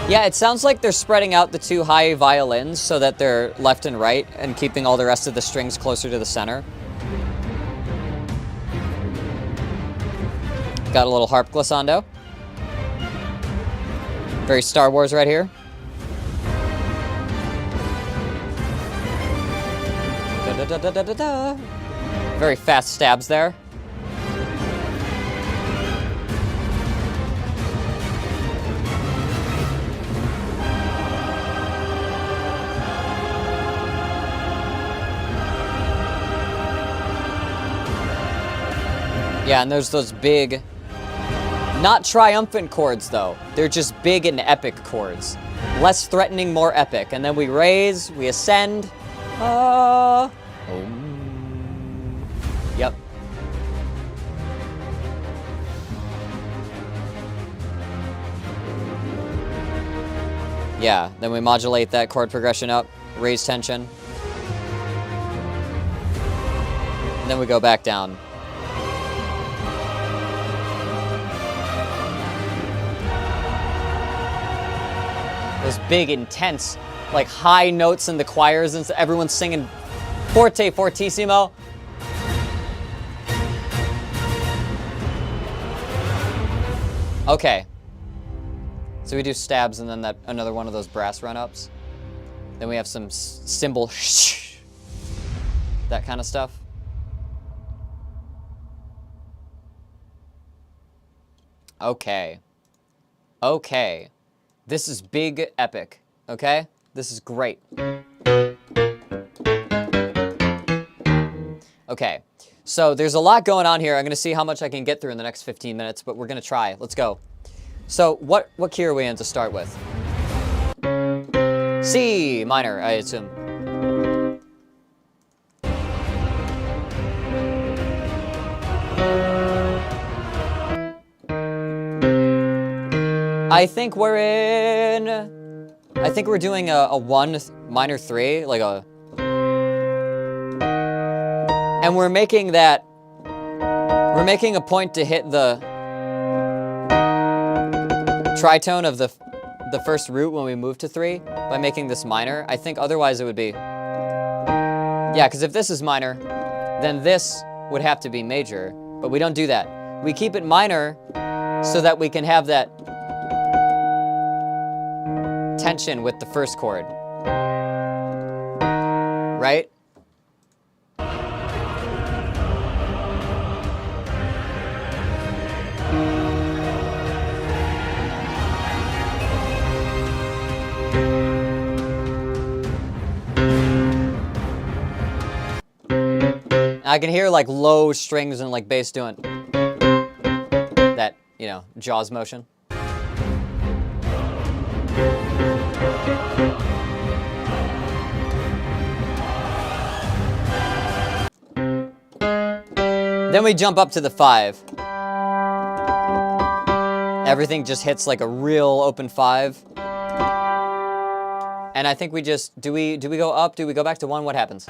Yeah, it sounds like they're spreading out the 2 high violins so that they're left and right and keeping all the rest of the strings closer to the center. Got a little harp glissando. Very Star Wars right here. Da, da, da, da, da, da. Very fast stabs there. Yeah, and there's those big, not triumphant chords though. They're just big and epic chords. Less threatening, more epic. And then we raise, we ascend. Yep. Yeah, then we modulate that chord progression up, raise tension. And then we go back down. Those big, intense, like high notes in the choirs and everyone's singing forte, fortissimo. Okay. So we do stabs and then that another one of those brass run-ups. Then we have some cymbal that kind of stuff. Okay. Okay. This is big epic, okay? This is great. Okay. So there's a lot going on here. I'm going to see how much I can get through in the next 15 minutes, but we're going to try. Let's go. So what key are we in to start with? C minor, I assume. I think we're doing a 1 minor 3, like a... And we're making a point to hit the tritone of the first root when we move to 3 by making this minor. I think otherwise it would be... Yeah, because if this is minor, then this would have to be major, but we don't do that. We keep it minor so that we can have that tension with the first chord. Right? I can hear like low strings and like bass doing that, you know, Jaws motion. Then we jump up to the 5. Everything just hits like a real open 5. And I think we just, do we go up? Do we go back to 1? What happens?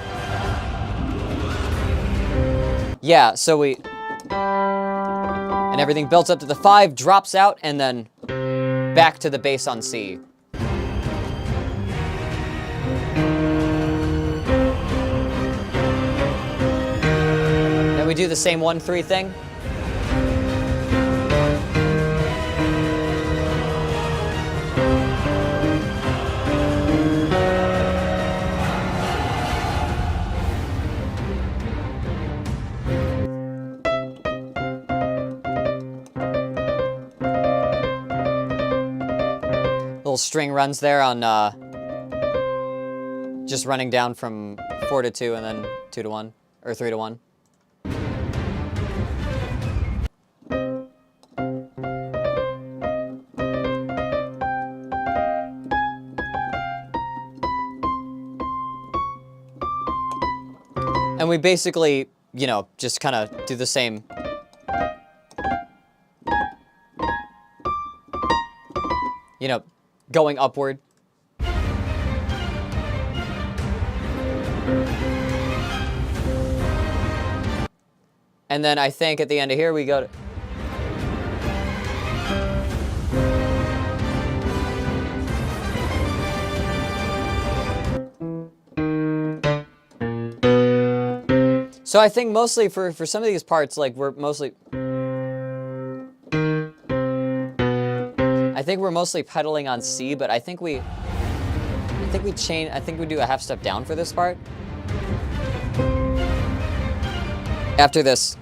Yeah, so and everything builds up to the 5, drops out, and then back to the bass on C. Then we do the same 1-3 thing. String runs there on just running down from 4 to 2 and then 2 to 1 or 3 to 1. And we basically, you know, just kind of do the same. You know, going upward. And then I think at the end of here we go to... So I think mostly for some of these parts, like we're mostly... I think we're mostly pedaling on C, but I think we do a half step down for this part. After this.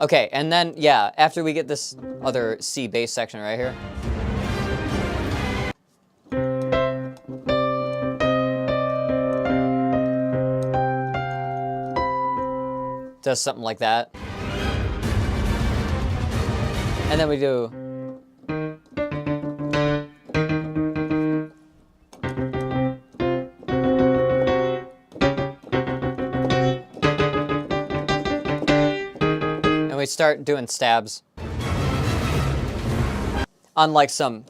Okay, and then, yeah, after we get this other C bass section right here. Does something like that. And then we do... And we start doing stabs. Unlike some...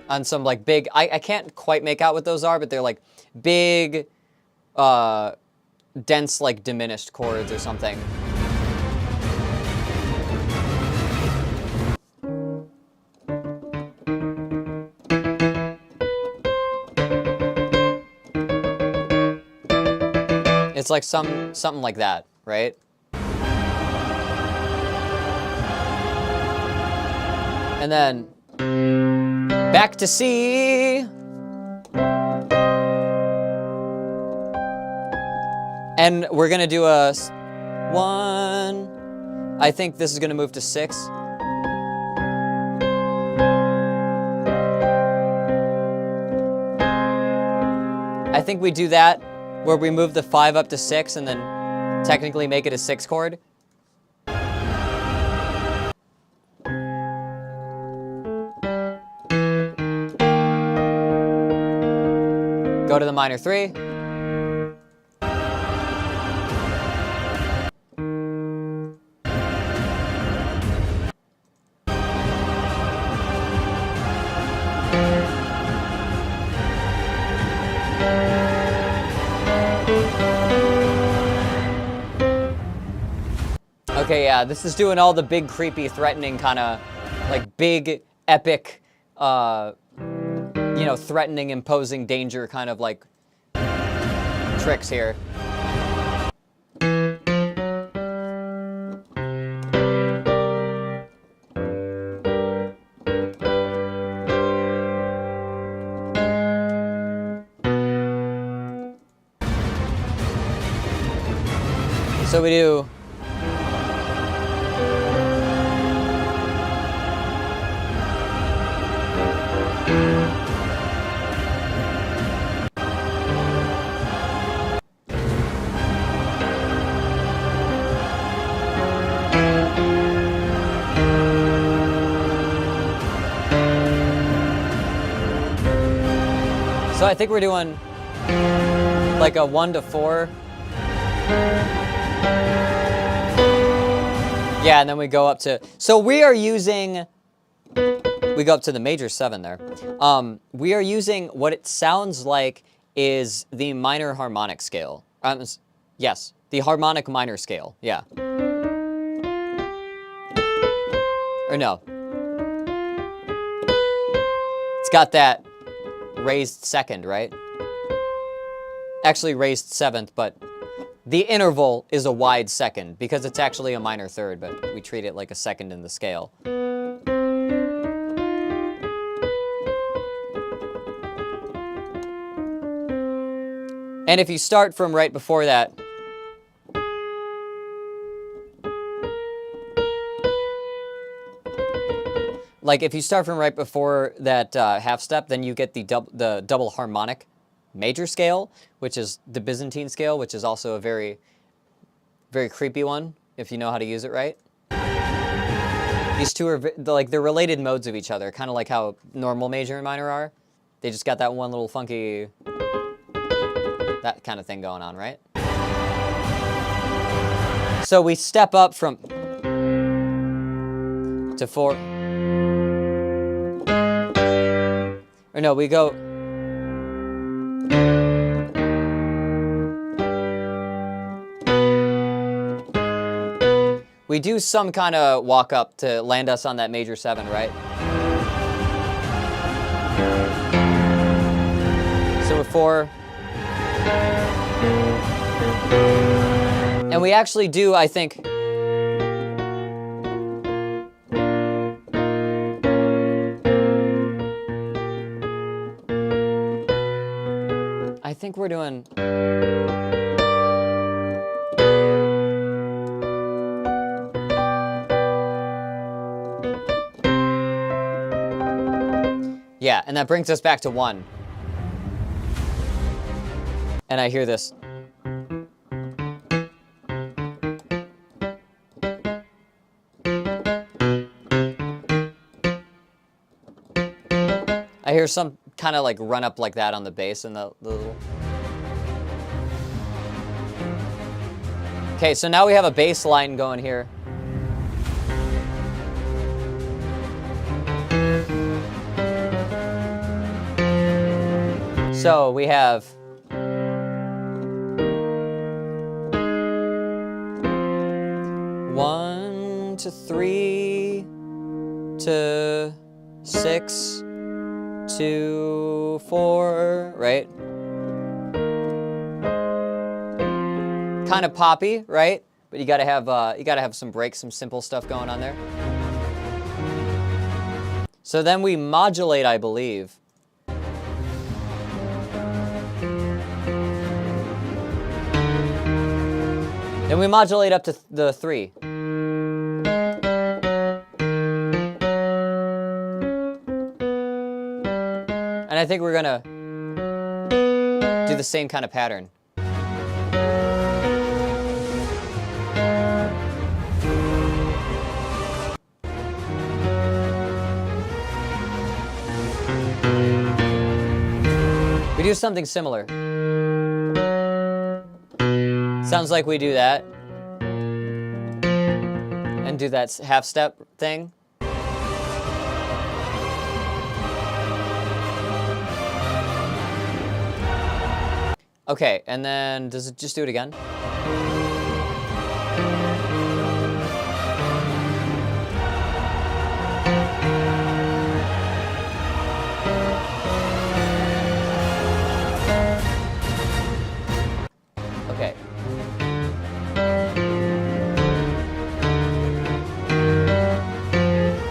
on some like big, I can't quite make out what those are, but they're like big, dense, like diminished chords or something. It's like something like that, right? And then Back to C. And we're gonna do a 1. I think this is gonna move to 6. I think we do that where we move the 5 up to 6 and then technically make it a 6 chord. Go to the minor 3. Okay, yeah, this is doing all the big, creepy, threatening kind of, like, big, epic, you know, threatening, imposing danger kind of, like, tricks here. So we do... So I think we're doing like a 1 to 4. Yeah, and then we go up to, so we are using, we go up to the major 7 there. We are using what it sounds like is the minor harmonic scale. Yes, the harmonic minor scale, yeah. Or no. It's got that raised 2nd, right? Actually raised 7th, but the interval is a wide 2nd because it's actually a minor 3rd, but we treat it like a 2nd in the scale. And if you start from right before that, like if you start from right before that half step, then you get the double harmonic major scale, which is the Byzantine scale, which is also a very, very creepy one if you know how to use it right. These two are they're related modes of each other, kind of like how normal major and minor are. They just got that one little funky, that kind of thing going on, right? So we step up from to 4. Or no, we go. We do some kind of walk up to land us on that major 7, right? So with 4. And we actually do, I think, we're doing... Yeah, and that brings us back to 1. And I hear this. I hear some kind of like run up like that on the bass and the little... Okay, so now we have a bass line going here. So we have... One to 3 to 6 to 4, right? Kind of poppy, right? But you gotta have some breaks, some simple stuff going on there. So then we modulate, I believe. Then we modulate up to the 3. And I think we're gonna do the same kind of pattern. We do something similar. Sounds like we do that. And do that half step thing. Okay, and then does it just do it again? Okay.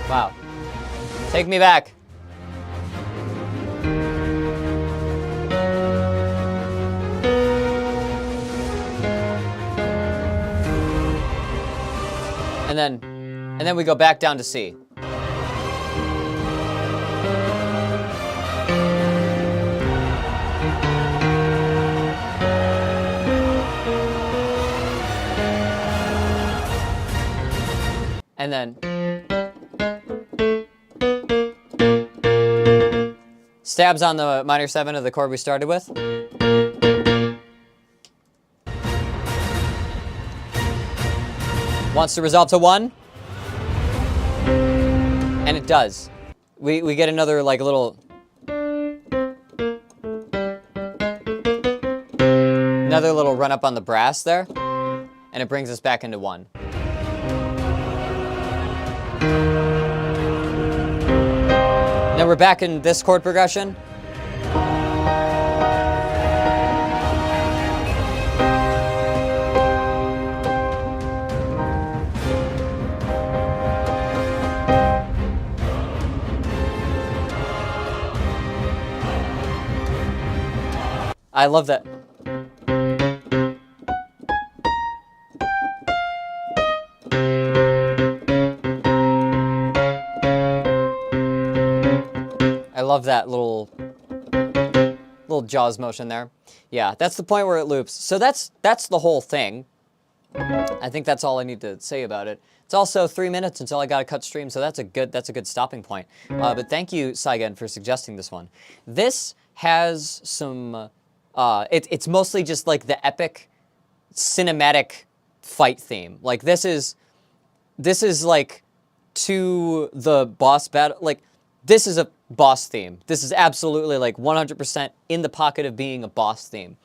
Wow. Take me back. And then we go back down to C. And then stabs on the minor 7 of the chord we started with. Wants to resolve to 1. And it does. We get another like little run up on the brass there. And it brings us back into 1. Then we're back in this chord progression. I love that. I love that little jaws motion there. Yeah, that's the point where it loops. So that's the whole thing. I think that's all I need to say about it. It's also 3 minutes until I got to cut stream, so that's a good stopping point. But thank you, Saigen, for suggesting this one. This has some. It's mostly just like the epic cinematic fight theme. Like this is like to the boss battle. Like this is a boss theme. This is absolutely like 100% in the pocket of being a boss theme.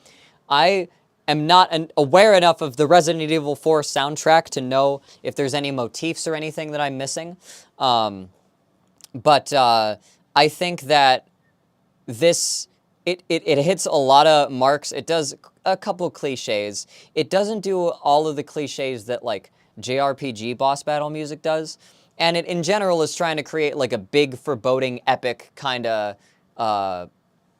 I am not aware enough of the Resident Evil 4 soundtrack to know if there's any motifs or anything that I'm missing. But I think that this. It hits a lot of marks. It does a couple cliches. It doesn't do all of the cliches that like JRPG boss battle music does. And it in general is trying to create like a big foreboding epic kind of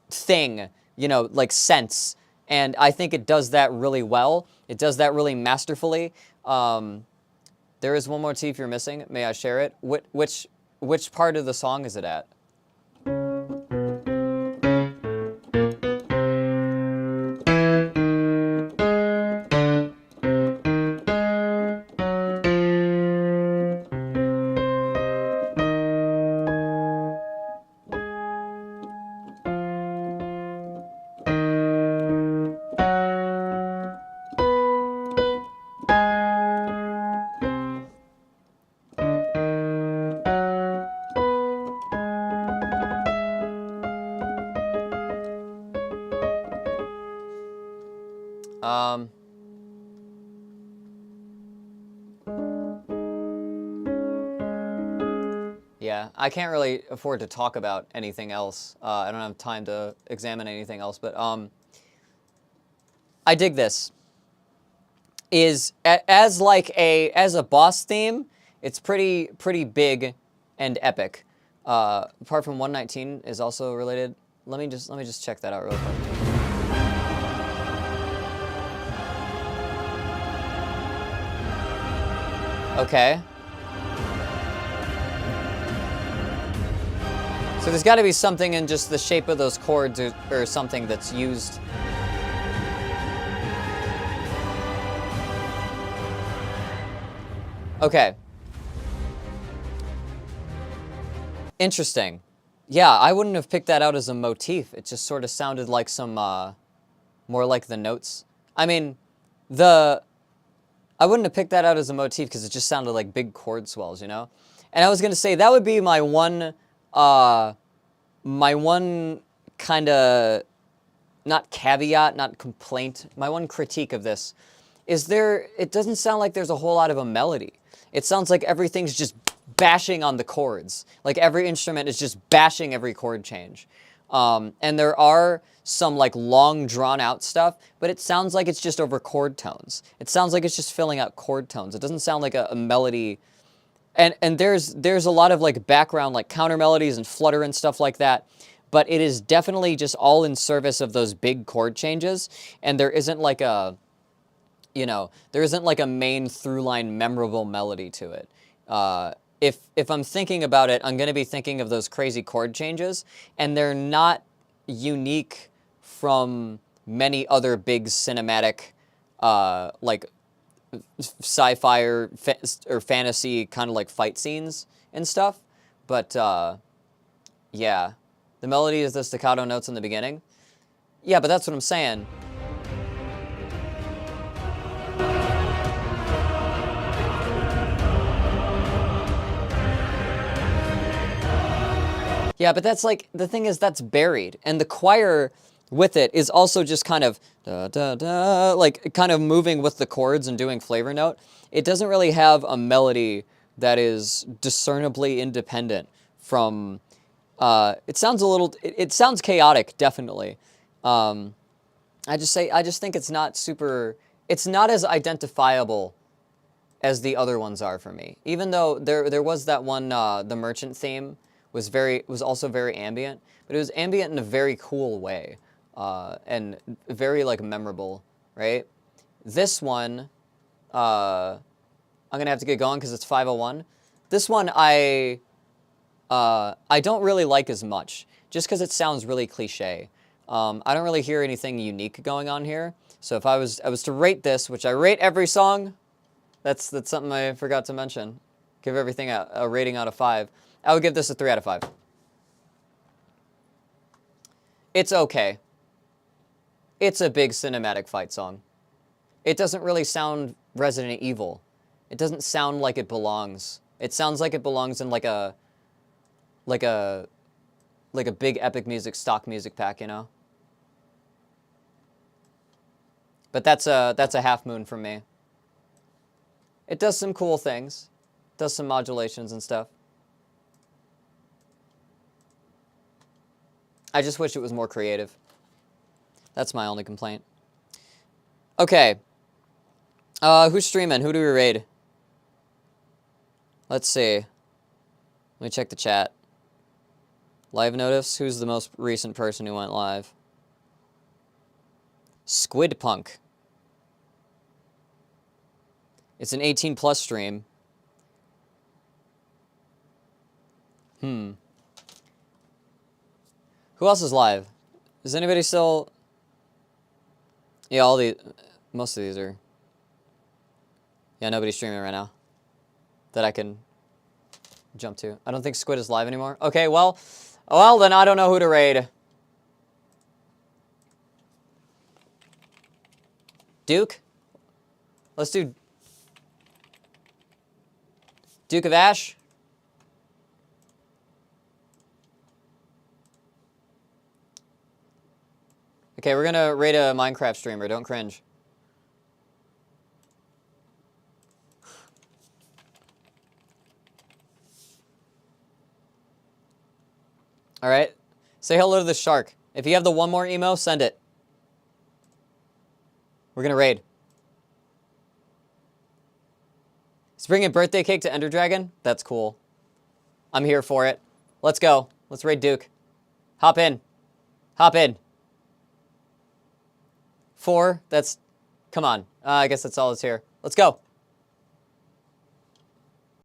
thing, you know, like sense. And I think it does that really well. It does that really masterfully. There is one motif you're missing. May I share it? Which part of the song is it at? Yeah, I can't really afford to talk about anything else. I don't have time to examine anything else, but I dig this. As a boss theme, it's pretty big and epic. Apart from 119 is also related. Let me just check that out real quick. Okay. So there's got to be something in just the shape of those chords or something that's used. Okay. Interesting. Yeah, I wouldn't have picked that out as a motif. It just sort of sounded like some, more like the notes. I mean, I wouldn't have picked that out as a motif because it just sounded like big chord swells, you know? And I was going to say, that would be my one kind of, not caveat, not complaint, my one critique of this is it doesn't sound like there's a whole lot of a melody. It sounds like everything's just bashing on the chords. Like every instrument is just bashing every chord change. And there are some like long drawn out stuff, but it sounds like it's just over chord tones. It sounds like it's just filling out chord tones. It doesn't sound like a melody. And there's a lot of like background, like counter melodies and flutter and stuff like that. But it is definitely just all in service of those big chord changes. And there isn't like a, there isn't like a main through line memorable melody to it. If I'm thinking about it, I'm going to be thinking of those crazy chord changes, and they're not unique from many other big cinematic, like sci-fi or fantasy kind of like fight scenes and stuff. But yeah, the melody is the staccato notes in the beginning. Yeah, but that's what I'm saying. Yeah, but that's like, the thing is that's buried. And the choir with it is also just kind of, da, da, da, like kind of moving with the chords and doing flavor note. It doesn't really have a melody that is discernibly independent from, it sounds chaotic, definitely. I just think it's not as identifiable as the other ones are for me. Even though there was that one, the Merchant theme, was also very ambient, but it was ambient in a very cool way, and very like memorable, right? This one, I'm gonna have to get going because it's 5:01. This one I don't really like as much, just because it sounds really cliche. I don't really hear anything unique going on here. So if I was to rate this, which I rate every song, that's something I forgot to mention. Give everything a rating out of 5. I would give this a 3 out of 5. It's okay. It's a big cinematic fight song. It doesn't really sound Resident Evil. It doesn't sound like it belongs. It sounds like it belongs in like a big epic music stock music pack, you know? But that's a half moon from me. It does some cool things. It does some modulations and stuff. I just wish it was more creative. That's my only complaint. Okay. Who's streaming? Who do we raid? Let's see. Let me check the chat. Live notice. Who's the most recent person who went live? Squid Punk. It's an 18+ stream. Who else is live? Is anybody still... Yeah, most of these are... Yeah, nobody's streaming right now that I can jump to. I don't think Squid is live anymore. Okay, well, then I don't know who to raid. Duke? Let's do... Duke of Ash? Okay, we're gonna raid a Minecraft streamer. Don't cringe. All right. Say hello to the shark. If you have the one more emo, send it. We're gonna raid. He's bringing birthday cake to Ender Dragon? That's cool. I'm here for it. Let's go. Let's raid Duke. Hop in. Hop in. 4, that's... Come on. I guess that's all that's here. Let's go.